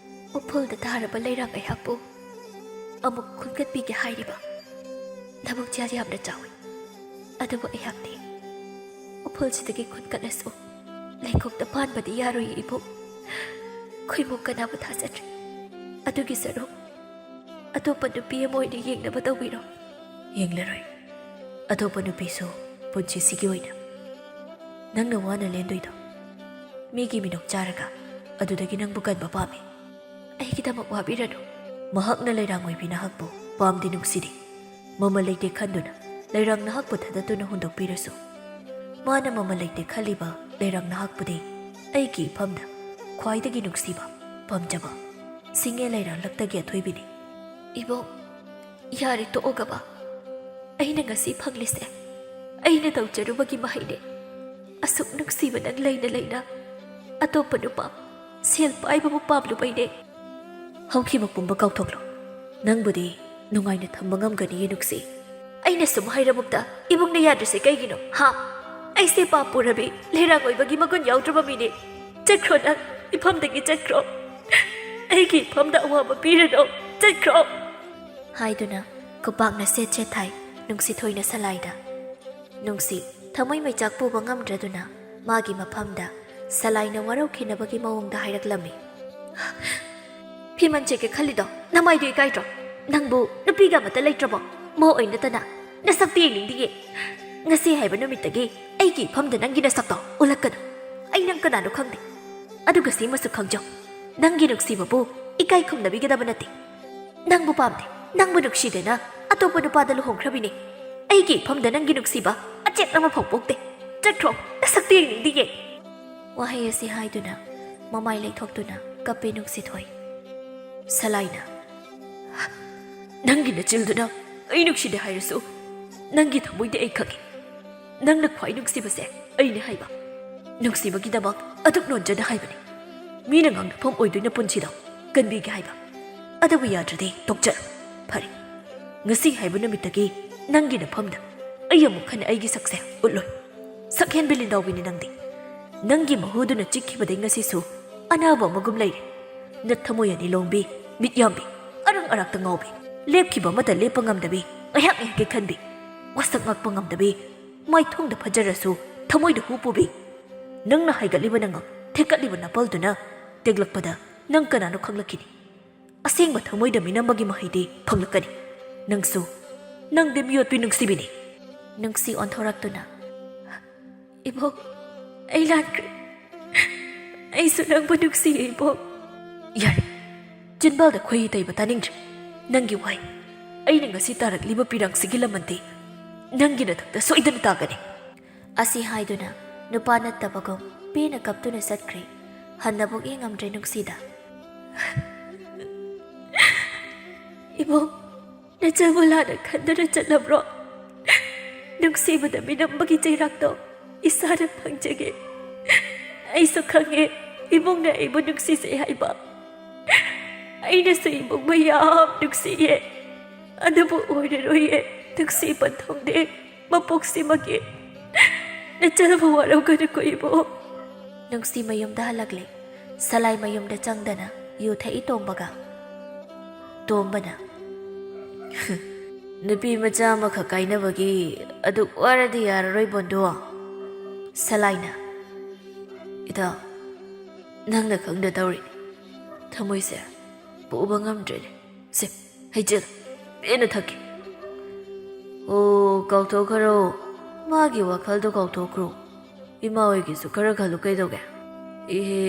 ꯎꯐꯨꯜꯗ ꯊꯥꯔꯕ ꯂꯩꯔꯥꯡ ꯑꯩꯍꯥꯛꯄꯨ ꯑꯃꯨꯛ ꯈꯨꯟꯒꯠꯄꯤꯒꯦ ꯍꯥꯏꯔꯤꯕ ꯊꯕꯛ ꯌꯥꯝꯅ ꯆꯥꯎꯏ ꯑꯗꯨꯕꯨ ꯑꯩꯍꯥꯛꯇꯤ ꯎꯐꯨꯜꯁꯤꯗꯒꯤ ꯈꯨꯟꯒꯠꯂꯁꯨ ꯂꯩꯈꯣꯛꯇ ꯄꯥꯟꯕꯗꯤ ꯌꯥꯔꯣꯏ ꯏꯕꯨꯡ ꯈꯨꯏꯃꯨꯛ ꯀꯅꯥꯕꯨ ꯊꯥꯖꯗ꯭ꯔꯦ ꯑꯗꯨꯒꯤ ꯁꯔꯨꯛ ꯑꯇꯣꯞꯄ ꯅꯨꯄꯤ ꯑꯃ ꯑꯣꯏꯅ ꯌꯦꯡꯅꯕ ꯇꯧꯕꯤꯔꯣ ꯌꯦꯡꯂꯔꯣꯏ ꯑꯇꯣꯞꯄ ꯅꯨꯄꯤꯁꯨ ꯄꯨꯟꯁꯤꯁꯤꯒꯤ ꯑꯣꯏꯅ ꯅꯪꯅ ꯋꯥꯅ ꯂꯦꯟꯗꯣꯏꯗꯣ ꯃꯤꯒꯤ ꯃꯤꯅꯣꯛ ꯆꯥꯔꯒ ꯑꯗꯨꯗꯒꯤ ꯅꯪꯕꯨ ꯀꯟꯕ ꯄꯥꯝꯃꯤ ꯑꯩꯒꯤꯗꯃꯛ ꯋꯥꯕꯤꯔꯅꯨ ꯃꯍꯥꯛꯅ ꯂꯩꯔꯥꯡ ꯑꯣꯏꯕꯤ ꯅꯍꯥꯛꯄꯨ ꯄꯥꯝꯗꯤ ꯅꯨꯡꯁꯤꯗꯦ ꯃꯃꯜ ꯂꯩꯇꯦ ꯈꯟꯗꯨꯅ ꯂꯩꯔꯥꯡ ꯅꯍꯥꯛꯄꯨ ꯊꯥꯗꯠꯇꯨꯅ ꯍꯨꯟꯗꯣꯛꯄꯤꯔꯁꯨ ꯃꯥꯅ ꯃꯃꯜ ꯂꯩꯇꯦ ꯈꯜꯂꯤꯕ ꯂꯩꯔꯥꯡ ꯅꯍꯥꯛꯄꯨꯗꯤ ꯑꯩꯒꯤ ꯏꯐꯝꯗ ꯈ꯭ꯋꯥꯏꯗꯒꯤ ꯅꯨꯡꯁꯤꯕ ꯄꯥꯝꯖꯕ ꯁꯤꯡꯉꯦ ꯂꯩꯔꯥꯡꯂꯛꯇꯒꯤ ꯑꯊꯣꯏꯕꯤꯅꯤ ꯏꯕꯨꯡ ꯌꯥꯔꯦ ꯇꯣꯛꯑꯣꯒꯕ ꯑꯩꯅ ꯉꯁꯤ ꯐꯪꯂꯤꯁꯦ ꯑꯩꯅ ꯇꯧꯖꯔꯨꯕꯒꯤ ꯃꯍꯩꯅꯦ ꯑꯁꯨꯛ ꯅꯨꯡꯁꯤꯕ ꯅꯪ ꯂꯩꯅ ꯂꯩꯅ ꯑꯇꯣꯞꯄ ꯅꯨꯄꯥ ꯁꯦꯜ ꯄꯥꯏꯕꯕꯨ ꯄꯥꯝꯂꯨꯕꯩꯅꯦ ꯍꯧꯈꯤꯕ ꯄꯨꯝꯕ ꯀꯥꯎꯊꯣꯛꯂꯣ ꯅꯪꯕꯨꯗꯤ ꯅꯨꯡꯉꯥꯏꯅ ꯊꯝꯕ ꯉꯝꯒꯅꯤꯌꯦ ꯅꯨꯡꯁꯤ ꯑꯩꯅ ꯁꯨꯝ ꯍꯥꯏꯔꯃꯨꯛꯇ ꯏꯕꯨꯡꯅ ꯌꯥꯗ꯭ꯔꯤꯁꯦ ꯀꯩꯒꯤꯅꯣ ꯍꯥ ꯑꯩꯁꯦ ꯄꯥꯞ ꯄꯨꯔꯕꯤ ꯂꯩꯔꯥꯡ ꯑꯣꯏꯕꯒꯤ ꯃꯒꯨꯟ ꯌꯥꯎꯗ꯭ꯔꯕ ꯃꯤꯅꯦ ꯆꯠꯈ꯭ꯔꯣ ꯅꯪ ꯏꯐꯝꯗꯒꯤ ꯆꯠꯈ꯭ꯔꯣ ꯑꯩꯒꯤ ꯏꯐꯝꯗ ꯑꯋꯥꯕ ꯄꯤꯔꯅꯣ ꯆꯠꯈ꯭ꯔꯣ ꯍꯥꯏꯗꯨꯅ ꯈꯨꯄꯥꯛꯅ ꯁꯦꯠ ꯁꯦꯠ ꯊꯥꯏ ꯅꯨꯡꯁꯤꯊꯣꯏꯅ ꯁꯂꯥꯏꯗ ꯅꯨꯡꯁꯤ ꯊꯃꯣꯏ ꯃꯩꯆꯥꯛ ꯄꯨꯕ ꯉꯝꯗ꯭ꯔꯗꯨꯅ ꯃꯥꯒꯤ ꯃꯐꯝꯗ ꯁꯂꯥꯏꯅ ꯋꯥꯔꯧꯈꯤꯅꯕꯒꯤ ꯃꯑꯣꯡꯗ ꯍꯥꯏꯔꯛꯂꯝꯃꯤ꯫ ꯐꯤꯃꯟ ꯆꯦꯛꯀꯦ ꯈꯜꯂꯤꯗꯣ ꯅꯃꯥꯏꯗꯨ ꯏꯀꯥꯏꯗ꯭ꯔꯣ? ꯅꯪꯕꯨ ꯅꯨꯄꯤꯒ ꯑꯃꯠꯇ ꯂꯩꯇ꯭ꯔꯕꯣ? ꯃꯧ ꯑꯣꯏꯅꯇꯅ ꯅꯁꯛꯇꯤ ꯌꯦꯡꯅꯤꯡꯗꯤꯌꯦ꯫ ꯉꯁꯤ ꯍꯥꯏꯕ ꯅꯨꯃꯤꯠꯇꯒꯤ ꯑꯩꯒꯤ ꯏꯐꯝꯗ ꯅꯪꯒꯤ ꯅꯁꯛꯇꯣ ꯎꯠꯂꯛꯀꯅꯨ꯫ ꯑꯩ ꯅꯪ ꯀꯅꯥꯅꯣ ꯈꯪꯗꯦ, ꯑꯗꯨꯒ ꯁꯤꯃꯁꯨ ꯈꯪꯖꯧ, ꯅꯪꯒꯤ ꯅꯨꯡꯁꯤꯕꯕꯨ ꯏꯀꯥꯏ ꯈꯨꯝꯅꯕꯤꯒꯗꯕ ꯅꯠꯇꯦ꯫ ꯅꯪꯕꯨ ꯄꯥꯝꯗꯦ, ꯅꯪꯕꯨ ꯅꯨꯡꯁꯤꯗꯦꯅ ꯑꯇꯣꯞꯄ ꯅꯨꯄꯥꯗ ꯂꯨꯍꯣꯡꯈ꯭ꯔꯕꯤꯅꯦ꯫ ꯑꯩꯒꯤ ꯏꯐꯝꯗ ꯅꯪꯒꯤ ꯅꯨꯡꯁꯤꯕ ꯑꯆꯦꯠ ꯑꯃꯐꯥꯎ ꯄꯣꯛꯇꯦ꯫ ꯆꯠꯈ꯭ꯔꯣ, ꯅꯁꯛꯇꯤ ꯌꯦꯡꯅꯤꯡꯗꯤꯌꯦ꯫ ꯋꯥꯍꯩ ꯑꯁꯤ ꯍꯥꯏꯗꯨꯅ ꯃꯃꯥꯏ ꯂꯩꯊꯣꯛꯇꯨꯅ ꯀꯞꯄꯦ ꯅꯨꯡꯁꯤꯊꯣꯏ꯫ ꯁꯂꯥꯏꯅ ꯅꯪꯒꯤ ꯅꯆꯤꯜꯗꯨꯅ ꯑꯩ ꯅꯨꯡꯁꯤꯗꯦ ꯍꯥꯏꯔꯁꯨ ꯅꯪꯒꯤ ꯊꯃꯣꯏꯗꯤ ꯑꯩ ꯈꯪꯉꯤ꯫ ꯅꯪꯅ ꯈ꯭ꯋꯥꯏ ꯅꯨꯡꯁꯤꯕꯁꯦ ꯑꯩꯅꯦ ꯍꯥꯏꯕ, ꯅꯨꯡꯁꯤꯕꯒꯤꯗꯃꯛ ꯑꯗꯨꯛ ꯅꯣꯟꯖꯅ ꯍꯥꯏꯕꯅꯤ꯫ ꯃꯤꯅ ꯉꯥꯡꯅꯐꯝ ꯑꯣꯏꯗꯣꯏꯅ ꯄꯨꯟꯁꯤꯗꯣ ꯀꯟꯕꯤꯒꯦ ꯍꯥꯏꯕ, ꯑꯗꯨꯕꯨ ꯌꯥꯗ꯭ꯔꯗꯤ ꯇꯣꯛꯆꯔꯣ꯫ ꯐꯔꯦ, ꯉꯁꯤ ꯍꯥꯏꯕ ꯅꯨꯃꯤꯠꯇꯒꯤ ꯅꯪꯒꯤ ꯅꯐꯝꯗ ꯑꯩ ꯑꯃꯨꯛ ꯍꯟꯅ ꯑꯩꯒꯤ ꯁꯛꯁꯦ ꯎꯠꯂꯣꯏ꯫ ꯁꯛꯍꯦꯟꯕꯤ ꯂꯤꯟꯗꯥꯎꯕꯤꯅꯤ ꯅꯪꯗꯤ꯫ ꯅꯪꯒꯤ ꯃꯍꯨꯗꯨꯅ ꯆꯤꯛꯈꯤꯕꯗꯩ ꯉꯁꯤꯁꯨ ꯑꯅꯥꯕ ꯑꯃꯒꯨꯝ ꯂꯩꯔꯦ꯫ ꯅꯠ ꯊꯃꯣꯏ ꯑꯅꯤ ꯂꯣꯡꯕꯤ, ꯃꯤꯠ ꯌꯥꯝꯕꯤ, ꯑꯔꯪ ꯑꯔꯥꯛꯇ ꯉꯥꯎꯕꯤ, ꯂꯦꯞꯈꯤꯕ ꯑꯃꯗ ꯂꯦꯞꯄ ꯉꯝꯗꯕꯤ, ꯉꯥꯏꯍꯥꯛ ꯉꯥꯏꯍꯥꯛꯀꯤ ꯈꯟꯕꯤ, ꯋꯥꯁꯛ ꯉꯥꯛꯄ ꯉꯝꯗꯕꯤ, ꯃꯥꯏꯊꯣꯡꯗ ꯐꯖꯔꯁꯨ ꯊꯃꯣꯏꯗ ꯍꯨ ꯄꯨꯕꯤ꯫ ꯅꯪꯅ ꯍꯥꯏꯒꯠꯂꯤꯕ ꯅꯉꯛ, ꯊꯦꯛꯀꯠꯂꯤꯕ ꯅꯥꯄꯜꯗꯨꯅ ꯇꯦꯛꯂꯛꯄꯗ ꯅꯪ ꯀꯅꯥꯅꯣ ꯈꯪꯂꯛꯈꯤꯅꯤ꯫ ꯑꯁꯦꯡꯕ ꯊꯃꯣꯏꯗ ꯃꯤꯅꯝꯕꯒꯤ ꯃꯍꯩꯗꯤ ꯐꯪꯂꯛꯀꯅꯤ꯫ ꯅꯪꯁꯨ, ꯅꯪꯗꯤ ꯃꯤꯑꯣꯠꯄꯤ ꯅꯨꯡꯁꯤꯕꯤꯅꯤ꯫ ꯅꯨꯡꯁꯤ ꯑꯣꯟꯊꯣꯔꯛꯇꯨꯅ ꯏꯕꯣꯛ, ꯑꯩ ꯂꯥꯟꯈ꯭ꯔꯦ, ꯑꯩꯁꯨ ꯅꯪꯕꯨ ꯅꯨꯡꯁꯤꯌꯦ ꯏꯕꯣꯛ꯫ ꯌꯥꯔꯦ, ꯆꯤꯟꯕꯥꯜꯗ ꯈꯣꯏꯍꯤ ꯇꯩꯕ ꯇꯥꯅꯤꯡꯗ꯭ꯔꯦ꯫ ꯅꯪꯒꯤ ꯋꯥꯍꯩ, ꯑꯩꯅ ꯉꯁꯤ ꯇꯥꯔꯛꯂꯤꯕ ꯄꯤꯔꯥꯡꯁꯤꯒꯤ ꯂꯃꯟꯗꯤ ꯅꯪꯒꯤ ꯅꯊꯛꯇ ꯁꯣꯏꯗꯅ ꯇꯥꯒꯅꯤ꯫ ꯑꯁꯤ ꯍꯥꯏꯗꯨꯅ ꯅꯨꯄꯥ ꯅꯠꯇꯕꯒꯨꯝ ꯄꯦꯅ ꯀꯞꯇꯨꯅ ꯆꯠꯈ꯭ꯔꯦ꯫ ꯍꯟꯅꯕꯨꯛ ꯌꯦꯡꯉꯝꯗ꯭ꯔꯦ ꯅꯨꯡꯁꯤꯗ꯫ ꯏꯕꯣꯛ, ꯅꯆꯜꯕꯨ ꯂꯥꯟꯅ ꯈꯟꯗꯨꯅ ꯆꯠꯂꯕ꯭ꯔꯣ? ꯅꯨꯡꯁꯤꯕꯗ ꯃꯤꯅꯝꯕꯒꯤ ꯆꯩꯔꯥꯛꯇꯣ ꯏꯁꯥꯅ ꯐꯪꯖꯒꯦ꯫ ꯑꯩꯁꯨ ꯈꯪꯉꯦ ꯏꯕꯣꯛꯅ ꯑꯩꯕꯨ ꯅꯨꯡꯁꯤꯖꯩ ꯍꯥꯏꯕ꯫ ꯑꯩꯅꯁꯨ ꯏꯕꯣꯛꯕꯨ ꯌꯥꯝ ꯅꯨꯡꯁꯤꯌꯦ, ꯑꯗꯨꯕꯨ ꯑꯣꯏꯔꯔꯣꯏꯌꯦ ꯅꯨꯡꯁꯤ ꯄꯟꯊꯧꯅꯦ ꯃꯄꯣꯛꯁꯤꯃꯒꯤ꯫ ꯅꯆꯜꯕꯨ ꯋꯥꯔꯧꯒꯅꯨꯀꯣ ꯏꯕꯣꯛ꯫ ꯅꯨꯡꯁꯤ ꯃꯌꯨꯝꯗ ꯍꯜꯂꯛꯂꯦ꯫ ꯁꯂꯥꯏ ꯃꯌꯨꯝꯗ ꯆꯪꯗꯅ ꯌꯨ ꯊꯛꯏ ꯇꯣꯝꯕꯒ꯫ ꯇꯣꯝꯕꯅ ꯅꯨꯄꯤ ꯃꯆꯥ ꯑꯃꯈꯛ ꯀꯥꯏꯅꯕꯒꯤ ꯑꯗꯨꯛ ꯋꯥꯔꯗꯤ ꯌꯥꯔꯔꯣꯏ ꯕꯣꯟꯗꯣ꯫ ꯁꯂꯥꯏꯅ ꯏꯇꯥꯎ, ꯅꯪꯅ ꯈꯪꯗ ꯇꯧꯔꯤꯅꯤ, ꯊꯃꯣꯏꯁꯦ ꯄꯨꯕ ꯉꯝꯗ꯭ꯔꯦꯅꯦ꯫ ꯁꯦ ꯍꯩꯖꯤꯜ, ꯄꯦꯟꯅ ꯊꯛꯀꯦ꯫ ꯑꯣ, ꯀꯥꯎꯊꯣꯛꯈ꯭ꯔꯣ, ꯃꯥꯒꯤ ꯋꯥꯈꯜꯗꯣ ꯀꯥꯎꯊꯣꯛꯈ꯭ꯔꯣ꯫ ꯏꯃꯥ ꯍꯣꯏꯒꯤꯁꯨ ꯈꯔ ꯈꯜꯂꯨ ꯀꯩꯗꯧꯒꯦ? ꯏꯍꯦ,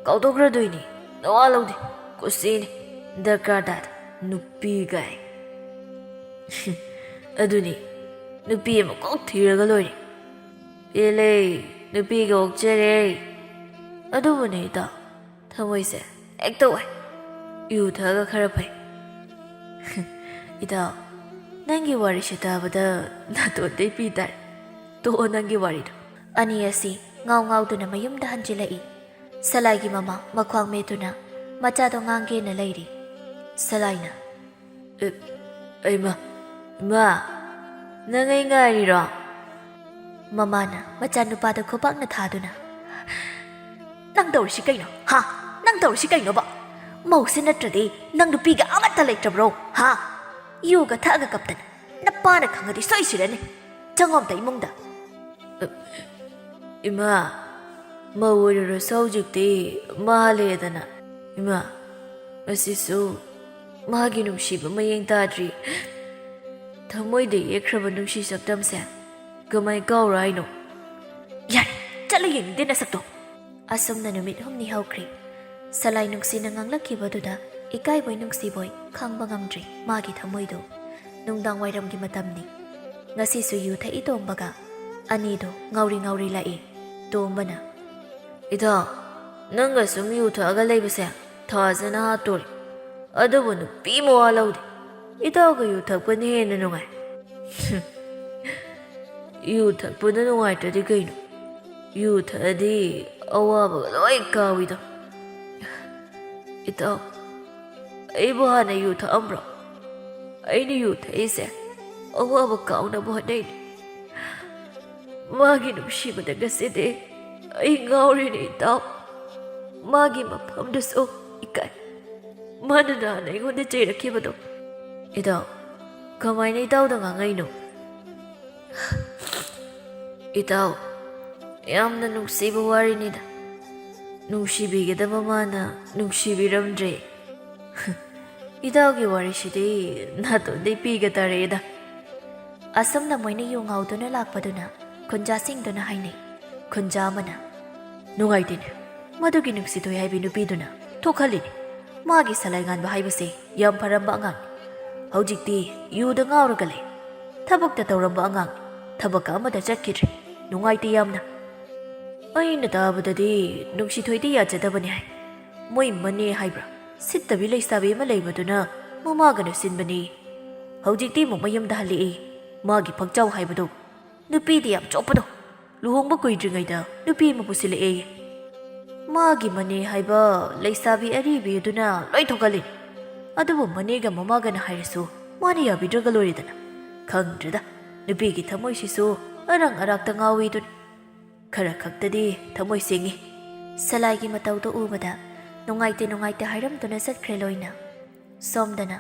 ꯀꯥꯎꯊꯣꯛꯈ꯭ꯔꯗꯣꯏꯅꯤ, ꯅꯋꯥ ꯂꯧꯗꯦ, ꯀꯨꯁꯤꯅꯤ, ꯗꯔꯀꯥꯔ ꯇꯥꯗꯦ ꯅꯨꯄꯤ ꯀꯥꯏ꯫ ꯑꯗꯨꯅꯤ, ꯅꯨꯄꯤ ꯑꯃ ꯀꯣꯛ ꯊꯤꯔꯒ ꯂꯣꯏꯔꯦ꯫ ꯄꯦꯜꯂꯦ, ꯅꯨꯄꯤꯒ ꯑꯣꯛꯆꯔꯦ꯫ ꯑꯗꯨꯕꯨꯅꯦ ꯏꯇꯥꯎ, ꯊꯃꯣꯏꯁꯦ ꯍꯦꯛꯇ ꯋꯥꯏ, ꯌꯨ ꯊꯛꯑꯒ ꯈꯔ ꯐꯩ꯫ ꯏꯇꯥꯎ, ꯅꯪꯒꯤ ꯋꯥꯔꯤꯁꯦ ꯇꯥꯕꯗ ꯅꯥꯇꯣꯟꯗꯩ ꯄꯤ ꯇꯥꯔꯦ꯫ ꯇꯣꯛꯑꯣ ꯅꯪꯒꯤ ꯋꯥꯔꯤꯗꯣ꯫ ꯑꯅꯤ ꯑꯁꯤ ꯉꯥꯎ ꯉꯥꯎꯗꯨꯅ ꯃꯌꯨꯝꯗ ꯍꯟꯖꯤꯜꯂꯛꯏ꯫ ꯁꯂꯥꯏꯒꯤ ꯃꯃꯥ ꯃꯈ꯭ꯋꯥꯡ ꯃꯦꯠꯇꯨꯅ ꯃꯆꯥꯗꯣ ꯉꯥꯡꯒꯦꯅ ꯂꯩꯔꯤ꯫ ꯁꯂꯥꯏꯅ ꯏꯃꯥ, ꯏꯃꯥ, ꯅꯪ ꯑꯩ ꯉꯥꯏꯔꯤꯔꯣ? ꯃꯃꯥꯅ ꯃꯆꯥꯅꯨꯄꯥꯗ ꯈꯨꯄꯥꯛꯅ ꯊꯥꯗꯨꯅ ꯅꯪ ꯇꯧꯔꯤꯁꯤ ꯀꯩꯅꯣ? ꯍꯥ? ꯅꯪ ꯇꯧꯔꯤꯁꯤ ꯀꯩꯅꯣꯕ? ꯃꯧꯁꯦ ꯅꯠꯇ꯭ꯔꯗꯤ ꯅꯪ ꯅꯨꯄꯤꯒ ꯑꯃꯠꯇ ꯂꯩꯇ꯭ꯔꯕ꯭ꯔꯣ? ꯍꯥ? ꯌꯨꯒ ꯊꯛꯑꯒ ꯀꯞꯇꯅ ꯅꯄꯥꯅ ꯈꯪꯉꯗꯤ ꯁꯣꯏꯁꯤꯔꯅꯤ꯫ ꯆꯪꯉꯣꯝꯇ ꯏꯃꯨꯡꯗ꯫ ꯏꯃꯥ, ꯃꯧ ꯑꯣꯏꯔꯨꯔꯁꯨ ꯍꯧꯖꯤꯛꯇꯤ ꯃꯥꯜꯂꯦꯗꯅ꯫ ꯏꯃꯥ, ꯉꯁꯤꯁꯨ ꯃꯥꯒꯤ ꯅꯨꯡꯁꯤꯕ ꯃꯌꯦꯡ ꯇꯥꯗ꯭ꯔꯤ꯫ ꯊꯃꯣꯏꯗ ꯌꯦꯛꯈ꯭ꯔꯕ ꯅꯨꯡꯁꯤ ꯁꯛꯇꯝꯁꯦ ꯀꯃꯥꯏ ꯀꯥꯎꯔ ꯍꯥꯏꯅꯣ? ꯌꯥꯔꯦ, ꯆꯠꯂ ꯌꯦꯡꯅꯤꯡꯗꯦ ꯅꯁꯛꯇꯣ꯫ ꯑꯁꯨꯝꯅ ꯅꯨꯃꯤꯠ ꯍꯨꯝꯅꯤ ꯍꯧꯈ꯭ꯔꯦ꯫ ꯁꯂꯥꯏ ꯅꯨꯡꯁꯤꯅ ꯉꯥꯡꯂꯛꯈꯤꯕꯗꯨꯗ ꯏꯀꯥꯏꯕꯣꯏ ꯅꯨꯡꯁꯤꯕꯣꯏ ꯈꯪꯕ ꯉꯝꯗ꯭ꯔꯤ ꯃꯥꯒꯤ ꯊꯃꯣꯏꯗꯣ꯫ ꯅꯨꯡꯗꯥꯡ ꯋꯥꯏꯔꯝꯒꯤ ꯃꯇꯝꯅꯤ꯫ ꯉꯁꯤꯁꯨ ꯌꯨ ꯊꯛꯏ ꯇꯣꯝꯕꯒ꯫ ꯑꯅꯤꯗꯣ ꯉꯥꯎꯔꯤ ꯉꯥꯎꯔꯤ ꯂꯥꯛꯏ꯫ ꯇꯣꯝꯕꯅ ꯏꯇꯥꯎ, ꯅꯪꯒ ꯁꯨꯝ ꯌꯨ ꯊꯛꯑꯒ ꯂꯩꯕꯁꯦ ꯊꯥꯖꯅ ꯍꯥꯠꯇꯣꯔꯤ, ꯑꯗꯨꯕꯨ ꯅꯨꯄꯤ ꯃꯋꯥ ꯂꯧꯗꯦ꯫ ꯏꯇꯥꯎꯒ ꯌꯨ ꯊꯛꯄꯅ ꯍꯦꯟꯅ ꯅꯨꯡꯉꯥꯏ꯫ ꯌꯨ ꯊꯛꯄꯅ ꯅꯨꯡꯉꯥꯏꯇ꯭ꯔꯗꯤ ꯀꯩꯅꯣ? ꯌꯨ ꯊꯛꯑꯗꯤ ꯑꯋꯥꯕꯒ ꯂꯣꯏ ꯀꯥꯎꯏꯗꯣ꯫ ꯏꯇꯥꯎ, ꯑꯩꯕꯨ ꯍꯥꯟꯅ ꯌꯨ ꯊꯛꯑꯝꯕ꯭ꯔꯣ? ꯑꯩꯅ ꯌꯨ ꯊꯛꯏꯁꯦ ꯑꯋꯥꯕ ꯀꯥꯎꯅꯕ ꯍꯣꯠꯅꯩꯅꯤ꯫ ꯃꯥꯒꯤ ꯅꯨꯡꯁꯤꯕꯗ ꯉꯁꯤꯗꯤ ꯑꯩ ꯉꯥꯎꯔꯤꯅꯤ ꯏꯇꯥꯎ꯫ ꯃꯥꯒꯤ ꯃꯐꯝꯗꯨꯁꯨ ꯏꯀꯥꯏ, ꯃꯥꯅ ꯅꯍꯥꯟ ꯑꯩꯉꯣꯟꯗ ꯆꯩꯔꯛꯈꯤꯕꯗꯣ꯫ ꯏꯇꯥꯎ, ꯀꯃꯥꯏꯅ ꯏꯇꯥꯎꯗ ꯉꯥꯡꯉꯛꯏꯅꯣ? ꯏꯇꯥꯎ, ꯌꯥꯝꯅ ꯅꯨꯡꯁꯤꯕ ꯋꯥꯔꯤꯅꯤꯗ ꯅꯨꯡꯁꯤꯕꯤꯒꯗꯕ ꯃꯥꯅ ꯅꯨꯡꯁꯤꯕꯤꯔꯝꯗ꯭ꯔꯦ ꯏꯇꯥꯎꯒꯤ ꯋꯥꯔꯤꯁꯤꯗꯤ ꯅꯥꯇꯣꯟꯗꯩ ꯄꯤꯒ ꯇꯥꯔꯛꯑꯦꯗ ꯑꯁꯨꯝꯅ ꯃꯣꯏꯅ ꯌꯨ ꯉꯥꯎꯗꯨꯅ ꯂꯥꯛꯄꯗꯨꯅ ꯈꯨꯟꯖꯥꯁꯤꯡꯗꯨꯅ ꯍꯥꯏꯅꯩ ꯈꯨꯟꯖꯥ ꯑꯃꯅ ꯅꯨꯡꯉꯥꯏꯇꯦꯅꯦ ꯃꯗꯨꯒꯤ ꯅꯨꯡꯁꯤꯊꯣꯏ ꯍꯥꯏꯕꯤ ꯅꯨꯄꯤꯗꯨꯅ ꯊꯣꯛꯍꯜꯂꯤꯅꯤ ꯃꯥꯒꯤ ꯁꯂꯥꯏ ꯉꯥꯟꯕ ꯍꯥꯏꯕꯁꯦ ꯌꯥꯝ ꯐꯔꯝꯕ ꯑꯉꯥꯡꯅꯤ ꯍꯧꯖꯤꯛꯇꯤ ꯌꯨꯗ ꯉꯥꯎꯔꯒ ꯂꯩ ꯊꯕꯛꯇ ꯇꯧꯔꯝꯕ ꯑꯉꯥꯡꯅꯤ ꯊꯕꯛ ꯑꯃꯗ ꯆꯠꯈꯤꯗ꯭ꯔꯦ ꯅꯨꯡꯉꯥꯏꯇꯦ ꯌꯥꯝꯅ ꯑꯩꯅ ꯇꯥꯕꯗꯗꯤ ꯅꯨꯡꯁꯤꯊꯣꯏꯗꯤ ꯌꯥꯖꯗꯕꯅꯤ ꯍꯥꯏ ꯃꯣꯏ ꯃꯅꯦ ꯍꯥꯏꯕ꯭ꯔꯥ ꯁꯤꯠꯇꯕꯤ ꯂꯩꯁꯥꯕꯤ ꯑꯃ ꯂꯩꯕꯗꯨꯅ ꯃꯃꯥꯒꯅ ꯁꯤꯟꯕꯅꯤ ꯍꯧꯖꯤꯛꯇꯤ ꯑꯃꯨꯛ ꯃꯌꯨꯝꯗ ꯍꯜꯂꯛꯏ ꯃꯥꯒꯤ ꯐꯛꯆꯥꯎ ꯍꯥꯏꯕꯗꯣ ꯅꯨꯄꯤꯗꯤ ꯌꯥꯝ ꯆꯣꯞꯄꯗꯣ ꯂꯨꯍꯣꯡꯕ ꯀꯨꯏꯗ꯭ꯔꯤꯉꯩꯗ ꯅꯨꯄꯤ ꯑꯃ ꯄꯨꯁꯤꯜꯂꯛꯑꯦ ꯃꯥꯒꯤ ꯃꯅꯦ ꯍꯥꯏꯕ ꯂꯩꯁꯥꯕꯤ ꯑꯔꯤꯕꯤ ꯑꯗꯨꯅ ꯂꯣꯏ ꯊꯣꯛꯍꯜꯂꯤꯅꯤ ꯑꯗꯨꯕꯨ ꯃꯅꯦꯒ ꯃꯃꯥꯒꯅ ꯍꯥꯏꯔꯁꯨ ꯃꯥꯅ ꯌꯥꯕꯤꯗ꯭ꯔꯒ ꯂꯣꯏꯔꯦꯗꯅ ꯈꯪꯗ꯭ꯔꯦꯗ ꯅꯨꯄꯤꯒꯤ ꯊꯃꯣꯏꯁꯤꯁꯨ ꯑꯔꯪ ꯑꯔꯥꯛꯇ ꯉꯥꯎꯏꯗꯨꯅꯤ ꯈꯔ ꯈꯛꯇꯗꯤ ꯊꯃꯣꯏ ꯁꯦꯡꯉꯤ ꯁꯂꯥꯏꯒꯤ ꯃꯇꯧꯗꯣ ꯎꯕꯗ ꯅꯨꯡꯉꯥꯏꯇꯦ ꯅꯨꯡꯉꯥꯏꯇꯦ ꯍꯥꯏꯔꯝꯗꯨꯅ ꯆꯠꯈ꯭ꯔꯦ ꯂꯣꯏꯅ ꯁꯣꯝꯗꯅ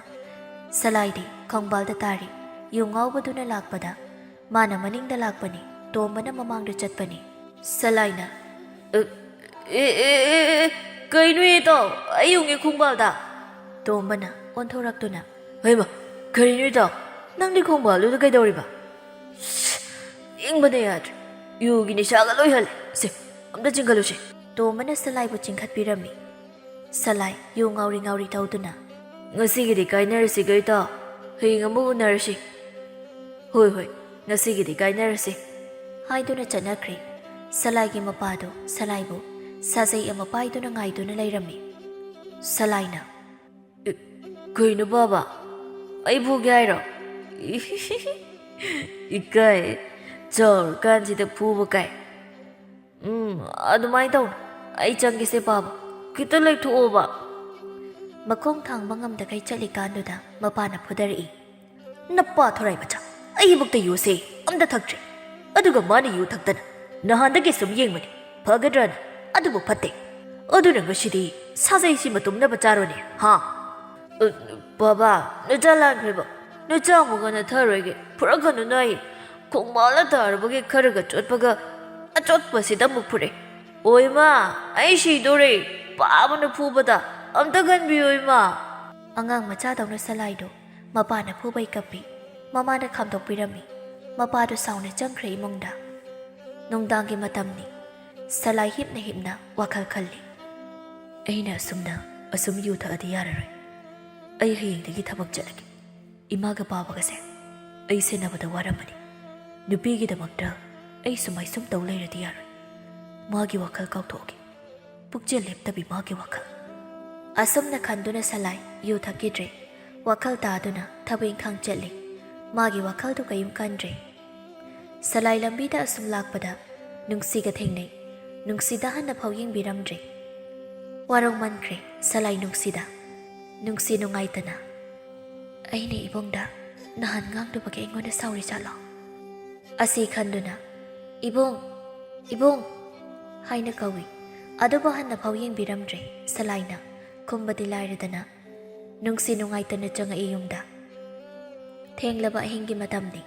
ꯁꯂꯥꯏꯗꯤ ꯈꯣꯡꯕꯥꯜꯗ ꯇꯥꯔꯤ ꯌꯨ ꯉꯥꯎꯕꯗꯨꯅ ꯂꯥꯛꯄꯗ ꯃꯥꯅ ꯃꯅꯤꯡꯗ ꯂꯥꯛꯄꯅꯤ ꯇꯣꯝꯕꯅ ꯃꯃꯥꯡꯗ ꯆꯠꯄꯅꯤ ꯁꯂꯥꯏꯅ ꯀꯩꯅꯣ ꯏꯇꯥꯎ ꯑꯩ ꯌꯨꯡꯉꯦ ꯈꯣꯡꯕꯥꯜꯗ ꯇꯣꯝꯕꯅ ꯑꯣꯟꯊꯣꯔꯛꯇꯨꯅ ꯍꯩꯃ ꯀꯔꯤꯅꯣ ꯏꯇꯥꯎ ꯅꯪꯗꯤ ꯈꯣꯡꯕꯥꯜꯗꯨꯗ ꯀꯩꯗꯧꯔꯤꯕ ꯏꯪꯕꯅ ꯌꯥꯗ꯭ꯔꯦ ꯌꯨꯒꯤ ꯅꯤꯁꯥꯒ ꯂꯣꯏ ꯍꯜꯂꯦ ꯁꯦ ꯑꯝꯇ ꯆꯤꯡꯈꯠꯂꯨꯁꯦ ꯇꯣꯝꯕꯅ ꯁꯂꯥꯏꯕꯨ ꯆꯤꯡꯈꯠꯄꯤꯔꯝꯃꯤ ꯁꯂꯥꯏ ꯌꯨ ꯉꯥꯎꯔꯤ ꯉꯥꯎꯔꯤ ꯇꯧꯗꯨꯅ ꯉꯁꯤꯒꯤꯗꯤ ꯀꯥꯏꯅꯔꯁꯤꯒ ꯏꯇꯥꯎ ꯍꯌꯦꯡ ꯑꯃꯨꯛ ꯎꯅꯔꯁꯤ ꯍꯣꯏ ꯍꯣꯏ ꯉꯁꯤꯒꯤꯗꯤ ꯀꯥꯏꯅꯔꯁꯤ ꯍꯥꯏꯗꯨꯅ ꯆꯠꯅꯈ꯭ꯔꯦ ꯁꯂꯥꯏꯒꯤ ꯃꯄꯥꯗꯣ ꯁꯂꯥꯏꯕꯨ ꯁꯥꯖꯩ ꯑꯃ ꯄꯥꯏꯗꯨꯅ ꯉꯥꯏꯗꯨꯅ ꯂꯩꯔꯝꯃꯤ ꯁꯂꯥꯏꯅ ꯀꯩꯅꯣ ꯕꯥꯕꯥ ꯑꯩ ꯐꯨꯒꯦ ꯍꯥꯏꯔꯣ ꯏꯀꯥꯏ ꯆꯥꯎꯔꯀꯥꯟꯁꯤꯗ ꯐꯨꯕ ꯀꯥꯏ ꯑꯗꯨꯃꯥꯏꯅ ꯇꯧꯅ ꯑꯩ ꯆꯪꯒꯦꯁꯦ ꯕꯥꯕꯥ ꯈꯤꯇ ꯂꯩꯊꯣꯛꯑꯣꯕ ꯃꯈꯣꯡ ꯊꯥꯡꯕ ꯉꯝꯗꯈꯩ ꯆꯠꯂꯤꯀꯥꯟꯗꯨꯗ ꯃꯄꯥꯅ ꯐꯨꯗꯔꯛꯏ ꯅꯄꯥ ꯊꯣꯔꯥꯏ ꯃꯆꯥ ꯑꯩꯕꯨꯛꯇ ꯌꯨꯁꯦ ꯑꯝꯇ ꯊꯛꯇ꯭ꯔꯤ ꯑꯗꯨꯒ ꯃꯥꯅ ꯌꯨ ꯊꯛꯇꯅ ꯅꯍꯥꯟꯗꯒꯤ ꯁꯨꯝ ꯌꯦꯡꯕꯅꯤ ꯐꯒꯗ꯭ꯔꯅ ꯑꯗꯨꯕꯨ ꯐꯠꯇꯦ ꯑꯗꯨꯅ ꯉꯁꯤꯗꯤ ꯁꯥꯖꯩꯁꯤꯃ ꯇꯨꯝꯅꯕ ꯆꯥꯔꯣꯅꯦ ꯍꯥ ꯕꯥꯕꯥ ꯅꯆꯥ ꯂꯥꯟꯈ꯭ꯔꯦꯕ ꯅꯆꯥ ꯑꯃꯨꯛ ꯉꯟꯅ ꯊꯔꯣꯏꯒꯦ ꯐꯨꯔꯛꯀꯅꯨꯅ ꯑꯩ ꯈꯣꯡꯕꯥꯜꯗ ꯇꯥꯔꯕꯒꯤ ꯈꯔꯒ ꯆꯣꯠꯄꯒ ꯑꯆꯣꯠꯄꯁꯤꯗ ꯑꯃꯨꯛ ꯐꯨꯔꯦ ꯑꯣꯏꯃꯥ ꯑꯩ ꯁꯤꯗꯣꯔꯦ ꯄꯥꯕꯅ ꯐꯨꯕꯗ ꯑꯝꯇ ꯈꯟꯕꯤꯌꯨ ꯏꯃꯥ ꯑꯉꯥꯡ ꯃꯆꯥꯗꯧꯅ ꯁꯂꯥꯏꯗꯣ ꯃꯄꯥꯅ ꯐꯨꯕꯩ ꯀꯞꯄꯤ ꯃꯃꯥꯅ ꯈꯥꯝꯗꯣꯛꯄꯤꯔꯝꯃꯤ ꯃꯄꯥꯗꯣ ꯁꯥꯎꯅ ꯆꯪꯈ꯭ꯔꯦ ꯏꯃꯨꯡꯗ ꯅꯨꯡꯗꯥꯡꯒꯤ ꯃꯇꯝꯅꯤ ꯁꯂꯥꯏ ꯍꯤꯞꯅ ꯍꯤꯞꯅ ꯋꯥꯈꯜ ꯈꯜꯂꯤ ꯑꯩꯅ ꯑꯁꯨꯝ ꯌꯨ ꯊꯛꯑꯗꯤ ꯌꯥꯔꯔꯣꯏ ꯑꯩ ꯍꯌꯦꯡꯗꯒꯤ ꯊꯕꯛ ꯆꯠꯂꯒꯦ ꯏꯃꯥꯒ ꯕꯥꯕꯒꯁꯦ ꯑꯩ ꯁꯦꯟꯅꯕꯗ ꯋꯥꯔꯝꯕꯅꯤ ꯅꯨꯄꯤꯒꯤꯗꯃꯛꯇ ꯑꯩ ꯁꯨꯃꯥꯏ ꯁꯨꯝ ꯇꯧ ꯂꯩꯔꯗꯤ ꯌꯥꯔꯣꯏ ꯃꯥꯒꯤ ꯋꯥꯈꯜ ꯀꯥꯎꯊꯣꯛꯑꯒꯦ ꯄꯨꯛꯆꯦꯜ ꯂꯦꯞꯇꯕꯤ ꯃꯥꯒꯤ ꯋꯥꯈꯜ ꯑꯁꯨꯝꯅ ꯈꯟꯗꯨꯅ ꯁꯂꯥꯏ ꯌꯨ ꯊꯛꯈꯤꯗ꯭ꯔꯦ ꯋꯥꯈꯜ ꯇꯥꯗꯨꯅ ꯊꯕꯛ ꯏꯪꯈꯥꯡ ꯆꯠꯂꯤ ꯃꯥꯒꯤ ꯋꯥꯈꯜꯗꯨ ꯀꯩꯝ ꯀꯟꯗ꯭ꯔꯦ ꯁꯂꯥꯏ ꯂꯝꯕꯤꯗ ꯑꯁꯨꯝ ꯂꯥꯛꯄꯗ ꯅꯨꯡꯁꯤꯒ ꯊꯦꯡꯅꯩ ꯅꯨꯡꯁꯤꯗ ꯍꯟꯅ ꯐꯥꯎ ꯌꯦꯡꯕꯤꯔꯝꯗ꯭ꯔꯦ ꯋꯥꯔꯧꯃꯟꯈ꯭ꯔꯦ ꯁꯂꯥꯏ ꯅꯨꯡꯁꯤꯗ ꯅꯨꯡꯁꯤ ꯅꯨꯡꯉꯥꯏꯇꯅ ꯑꯩꯅ ꯏꯕꯨꯡꯗ ꯅꯍꯥꯟ ꯉꯥꯡꯗꯨꯕꯒꯤ ꯑꯩꯉꯣꯟꯗ ꯁꯥꯎꯔꯤ ꯖꯥꯠꯂꯣ ꯑꯁꯤ ꯈꯟꯗꯨꯅ ꯏꯕꯨꯡ ꯍꯥꯏꯅ ꯀꯧꯏ ꯑꯗꯨꯕꯨ ꯍꯟꯅ ꯐꯥꯎ ꯌꯦꯡꯕꯤꯔꯝꯗ꯭ꯔꯦ ꯁꯂꯥꯏꯅ ꯈꯨꯝꯕꯗꯤ ꯂꯥꯏꯔꯗꯅ ꯅꯨꯡꯁꯤ ꯅꯨꯡꯉꯥꯏꯇꯅ ꯆꯪꯉꯛꯏ ꯌꯨꯝꯗ ꯊꯦꯡꯂꯕ ꯑꯍꯤꯡꯒꯤ ꯃꯇꯝꯅꯤ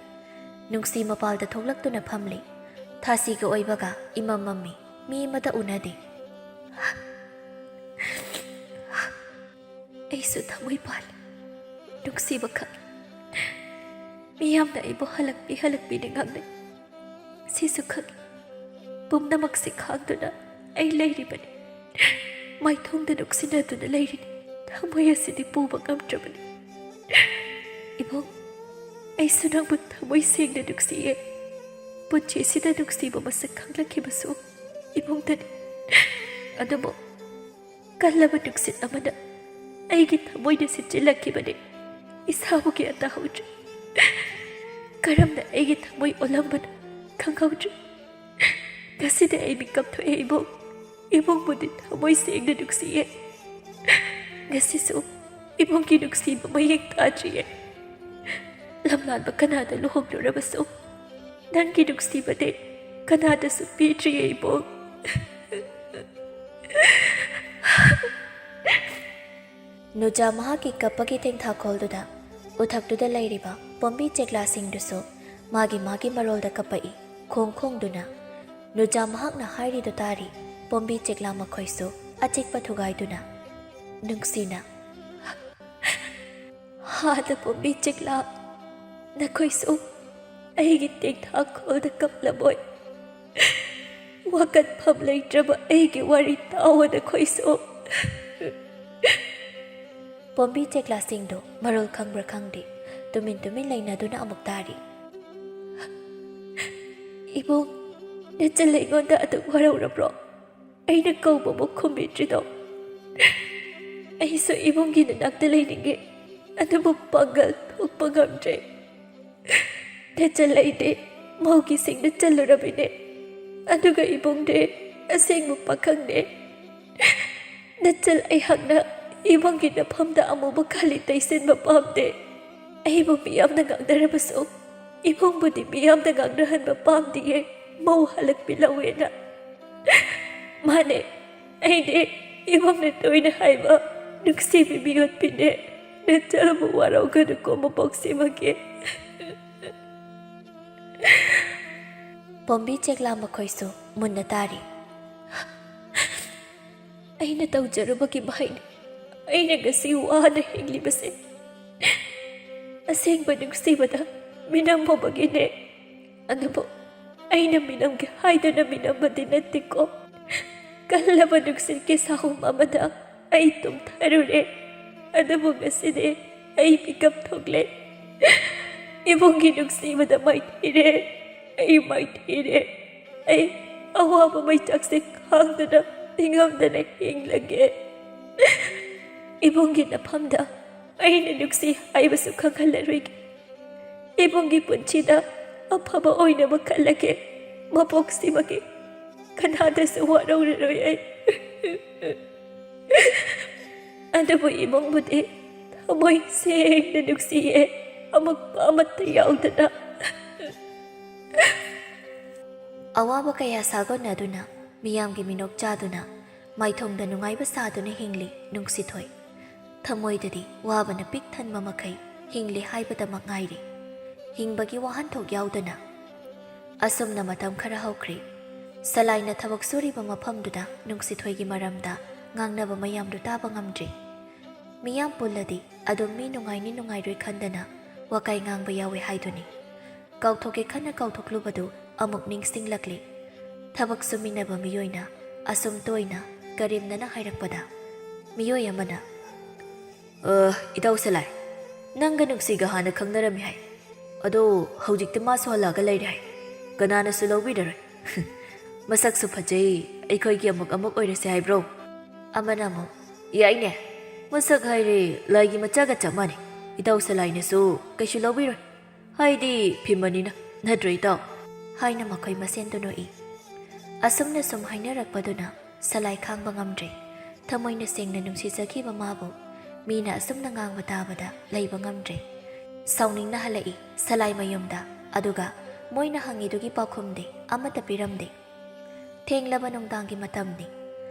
ꯅꯨꯡꯁꯤ ꯃꯄꯥꯜꯗ ꯊꯣꯛꯂꯛꯇꯨꯅ ꯐꯝꯂꯤ ꯊꯥꯁꯤꯒ ꯑꯣꯏꯕꯒ ꯏꯃꯝ ꯃꯝꯃꯤ ꯃꯤ ꯑꯃꯇ ꯎꯅꯗꯦ ꯑꯩꯁꯨ ꯊꯃꯣꯏ ꯄꯥꯜꯂꯤ ꯅꯨꯡꯁꯤꯕ ꯈꯪꯏ ꯃꯤꯌꯥꯝꯅ ꯑꯩꯕꯨ ꯍꯜꯂꯛꯄꯤꯅ ꯉꯥꯡꯅꯩ ꯁꯤꯁꯨ ꯈꯪꯏ ꯄꯨꯝꯅꯃꯛꯁꯤ ꯈꯥꯡꯗꯨꯅ ꯑꯩ ꯂꯩꯔꯤꯕꯅꯤ ꯃꯥꯏꯊꯣꯡꯗ ꯅꯨꯡꯁꯤꯅꯗꯨꯅ ꯂꯩꯔꯤꯅꯤ ꯊꯃꯣꯏ ꯑꯁꯤꯗꯤ ꯄꯨꯕ ꯉꯝꯗ꯭ꯔꯕꯅꯤ ꯏꯕꯨꯡ ꯑꯩꯁꯨ ꯅꯪꯕꯨ ꯊꯃꯣꯏ ꯁꯦꯡꯅ ꯅꯨꯡꯁꯤꯌꯦ ꯄꯨꯟꯁꯤꯁꯤꯗ ꯅꯨꯡꯁꯤꯕ ꯃꯁꯛ ꯈꯪꯂꯛꯈꯤꯕꯁꯨ ꯏꯕꯨꯡꯗꯅꯤ ꯑꯗꯨꯕꯨ ꯀꯜꯂꯕ ꯅꯨꯡꯁꯤꯠ ꯑꯃꯅ ꯑꯩꯒꯤ ꯊꯃꯣꯏꯗ ꯁꯤꯠꯆꯤꯜꯂꯛꯈꯤꯕꯅꯤ ꯏꯁꯥꯕꯨ ꯒ꯭ꯌꯥꯟ ꯇꯥꯍꯧꯗ꯭ꯔꯦ ꯀꯔꯝꯅ ꯑꯩꯒꯤ ꯊꯃꯣꯏ ꯑꯣꯜꯂꯝꯕꯅꯣ ꯈꯪꯍꯧꯗ꯭ꯔꯦ ꯉꯁꯤꯗꯤ ꯑꯩ ꯃꯤꯀꯞ ꯊꯣꯛꯑꯦ ꯏꯕꯨꯡꯕꯨꯗꯤ ꯊꯃꯣꯏ ꯁꯦꯡꯅ ꯅꯨꯡꯁꯤꯌꯦ ꯉꯁꯤꯁꯨ ꯏꯕꯨꯡꯒꯤ ꯅꯨꯡꯁꯤꯕ ꯃꯌꯦꯛ ꯇꯥꯗ꯭ꯔꯤꯌꯦ ꯂꯝꯂꯥꯟꯕ ꯀꯅꯥꯗ ꯂꯨꯍꯣꯡꯂꯨꯔꯕꯁꯨ ꯅꯪꯒꯤ ꯅꯨꯡꯁꯤꯕꯗꯤ ꯀꯅꯥꯗꯁꯨ ꯄꯤꯗ꯭ꯔꯤꯌꯦ ꯏꯕꯨꯡ ꯅꯨꯖꯥ ꯃꯍꯥꯛꯀꯤ ꯀꯞꯄꯒꯤ ꯇꯦꯡꯊꯥꯈꯣꯜꯗꯨꯗ ꯎꯊꯛꯇꯨꯗ ꯂꯩꯔꯤꯕ ꯄꯣꯝꯕꯤ ꯆꯦꯛꯂꯥꯁꯤꯡꯗꯨꯁꯨ ꯃꯥꯒꯤ ꯃꯔꯣꯜꯗ ꯀꯞꯄꯛꯏ ꯈꯣꯡꯗꯨꯅ ꯅꯨꯖꯥ ꯃꯍꯥꯛꯅ ꯍꯥꯏꯔꯤꯗꯨ ꯇꯥꯔꯤ ꯄꯣꯝꯕꯤ ꯆꯦꯛꯂꯥ ꯃꯈꯣꯏꯁꯨ ꯑꯆꯤꯛꯄ ꯊꯨꯒꯥꯏꯗꯨꯅ ꯅꯨꯡꯁꯤꯅ ꯍꯥꯗ ꯄꯣꯝꯕꯤ ꯆꯦꯛꯂꯥ ꯅꯈꯣꯏꯁꯨ ꯑꯩꯒꯤ ꯇꯦꯛꯊꯥꯈꯣꯜꯗ ꯀꯞꯂꯕꯣꯏ ꯋꯥꯀꯠꯐꯝ ꯂꯩꯇ꯭ꯔꯕ ꯑꯩꯒꯤ ꯋꯥꯔꯤ ꯇꯥꯎꯋ ꯅꯈꯣꯏꯁꯨ ꯄꯣꯝꯕꯤ ꯆꯦꯛꯂꯥꯁꯤꯡꯗꯨ ꯃꯔꯣꯜ ꯈꯪꯕ꯭ꯔꯥ ꯈꯪꯗꯦ ꯇꯨꯃꯤꯟ ꯂꯩꯅꯗꯨꯅ ꯑꯃꯨꯛ ꯇꯥꯔꯤ ꯏꯕꯨꯡ ꯅꯆꯜ ꯑꯩꯉꯣꯟꯗ ꯑꯗꯨꯛ ꯋꯥꯔꯧꯔꯕ꯭ꯔꯣ ꯑꯩꯅ ꯀꯧꯕꯃꯨꯛ ꯈꯨꯝꯕꯤꯗ꯭ꯔꯤꯗꯣ ꯑꯩꯁꯨ ꯏꯕꯨꯡꯒꯤ ꯅꯅꯥꯛꯇ ꯂꯩꯅꯤꯡꯉꯦ ꯑꯗꯨꯕꯨ ꯄꯥꯡꯒꯜ ꯊꯣꯛꯄ ꯉꯝꯗ꯭ꯔꯦ ꯅꯆꯜ ꯑꯩꯗꯤ ꯃꯧꯒꯤꯁꯤꯡꯗ ꯆꯜꯂꯨꯔꯕꯤꯅꯦ ꯑꯗꯨꯒ ꯏꯕꯨꯡꯗꯤ ꯑꯁꯦꯡꯕ ꯄꯥꯈꯪꯅꯦ ꯅꯆꯜ ꯑꯩꯍꯥꯛꯅ ꯏꯕꯨꯡꯒꯤ ꯅꯐꯝꯗ ꯑꯃꯨꯕ ꯈꯥꯂꯤ ꯇꯩꯁꯤꯟꯕ ꯄꯥꯝꯗꯦ ꯑꯩꯕꯨ ꯃꯤꯌꯥꯝꯅ ꯉꯥꯡꯅꯔꯕꯁꯨ ꯏꯕꯨꯡꯕꯨꯗꯤ ꯃꯤꯌꯥꯝꯅ ꯉꯥꯡꯅꯍꯟꯕ ꯄꯥꯝꯗꯤꯌꯦ ꯃꯧ ꯍꯜꯂꯛꯄꯤꯂꯧꯋꯦꯅ ꯃꯥꯅꯦ ꯑꯩꯗꯤ ꯏꯕꯨꯡꯅ ꯇꯣꯏꯅ ꯍꯥꯏꯕ ꯅꯨꯡꯁꯤꯕꯤ ꯃꯤꯑꯣꯠꯄꯤꯅꯦ ꯅꯆꯜꯕꯨ ꯋꯥꯔꯧꯒꯅꯨꯀꯣ ꯃꯕꯣꯛꯁꯤꯃꯒꯤ ꯄꯣꯝꯕꯤ ꯆꯦꯛꯂꯥ ꯃꯈꯣꯏꯁꯨ ꯃꯨꯟꯅ ꯇꯥꯔꯤ ꯑꯩꯅ ꯇꯧꯖꯔꯨꯕꯒꯤ ꯃꯍꯩꯅꯤ ꯑꯩꯅ ꯉꯁꯤ ꯋꯥꯅ ꯍꯤꯡꯂꯤꯕꯁꯦ ꯑꯁꯦꯡꯕ ꯅꯨꯡꯁꯤꯕꯗ ꯃꯤꯅꯝꯍꯧꯕꯒꯤꯅꯦ ꯑꯗꯨꯕꯨ ꯑꯩꯅ ꯃꯤꯅꯝꯒꯦ ꯍꯥꯏꯗꯨꯅ ꯃꯤꯅꯝꯕꯗꯤ ꯅꯠꯇꯦꯀꯣ ꯀꯜꯂꯕ ꯅꯨꯡꯁꯤꯠꯀꯤ ꯁꯥꯍꯨꯝ ꯑꯃꯗ ꯑꯩ ꯇꯨꯝꯊꯔꯨꯔꯦ ꯑꯗꯨꯕꯨ ꯉꯁꯤꯗꯤ ꯑꯩ ꯃꯤꯀꯞ ꯊꯣꯛꯂꯦ ꯏꯕꯨꯡꯒꯤ ꯅꯨꯡꯁꯤꯕꯗ ꯃꯥꯏꯊꯤꯔꯦ ꯑꯩ ꯃꯥꯏꯊꯤꯔꯦ ꯑꯩ ꯑꯋꯥꯕ ꯃꯩꯆꯥꯛꯁꯦ ꯈꯥꯡꯗꯨꯅ ꯅꯤꯡꯉꯝꯗꯅ ꯍꯤꯡꯂꯒꯦ ꯏꯕꯨꯡꯒꯤ ꯅꯐꯝꯗ ꯑꯩꯅ ꯅꯨꯡꯁꯤ ꯍꯥꯏꯕꯁꯨ ꯈꯪꯍꯜꯂꯔꯣꯏꯒꯦ ꯏꯕꯨꯡꯒꯤ ꯄꯨꯟꯁꯤꯗ ꯑꯐꯕ ꯑꯣꯏꯅꯕ ꯈꯜꯂꯒꯦ ꯃꯄꯣꯛꯁꯤꯃꯒꯤ ꯀꯅꯥꯗꯁꯨ ꯋꯥꯔꯧꯔꯔꯣꯏ ꯑꯩ ꯑꯗꯨꯕꯨ ꯏꯕꯨꯡꯕꯨꯗꯤ ꯊꯃꯣꯏ ꯁꯦꯡꯅ ꯅꯨꯡꯁꯤꯌꯦ ꯑꯃꯛꯄ ꯑꯃꯠꯇ ꯌꯥꯎꯗꯅ ꯑꯋꯥꯕ ꯀꯌꯥ ꯁꯥꯒꯣꯟꯅꯗꯨꯅ ꯃꯤꯌꯥꯝꯒꯤ ꯃꯤꯅꯣꯛ ꯆꯥꯗꯨꯅ ꯃꯥꯏꯊꯣꯡꯗ ꯅꯨꯡꯉꯥꯏꯕ ꯁꯥꯗꯨꯅ ꯍꯤꯡꯂꯤ ꯅꯨꯡꯁꯤꯊꯣꯏ ꯊꯃꯣꯏꯗꯗꯤ ꯋꯥꯕꯅ ꯄꯤꯛ ꯊꯟꯕ ꯃꯈꯩ ꯍꯤꯡꯂꯤ ꯍꯥꯏꯕꯗꯃꯛ ꯉꯥꯏꯔꯤ ꯍꯤꯡꯕꯒꯤ ꯋꯥꯍꯟꯊꯣꯛ ꯌꯥꯎꯗꯅ ꯑꯁꯨꯝꯅ ꯃꯇꯝ ꯈꯔ ꯍꯧꯈ꯭ꯔꯦ ꯁꯂꯥꯏꯅ ꯊꯕꯛ ꯁꯨꯔꯤꯕ ꯃꯐꯝꯗꯨꯗ ꯅꯨꯡꯁꯤꯊꯣꯏꯒꯤ ꯃꯔꯝꯗ ꯉꯥꯡꯅꯕ ꯃꯌꯥꯝꯗꯨ ꯇꯥꯕ ꯉꯝꯗ꯭ꯔꯤ ꯃꯤꯌꯥꯝ ꯄꯨꯜꯂꯗꯤ ꯑꯗꯨꯝ ꯃꯤ ꯅꯨꯡꯉꯥꯏꯅꯤ ꯅꯨꯡꯉꯥꯏꯔꯣꯏ ꯈꯟꯗꯅ ꯋꯥꯀꯥꯏ ꯉꯥꯡꯕ ꯌꯥꯎꯋꯦ ꯍꯥꯏꯗꯨꯅꯤ ꯀꯥꯎꯊꯣꯛꯀꯦ ꯈꯟꯅ ꯀꯥꯎꯊꯣꯛꯂꯨꯕꯗꯨ ꯑꯃꯨꯛ ꯅꯤꯡꯁꯤꯡꯂꯛꯂꯤ ꯊꯕꯛ ꯁꯨꯃꯤꯟꯅꯕ ꯃꯤꯑꯣꯏꯅ ꯑꯁꯨꯝ ꯇꯣꯏꯅ ꯀꯔꯦꯝꯅꯅ ꯍꯥꯏꯔꯛꯄꯗ ꯃꯤꯑꯣꯏ ꯑꯃꯅ ꯏꯇꯥꯎ ꯁꯂꯥꯏ ꯅꯪꯒ ꯅꯨꯡꯁꯤꯒ ꯍꯥꯟꯅ ꯈꯪꯅꯔꯝꯃꯤ ꯍꯥꯏ ꯑꯗꯣ ꯍꯧꯖꯤꯛꯇꯤ ꯃꯥꯁꯨ ꯍꯜꯂꯛꯑꯒ ꯂꯩꯔꯦ ꯍꯥꯏ ꯀꯅꯥꯅꯁꯨ ꯂꯧꯕꯤꯔꯔꯣꯏ ꯃꯁꯛꯁꯨ ꯐꯖꯩ ꯑꯩꯈꯣꯏꯒꯤ ꯑꯃꯨꯛ ꯍꯣꯏꯔꯁꯦ ꯍꯥꯏꯕ꯭ꯔꯣ ꯑꯃꯅ ꯑꯃꯨꯛ ꯌꯥꯏꯅꯦ ꯃꯁꯛ ꯍꯥꯏꯔꯦ ꯂꯥꯏꯒꯤ ꯃꯆꯥꯒ ꯆꯞ ꯃꯥꯟꯅꯩ ꯏꯇꯥꯎ ꯁꯂꯥꯏꯅꯁꯨ ꯀꯩꯁꯨ ꯂꯧꯕꯤꯔꯣꯏ ꯍꯥꯏꯗꯤ ꯐꯤꯝꯃꯅꯤꯅ ꯅꯠꯇ꯭ꯔꯣ ꯏꯇꯥꯎ ꯍꯥꯏꯅ ꯃꯈꯣꯏ ꯃꯁꯦꯟꯗꯨ ꯅꯣꯛꯏ ꯑꯁꯨꯝꯅ ꯁꯨꯝ ꯍꯥꯏꯅꯔꯛꯄꯗꯨꯅ ꯁꯂꯥꯏ ꯈꯥꯡꯕ ꯉꯝꯗ꯭ꯔꯦ ꯊꯃꯣꯏꯅ ꯁꯦꯡꯅ ꯅꯨꯡꯁꯤꯖꯈꯤꯕ ꯃꯥꯕꯨ ꯃꯤꯅ ꯑꯁꯨꯝꯅ ꯉꯥꯡꯕ ꯇꯥꯕꯗ ꯂꯩꯕ ꯉꯝꯗ꯭ꯔꯦ ꯁꯥꯎꯅꯤꯡꯅ ꯍꯜꯂꯛꯏ ꯁꯂꯥꯏ ꯃꯌꯨꯝꯗ ꯑꯗꯨꯒ ꯃꯣꯏꯅ ꯍꯪꯉꯤꯗꯨꯒꯤ ꯄꯥꯎꯈꯨꯝꯗꯤ ꯑꯃꯠꯇ ꯄꯤꯔꯝꯗꯦ ꯊꯦꯡꯂꯕ ꯅꯨꯡꯗꯥꯡꯒꯤ ꯃꯇꯝꯅꯤ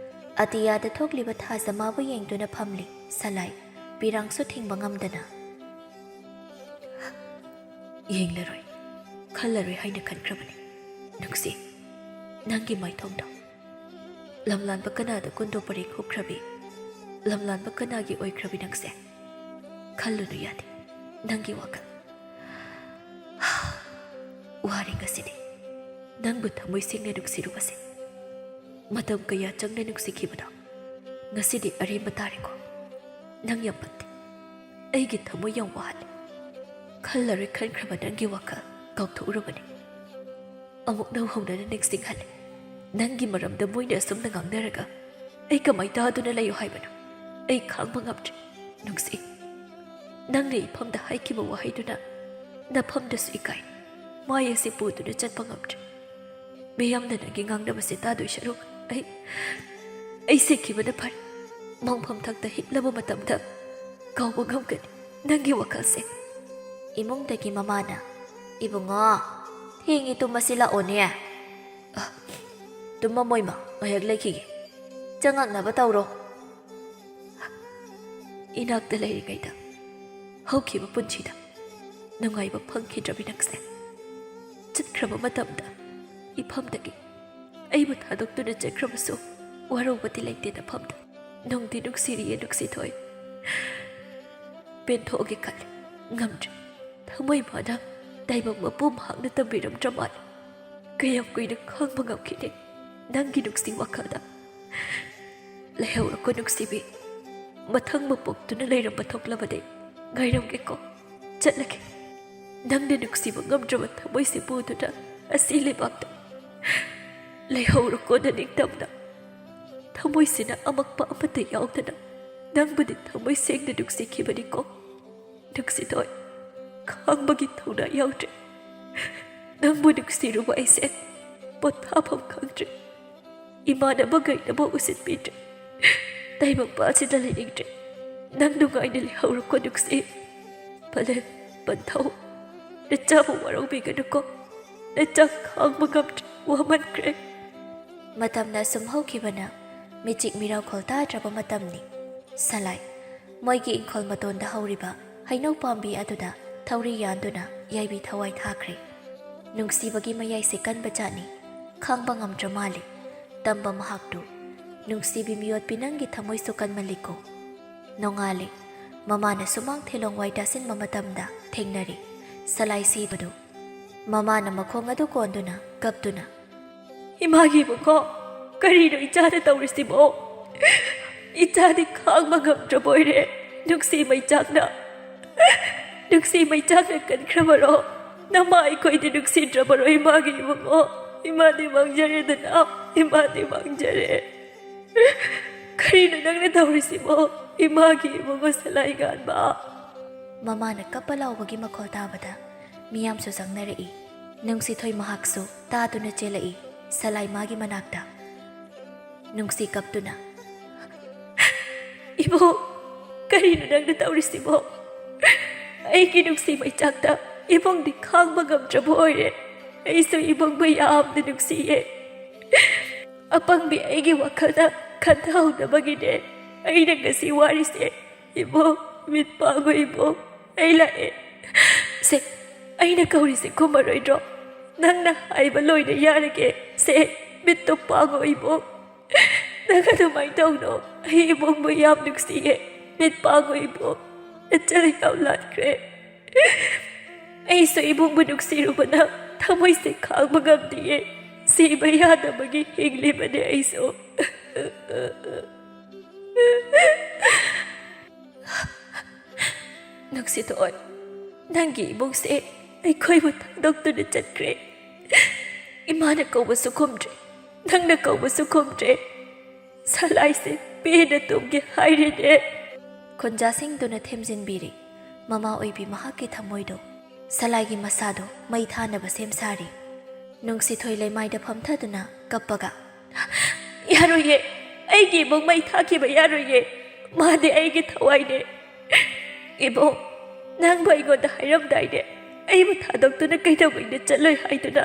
ꯑꯇꯤꯌꯥꯗ ꯊꯣꯛꯂꯤꯕ ꯊꯥꯖ ꯃꯥꯕꯨ ꯌꯦꯡꯗꯨꯅ ꯐꯝꯂꯤ ꯁꯂꯥꯏ ꯄꯤꯔꯥꯡꯁꯨ ꯊꯤꯡꯕ ꯉꯝꯗꯅ ꯌꯦꯡꯂꯔꯣꯏ ꯈꯜꯂꯔꯣꯏ ꯍꯥꯏꯅ ꯈꯟꯈ꯭ꯔꯕꯅꯤ ꯅꯨꯡꯁꯤ ꯅꯪꯒꯤ ꯃꯥꯏꯊꯣꯡꯗꯣ ꯂꯝꯂꯥꯟꯕ ꯀꯅꯥꯗ ꯀꯨꯟꯗꯣ ꯄꯔꯦꯡ ꯍꯨꯈ꯭ꯔꯕꯤ ꯂꯝꯂꯥꯟꯕ ꯀꯅꯥꯒꯤ ꯑꯣꯏꯈ꯭ꯔꯕꯤ ꯅꯪꯁꯦ ꯈꯜꯂꯨꯅꯨ ꯌꯥꯗꯦ ꯅꯪꯒꯤ ꯋꯥꯈꯜ ꯋꯥꯔꯤ ꯉꯁꯤꯗꯤ ꯅꯪꯕꯨ ꯊꯃꯣꯏ ꯁꯦꯡꯅ ꯅꯨꯡꯁꯤꯔꯨꯕꯁꯦ ꯃꯇꯝ ꯀꯌꯥ ꯆꯪꯅ ꯅꯨꯡꯁꯤꯈꯤꯕꯗꯣ ꯉꯁꯤꯗꯤ ꯑꯔꯦꯝꯕ ꯇꯥꯔꯦꯀꯣ ꯅꯪ ꯌꯥꯝ ꯐꯠꯇꯦ ꯑꯩꯒꯤ ꯊꯃꯣꯏ ꯌꯥꯝ ꯋꯥꯍꯜꯂꯦ ꯈꯜꯂꯔꯣꯏ ꯈꯟꯈ꯭ꯔꯕ ꯅꯪꯒꯤ ꯋꯥꯈꯜ ꯀꯥꯎꯊꯣꯛꯎꯔꯕꯅꯤ ꯑꯃꯨꯛ ꯅꯧꯍꯧꯅꯅ ꯅꯤꯡꯁꯤꯡꯍꯜꯂꯦ ꯅꯪꯒꯤ ꯃꯔꯝꯗ ꯃꯣꯏꯅ ꯑꯁꯨꯝꯅ ꯉꯥꯡꯅꯔꯒ ꯑꯩ ꯀꯃꯥꯏ ꯇꯥꯗꯨꯅ ꯂꯩꯌꯣ ꯍꯥꯏꯕꯅꯣ ꯑꯩ ꯈꯥꯡꯕ ꯉꯝꯗ꯭ꯔꯦ ꯅꯨꯡꯁꯤ ꯅꯪꯅ ꯏꯐꯝꯗ ꯍꯥꯏꯈꯤꯕ ꯋꯥꯍꯩꯗꯨꯅ ꯅꯐꯝꯗꯁꯨ ꯏꯀꯥꯏ ꯃꯥꯏ ꯑꯁꯤ ꯄꯨꯗꯨꯅ ꯆꯠꯄ ꯉꯝꯗ꯭ꯔꯦ ꯃꯤꯌꯥꯝꯅ ꯅꯪꯒꯤ ꯉꯥꯡꯅꯕꯁꯦ ꯇꯥꯗꯣꯏ ꯁꯔꯨꯛ ꯑꯩ ꯁꯦꯛꯈꯤꯕꯅ ꯐꯔꯦ ꯃꯪꯐꯝ ꯊꯛꯇ ꯍꯤꯞꯂꯕ ꯃꯇꯝꯗ ꯀꯥꯎꯕ ꯉꯝꯒꯅꯤ ꯅꯪꯒꯤ ꯋꯥꯈꯜꯁꯦ ꯏꯃꯨꯡꯗꯒꯤ ꯃꯃꯥꯅ ꯏꯕꯨꯡꯉꯣ ꯊꯦꯡꯉꯤ ꯇꯨꯝꯃꯁꯤ ꯂꯥꯛꯑꯣꯅꯦ ꯇꯨꯝꯃꯝꯃꯣꯏꯃ ꯉꯥꯏꯍꯥꯛ ꯂꯩꯈꯤꯒꯦ ꯆꯪꯉꯛꯅꯕ ꯇꯧꯔꯣ ꯏꯅꯥꯛꯇ ꯂꯩꯔꯤꯉꯩꯗ ꯍꯧꯈꯤꯕ ꯄꯨꯟꯁꯤꯗ ꯅꯨꯡꯉꯥꯏꯕ ꯐꯪꯈꯤꯗ꯭ꯔꯕꯤ ꯅꯪꯁꯦ ꯆꯠꯈ꯭ꯔꯕ ꯃꯇꯝꯗ ꯏꯐꯝꯗꯒꯤ ꯑꯩꯕꯨ ꯊꯥꯗꯣꯛꯇꯨꯅ ꯆꯠꯈ꯭ꯔꯕꯁꯨ ꯋꯥꯔꯧꯕꯗꯤ ꯂꯩꯇꯦ ꯅꯐꯝꯗ ꯅꯨꯡꯗꯤ ꯅꯨꯡꯁꯤꯔꯤꯌꯦ ꯅꯨꯡꯁꯤꯊꯣꯏ ꯄꯦꯟꯊꯣꯛꯑꯒꯦ ꯈꯜꯂꯤ ꯉꯝꯗ꯭ꯔꯦ ꯊꯃꯣꯏ ꯃꯥꯅ ꯇꯥꯏꯕꯪ ꯃꯄꯨꯝ ꯍꯥꯛꯅ ꯇꯝꯕꯤꯔꯝꯗ꯭ꯔ ꯃꯥꯜꯂꯦ ꯀꯌꯥꯝ ꯀꯨꯏꯅ ꯈꯥꯡꯕ ꯉꯝꯈꯤꯅꯤ ꯅꯪꯒꯤ ꯅꯨꯡꯁꯤ ꯋꯥꯈꯜꯗ ꯂꯩꯍꯧꯔꯣꯀꯣ ꯅꯨꯡꯁꯤꯕꯤ ꯃꯊꯪ ꯃꯄꯣꯛꯇꯨꯅ ꯂꯩꯔꯝꯕ ꯊꯣꯛꯂꯕꯗꯤ ꯉꯥꯏꯔꯝꯒꯦꯀꯣ ꯆꯠꯂꯒꯦ ꯅꯪꯅ ꯅꯨꯡꯁꯤꯕ ꯉꯝꯗ꯭ꯔꯕ ꯊꯃꯣꯏꯁꯦ ꯄꯨꯗꯨꯅ ꯑꯁꯤ ꯂꯩꯕꯥꯛꯇ ꯂꯩꯍꯧꯔꯣꯀꯣ ꯅꯅꯤꯡꯇꯝꯅ ꯊꯃꯣꯏꯁꯤꯅ ꯑꯃꯛꯄ ꯑꯃꯠꯇ ꯌꯥꯎꯗꯅ ꯅꯪꯕꯨꯗꯤ ꯊꯃꯣꯏ ꯁꯦꯡꯅ ꯅꯨꯡꯁꯤꯈꯤꯕꯅꯤꯀꯣ ꯅꯨꯡꯁꯤꯊꯣꯏ ꯈꯥꯡꯕꯒꯤ ꯊꯧꯅꯥ ꯌꯥꯎꯗ꯭ꯔꯦ ꯅꯪꯕꯨ ꯅꯨꯡꯁꯤꯔꯨꯕ ꯑꯩꯁꯦ ꯄꯣꯊꯥꯐꯝ ꯈꯪꯗ꯭ꯔꯦ ꯏꯃꯥꯟꯅꯕ ꯒꯩꯅꯕ ꯎꯁꯤꯠꯄꯤꯗ꯭ꯔꯦ ꯇꯥꯏꯕꯪꯄꯥꯜꯁꯤꯗ ꯂꯩꯅꯤꯡꯗ꯭ꯔꯦ ꯅꯪ ꯅꯨꯡꯉꯥꯏꯅ ꯂꯩꯍꯧꯔꯣꯀꯣ ꯅꯨꯡꯁꯤ ꯄꯂꯦꯝ ꯄꯟꯊꯧ ꯅꯆꯥꯕꯨ ꯋꯥꯔꯧꯕꯤꯒꯅꯨꯀꯣ ꯅꯆꯥ ꯈꯥꯡꯕ ꯉꯝꯗ꯭ꯔꯦ ꯋꯥꯃꯟꯈ꯭ꯔꯦ ꯃꯇꯝꯅ ꯁꯨꯝ ꯍꯧꯈꯤꯕꯅ ꯃꯤꯆꯤꯛ ꯃꯤꯔꯥꯎꯈꯣꯜ ꯇꯥꯗ꯭ꯔꯕ ꯃꯇꯝꯅꯤ ꯁꯂꯥꯏ ꯃꯣꯏꯒꯤ ꯏꯪꯈꯣꯜ ꯃꯇꯣꯟꯗ ꯍꯧꯔꯤꯕ ꯍꯩꯅꯧ ꯄꯥꯝꯕꯤ ꯑꯗꯨꯗ ꯊꯧꯔꯤ ꯌꯥꯟꯗꯨꯅ ꯌꯥꯏꯕꯤ ꯊꯋꯥꯏ ꯊꯥꯈ꯭ꯔꯦ ꯅꯨꯡꯁꯤꯕꯒꯤ ꯃꯌꯥꯏꯁꯦ ꯀꯟꯕ ꯖꯥꯠꯅꯤ ꯈꯥꯡꯕ ꯉꯝꯗ꯭ꯔ ꯃꯥꯜꯂꯤ ꯇꯝꯕ ꯃꯍꯥꯛꯇꯨ ꯅꯨꯡꯁꯤꯕꯤ ꯃꯤꯑꯣꯠꯄꯤ ꯅꯪꯒꯤ ꯊꯃꯣꯏꯁꯨ ꯀꯟꯃꯜꯂꯤꯀꯣ ꯅꯣꯡꯉꯥꯜꯂꯤ ꯃꯃꯥꯅ ꯁꯨꯃꯥꯡ ꯊꯦꯂꯣꯡ ꯋꯥꯏ ꯇꯥꯁꯤꯟꯕ ꯃꯇꯝꯗ ꯊꯦꯡꯅꯔꯤ ꯁꯂꯥꯏ ꯁꯤꯕꯗꯨ ꯃꯃꯥꯅ ꯃꯈꯣꯡ ꯑꯗꯨ ꯀꯣꯟꯗꯨꯅ ꯀꯞꯇꯨꯅ ꯏꯃꯥꯒꯤ ꯏꯕꯨꯡꯉꯣ ꯀꯔꯤꯅꯣ ꯏꯆꯥꯅ ꯇꯧꯔꯤꯁꯤꯕꯣ ꯏꯆꯥꯗꯤ ꯈꯥꯡꯕ ꯉꯝꯗ꯭ꯔꯕꯣꯏꯔꯦ ꯅꯨꯡꯁꯤ ꯃꯩꯆꯥꯛꯅ ꯀꯟꯈ꯭ꯔꯕꯔꯣ ꯅꯃꯥ ꯑꯩꯈꯣꯏꯗꯤ ꯅꯨꯡꯁꯤꯗ꯭ꯔꯕꯔꯣ ꯏꯃꯥꯒꯤ ꯏꯕꯨꯡꯉꯣ ꯏꯃꯥꯗꯤ ꯃꯥꯡꯖꯔꯦꯗꯅ ꯏꯃꯥꯗꯤ ꯃꯥꯡꯖꯔꯦ ꯀꯔꯤꯅꯣ ꯅꯪꯅ ꯇꯧꯔꯤꯁꯤꯕꯣ ꯏꯃꯥꯒꯤ ꯏꯕꯨꯡꯉꯣ ꯁꯂꯥꯏꯒꯥꯟꯕ ꯃꯃꯥꯅ ꯀꯞꯄ ꯂꯥꯎꯕꯒꯤ ꯃꯈꯣꯜ ꯇꯥꯕꯗ ꯃꯤꯌꯥꯝꯁꯨ ꯆꯪꯅꯔꯛꯏ ꯅꯨꯡꯁꯤꯊꯣꯏ ꯃꯍꯥꯛꯁꯨ ꯇꯥꯗꯨꯅ ꯆꯦꯜꯂꯛꯏ ꯁꯂꯥꯏ ꯃꯥꯒꯤ ꯃꯅꯥꯛꯇ ꯅꯨꯡꯁꯤ ꯀꯞꯇꯨꯅ ꯏꯕꯣ ꯀꯔꯤꯅꯣ ꯅꯪꯅ ꯇꯧꯔꯤꯁꯤꯕꯣ ꯑꯩꯒꯤ ꯅꯨꯡꯁꯤ ꯃꯩꯆꯥꯛꯇ ꯏꯕꯨꯡꯗꯤ ꯈꯥꯡꯕ ꯉꯝꯗ꯭ꯔꯕ ꯑꯣꯏꯔꯦ ꯑꯩꯁꯨ ꯏꯕꯨꯡꯕꯨ ꯌꯥꯝꯅ ꯅꯨꯡꯁꯤꯌꯦ ꯑꯄꯪꯕꯤ ꯑꯩꯒꯤ ꯋꯥꯈꯜꯗ ꯈꯟꯊꯍꯧꯗꯕꯒꯤꯅꯦ ꯑꯩꯅ ꯉꯁꯤ ꯋꯥꯔꯤꯁꯦ ꯏꯕꯣ ꯃꯤꯠ ꯄꯥꯡꯉꯣ ꯏꯕꯣ ꯑꯩ ꯂꯥꯛꯑꯦ ꯁꯦ ꯑꯩꯅ ꯀꯧꯔꯤꯁꯦ ꯈꯨꯝꯃꯔꯣꯏꯗ꯭ꯔꯣ ꯅꯪꯅ ꯍꯥꯏꯕ ꯂꯣꯏꯅ ꯌꯥꯔꯒꯦ ꯁꯦ ꯃꯤꯠꯇꯣ ꯄꯥꯡꯉꯣ ꯏꯕꯣ ꯅꯪ ꯑꯗꯨꯃꯥꯏꯅ ꯇꯧꯅꯣ ꯑꯩ ꯏꯕꯨꯡꯕꯨ ꯌꯥꯝ ꯅꯨꯡꯁꯤꯌꯦ ꯃꯤꯠ ꯄꯥꯡꯉꯣ ꯏꯕꯣ ꯅꯆꯜ ꯌꯥꯝ ꯂꯥꯟꯈ꯭ꯔꯦ ꯑꯩꯁꯨ ꯏꯕꯨꯡꯕꯨ ꯅꯨꯡꯁꯤꯔꯨꯕꯅ ꯊꯃꯣꯏꯁꯦ ꯈꯥꯡꯕ ꯉꯝꯗꯤꯌꯦ ꯁꯤꯕ ꯌꯥꯗꯕꯒꯤ ꯍꯤꯡꯂꯤꯕꯅꯦ ꯑꯩꯁꯨ ꯅꯨꯡꯁꯤꯊꯣꯏ ꯅꯪꯒꯤ ꯏꯕꯨꯡꯁꯦ ꯑꯩꯈꯣꯏꯕꯨ ꯊꯥꯗꯣꯛꯇꯨꯅ ꯆꯠꯈ꯭ꯔꯦ ꯏꯃꯥꯅ ꯀꯧꯕꯁꯨ ꯈꯨꯝꯗ꯭ꯔꯦ ꯅꯪꯅ ꯀꯧꯕꯁꯨ ꯈꯨꯝꯗ꯭ꯔꯦ ꯁꯂꯥꯏꯁꯦ ꯄꯦꯟꯅ ꯇꯨꯝꯒꯦ ꯍꯥꯏꯔꯤꯅꯦ ꯈꯣꯟꯖꯥꯁꯤꯡꯗꯨꯅ ꯊꯦꯝꯖꯤꯟꯕꯤꯔꯤ ꯃꯃꯥ ꯑꯣꯏꯕꯤ ꯃꯍꯥꯛꯀꯤ ꯊꯃꯣꯏꯗꯣ ꯁꯂꯥꯏꯒꯤ ꯃꯁꯥꯗꯣ ꯃꯩ ꯊꯥꯅꯕ ꯁꯦꯝ ꯁꯥꯔꯤ ꯅꯨꯡꯁꯤꯊꯣꯏ ꯂꯩꯃꯥꯏꯗ ꯐꯝꯊꯗꯨꯅ ꯀꯞꯄꯒ ꯌꯥꯔꯣꯏꯌꯦ ꯑꯩꯒꯤ ꯏꯕꯨꯡ ꯃꯩ ꯊꯥꯈꯤꯕ ꯌꯥꯔꯣꯏꯌꯦ ꯃꯥꯗꯤ ꯑꯩꯒꯤ ꯊꯋꯥꯏꯅꯦ ꯏꯕꯨꯡ ꯅꯪꯕꯨ ꯑꯩꯉꯣꯟꯗ ꯍꯥꯏꯔꯝꯗꯥꯏꯅꯦ ꯑꯩꯕꯨ ꯊꯥꯗꯣꯛꯇꯨꯅ ꯀꯩꯗꯧꯉꯩꯗ ꯆꯠꯂꯣꯏ ꯍꯥꯏꯗꯨꯅ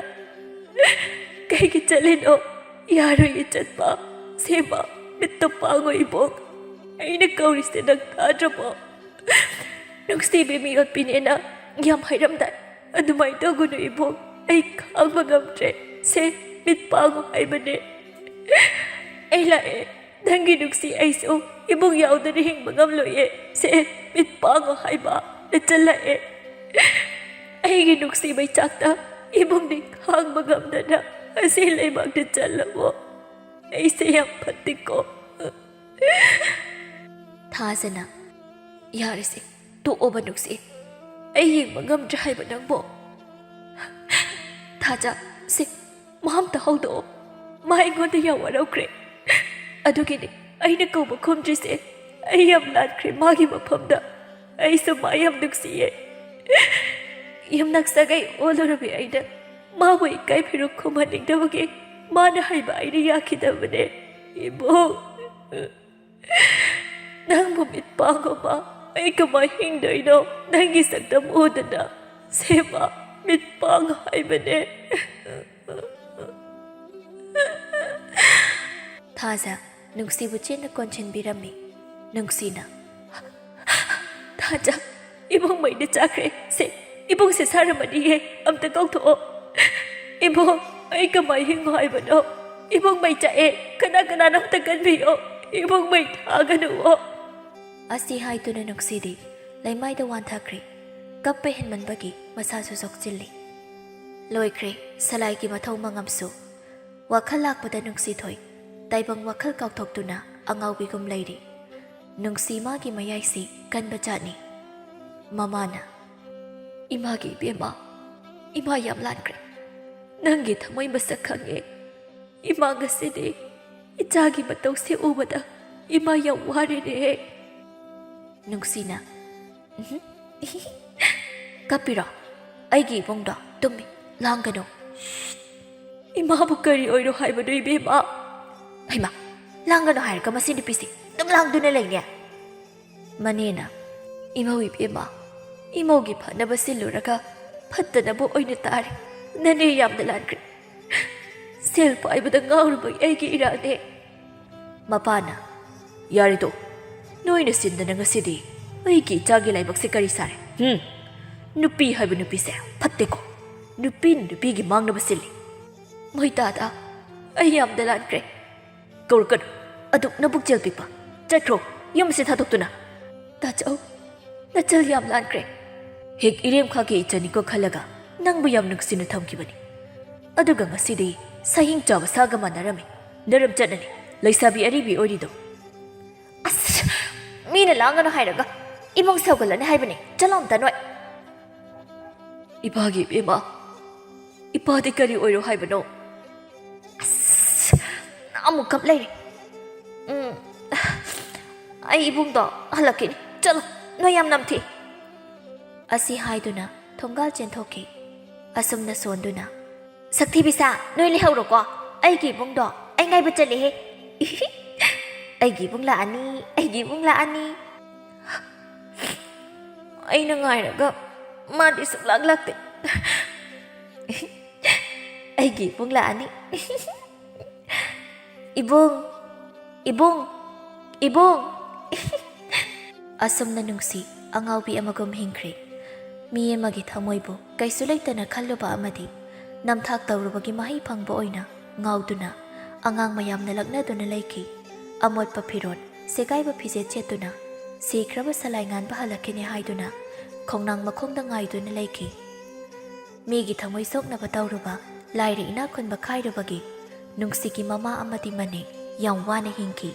ꯀꯩꯒꯤ ꯆꯠꯂꯤꯅꯣ ꯌꯥꯔꯣꯏꯌꯦ ꯆꯠꯄ ꯁꯦꯝꯕ ꯃꯤꯠꯇꯣ ꯄꯥꯡꯉꯣ ꯏꯕꯨꯡ ꯑꯩꯅ ꯀꯧꯔꯤꯁꯦ ꯅꯪ ꯇꯥꯗ꯭ꯔꯕꯣ ꯅꯨꯡꯁꯤꯕꯤ ꯃꯤꯑꯣꯠꯄꯤꯅꯦꯅ ꯌꯥꯝ ꯍꯥꯏꯔꯝꯗꯥꯏ ꯑꯗꯨꯃꯥꯏꯅ ꯇꯧꯒꯅꯨ ꯏꯕꯨꯡ ꯑꯩ ꯈꯥꯡꯕ ꯉꯝꯗ꯭ꯔꯦ ꯁꯦ ꯃꯤꯠ ꯄꯥꯡꯉꯣ ꯍꯥꯏꯕꯅꯦ ꯑꯩ ꯂꯥꯛꯑꯦ ꯅꯪꯒꯤ ꯅꯨꯡꯁꯤ ꯑꯩꯁꯨ ꯏꯕꯨꯡ ꯌꯥꯎꯗꯅ ꯍꯤꯡꯕ ꯉꯝꯂꯣꯏꯌꯦ ꯁꯦ ꯃꯤꯠ ꯄꯥꯡꯉꯣ ꯍꯥꯏꯕ ꯅꯆꯜ ꯂꯥꯛꯑꯦ ꯑꯩꯒꯤ ꯅꯨꯡꯁꯤ ꯃꯩꯆꯥꯛꯇ ꯏꯕꯨꯡꯗꯤ ꯈꯥꯡꯕ ꯉꯝꯗꯅ ꯑꯁꯤ ꯂꯩꯕꯥꯛꯇ ꯆꯠꯂꯕꯣ ꯑꯩꯁꯦ ꯌꯥꯝ ꯐꯠꯇꯦꯀꯣ ꯊꯥꯖꯅ ꯌꯥꯔꯤꯁꯦ ꯇꯣꯛꯑꯣꯕ ꯅꯨꯡꯁꯤ ꯑꯩ ꯌꯦꯡꯕ ꯉꯝꯗ꯭ꯔꯦ ꯍꯥꯏꯕ ꯅꯪꯕꯣ ꯊꯥꯖ ꯁꯤ ꯃꯥ ꯑꯝꯇ ꯍꯧꯗꯣꯛꯑꯣ ꯃꯥ ꯑꯩꯉꯣꯟꯗ ꯌꯥꯝ ꯋꯥꯔꯧꯈ꯭ꯔꯦ ꯑꯗꯨꯒꯤꯅꯤ ꯑꯩꯅ ꯀꯧꯕ ꯈꯨꯝꯗ꯭ꯔꯤꯁꯦ ꯑꯩ ꯌꯥꯝ ꯂꯥꯟꯈ꯭ꯔꯦ ꯃꯥꯒꯤ ꯃꯐꯝꯗ ꯑꯩꯁꯨ ꯃꯥ ꯌꯥꯝ ꯅꯨꯡꯁꯤꯌꯦ ꯌꯨꯝꯅꯥꯛ ꯁꯥꯒꯩ ꯑꯣꯜꯂꯨꯔꯕꯤ ꯑꯩꯅ ꯃꯥꯕꯨ ꯏꯀꯥꯏ ꯐꯤꯔꯨꯛ ꯈꯨꯝꯍꯟꯅꯤꯡꯗꯕꯒꯤ ꯃꯥꯅ ꯍꯥꯏꯕ ꯑꯩꯅ ꯌꯥꯈꯤꯗꯕꯅꯦ ꯏꯕꯨꯡ ꯅꯪꯕꯨ ꯃꯤꯠ ꯄꯥꯡꯉꯣꯕ ꯑꯩ ꯀꯃꯥꯏ ꯍꯤꯡꯗꯣꯏꯅꯣ ꯅꯪꯒꯤ ꯁꯛꯇꯝ ꯎꯗꯅ ꯁꯦꯝꯕ ꯃꯤꯠ ꯄꯥꯡꯉꯣ ꯍꯥꯏꯕꯅꯦ ꯊꯥꯖ ꯅꯨꯡꯁꯤꯕꯨ ꯆꯦꯟꯅ ꯀꯣꯟꯁꯤꯟꯕꯤꯔꯝꯃꯤ ꯅꯨꯡꯁꯤꯅ ꯊꯥꯖ ꯏꯕꯨꯡ ꯃꯩꯅ ꯆꯥꯈ꯭ꯔꯦ ꯁꯦ ꯏꯕꯨꯡꯁꯦ ꯁꯥꯔꯝꯃꯅꯤꯌꯦ ꯑꯝꯇ ꯀꯧꯊꯣꯛꯑꯣ ꯏꯕꯨꯡ ꯑꯩ ꯀꯃꯥꯏ ꯍꯤꯡꯉꯣ ꯍꯥꯏꯕꯅꯣ ꯏꯕꯨꯡ ꯃꯩ ꯆꯥꯛꯑꯦ ꯀꯅꯥꯅꯣ ꯑꯝꯇ ꯀꯟꯕꯤꯌꯣ ꯏꯕꯨꯡ ꯃꯩ ꯊꯥꯒꯅꯨꯋꯣ ꯑꯁꯤ ꯍꯥꯏꯗꯨꯅ ꯅꯨꯡꯁꯤꯗꯤ ꯂꯩꯃꯥꯏꯗ ꯋꯥꯟꯊꯈ꯭ꯔꯦ ꯀꯞꯄ ꯍꯦꯟꯃꯟꯕꯒꯤ ꯃꯁꯥꯁꯨ ꯁꯣꯛꯆꯤꯜꯂꯤ ꯂꯣꯏꯈ꯭ꯔꯦ ꯁꯂꯥꯏꯒꯤ ꯃꯊꯧ ꯃꯉꯝꯁꯨ ꯋꯥꯈꯜ ꯂꯥꯛꯄꯗ ꯅꯨꯡꯁꯤꯊꯣꯏ ꯇꯥꯏꯕꯪ ꯋꯥꯈꯜ ꯀꯥꯎꯊꯣꯛꯇꯨꯅ ꯑꯉꯥꯎꯕꯤꯒꯨꯝ ꯂꯩꯔꯤ ꯅꯨꯡꯁꯤ ꯃꯥꯒꯤ ꯃꯌꯥꯏꯁꯤ ꯀꯟꯕ ꯖꯥꯠꯅꯤ ꯃꯃꯥꯅ ꯏꯃꯥꯒꯤ ꯏꯕꯦꯝꯃ ꯏꯃꯥ ꯌꯥꯝ ꯂꯥꯟꯈ꯭ꯔꯦ ꯅꯪꯒꯤ ꯊꯃꯣꯏ ꯃꯁꯛ ꯈꯪꯉꯦ ꯏꯃꯥ ꯉꯁꯤꯗꯤ ꯏꯆꯥꯒꯤ ꯃꯇꯧꯁꯦ ꯎꯕꯗ ꯏꯃꯥ ꯌꯥꯝ ꯋꯥꯔꯦꯅꯦ ꯅꯨꯡꯁꯤꯅ ꯀꯞꯄꯤꯔꯣ ꯑꯩꯒꯤ ꯏꯕꯨꯡꯗꯣ ꯇꯨꯝꯃꯤ ꯂꯥꯡꯒꯅꯨ ꯏꯃꯥꯕꯨ ꯀꯔꯤ ꯑꯣꯏꯔꯣ ꯍꯥꯏꯕꯅꯣ ꯏꯕꯦꯝꯃ ꯍꯩꯃꯥ ꯂꯥꯡꯒꯅꯨ ꯍꯥꯏꯔꯒ ꯃꯁꯤ ꯅꯨꯄꯤꯁꯤ ꯑꯗꯨꯝ ꯂꯥꯡꯗꯨꯅ ꯂꯩꯅꯦ ꯃꯅꯦꯅ ꯏꯃꯧ ꯏꯕꯦꯝꯃ ꯏꯃꯧꯒꯤ ꯐꯅꯕ ꯁꯤꯜꯂꯨꯔꯒ ꯐꯠꯇꯅꯕ ꯑꯣꯏꯅ ꯇꯥꯔꯦ ꯅꯅꯦ ꯌꯥꯝꯅ ꯂꯥꯟꯈ꯭ꯔꯦ ꯁꯦꯜ ꯄꯥꯏꯕꯗ ꯉꯥꯎꯔꯨꯕꯒꯤ ꯑꯩꯒꯤ ꯏꯔꯥꯜꯅꯦ ꯃꯄꯥꯅ ꯌꯥꯔꯦꯗꯣ ꯅꯣꯏꯅ ꯁꯤꯟꯗꯅ ꯉꯁꯤꯗꯤ ꯑꯩꯒꯤ ꯏꯆꯥꯒꯤ ꯂꯥꯏꯕꯛꯁꯦ ꯀꯔꯤ ꯁꯥꯔꯦ ꯅꯨꯄꯤ ꯍꯥꯏꯕ ꯅꯨꯄꯤꯁꯦ ꯐꯠꯇꯦꯀꯣ ꯅꯨꯄꯤꯅ ꯅꯨꯄꯤꯒꯤ ꯃꯥꯡꯅꯕ ꯁꯤꯜꯂꯤ ꯃꯣꯏꯇꯥꯗ ꯑꯩ ꯌꯥꯝꯅ ꯂꯥꯟꯈ꯭ꯔꯦ ꯀꯧꯔꯛꯀꯅꯨ ꯑꯗꯨꯛ ꯅꯕꯨꯛꯆꯦꯜ ꯄꯤꯛꯄ ꯆꯠꯈ꯭ꯔꯣ ꯌꯨꯝꯁꯦ ꯊꯥꯗꯣꯛꯇꯨꯅ ꯇꯥꯆꯧ ꯅꯆꯜ ꯌꯥꯝ ꯂꯥꯟꯈ꯭ꯔꯦ ꯍꯦꯛ ꯏꯔꯦꯝꯈꯥꯒꯤ ꯏꯆꯟꯅꯤꯀꯣ ꯈꯜꯂꯒ ꯅꯪꯕꯨ ꯌꯥꯝ ꯅꯨꯡꯁꯤꯅ ꯊꯝꯈꯤꯕꯅꯤ ꯑꯗꯨꯒ ꯉꯁꯤꯗꯤ ꯁꯍꯤꯡ ꯆꯥꯕ ꯁꯥꯒ ꯃꯥꯟꯅꯔꯝꯃꯤ ꯅꯔꯝ ꯆꯠꯅꯅꯤ ꯂꯩꯁꯥꯕꯤ ꯑꯔꯤꯕꯤ ꯑꯣꯏꯔꯤꯗꯣ ꯑꯁ ꯃꯤꯅ ꯂꯥꯡꯒꯅꯨ ꯍꯥꯏꯔꯒ ꯏꯃꯨꯡ ꯁꯧꯒꯠꯂꯅꯤ ꯍꯥꯏꯕꯅꯤ ꯆꯠꯂꯣ ꯑꯝꯇ ꯅꯣꯏ ꯏꯄꯥꯒꯤ ꯏꯕꯦꯝꯃ ꯏꯄꯥꯗꯤ ꯀꯔꯤ ꯑꯣꯏꯔꯣ ꯍꯥꯏꯕꯅꯣ ꯑꯁ ꯑꯃꯨꯛ ꯀꯞ ꯂꯩꯔꯦ ꯑꯩ ꯏꯕꯨꯡꯗꯣ ꯍꯜꯂꯛꯈꯤꯅꯤ ꯆꯠꯂꯣ ꯅꯣꯏ ꯌꯥꯝ ꯅꯝꯊꯤ ꯑꯁꯤ ꯍꯥꯏꯗꯨꯅ ꯊꯣꯡꯒꯥꯜ ꯆꯦꯟꯊꯣꯛꯈꯤ ꯑꯁꯨꯝꯅ ꯁꯣꯟꯗꯨꯅ ꯁꯛꯊꯤꯕꯤꯁꯥ ꯅꯣꯏ ꯂꯩꯍꯧꯔꯣꯀꯣ ꯑꯩꯒꯤ ꯏꯕꯨꯡꯗꯣ ꯑꯩ ꯉꯥꯏꯕ ꯆꯠꯂꯦꯍꯦ ꯑꯩꯒꯤ ꯏꯕꯨꯡ ꯂꯥꯛꯑꯅꯤ ꯑꯩꯅ ꯉꯥꯏꯔꯒ ꯃꯥꯗꯤ ꯁꯨꯡꯂꯥꯛ ꯂꯥꯛꯇꯦ ꯑꯩꯒꯤ ꯏꯕꯨꯡ ꯂꯥꯛꯑꯅꯤ ꯏꯕꯨꯡ ꯑꯁꯨꯝꯅ ꯅꯨꯡꯁꯤ ꯑꯉꯥꯎꯕꯤ ꯑꯃꯒꯨꯝ ꯍꯤꯡꯈ꯭ꯔꯦ ꯃꯤ ꯑꯃꯒꯤ ꯊꯃꯣꯏꯕꯨ ꯀꯩꯁꯨ ꯂꯩꯇꯅ ꯈꯜꯂꯨꯕ ꯑꯃꯗꯤ ꯅꯝꯊꯥꯛ ꯇꯧꯔꯨꯕꯒꯤ ꯃꯍꯩ ꯐꯪꯕ ꯑꯣꯏꯅ ꯉꯥꯎꯗꯨꯅ ꯑꯉꯥꯡ ꯃꯌꯥꯝꯅ ꯂꯛꯅꯗꯨꯅ ꯂꯩꯈꯤ ꯑꯃꯣꯠꯄ ꯐꯤꯔꯣꯜ ꯁꯦꯒꯥꯏꯕ ꯐꯤꯖꯦꯠ ꯁꯦꯠꯇꯨꯅ ꯁꯤꯈ꯭ꯔꯕ ꯁꯂꯥꯏ ꯉꯥꯟꯕ ꯍꯜꯂꯛꯈꯤꯅꯤ ꯍꯥꯏꯗꯨꯅ ꯈꯣꯡꯅꯥꯡ ꯃꯈꯣꯡꯗ ꯉꯥꯏꯗꯨꯅ ꯂꯩꯈꯤ ꯃꯤꯒꯤ ꯊꯃꯣꯏ ꯁꯣꯛꯅꯕ ꯇꯧꯔꯨꯕ ꯂꯥꯏꯔ ꯏꯅꯥꯛ ꯈꯨꯟꯕ ꯈꯥꯏꯔꯨꯕꯒꯤ ꯅꯨꯡꯁꯤꯒꯤ ꯃꯃꯥ ꯑꯃꯗꯤ ꯃꯅꯦ ꯌꯥꯝ ꯋꯥꯅ ꯍꯤꯡꯈꯤ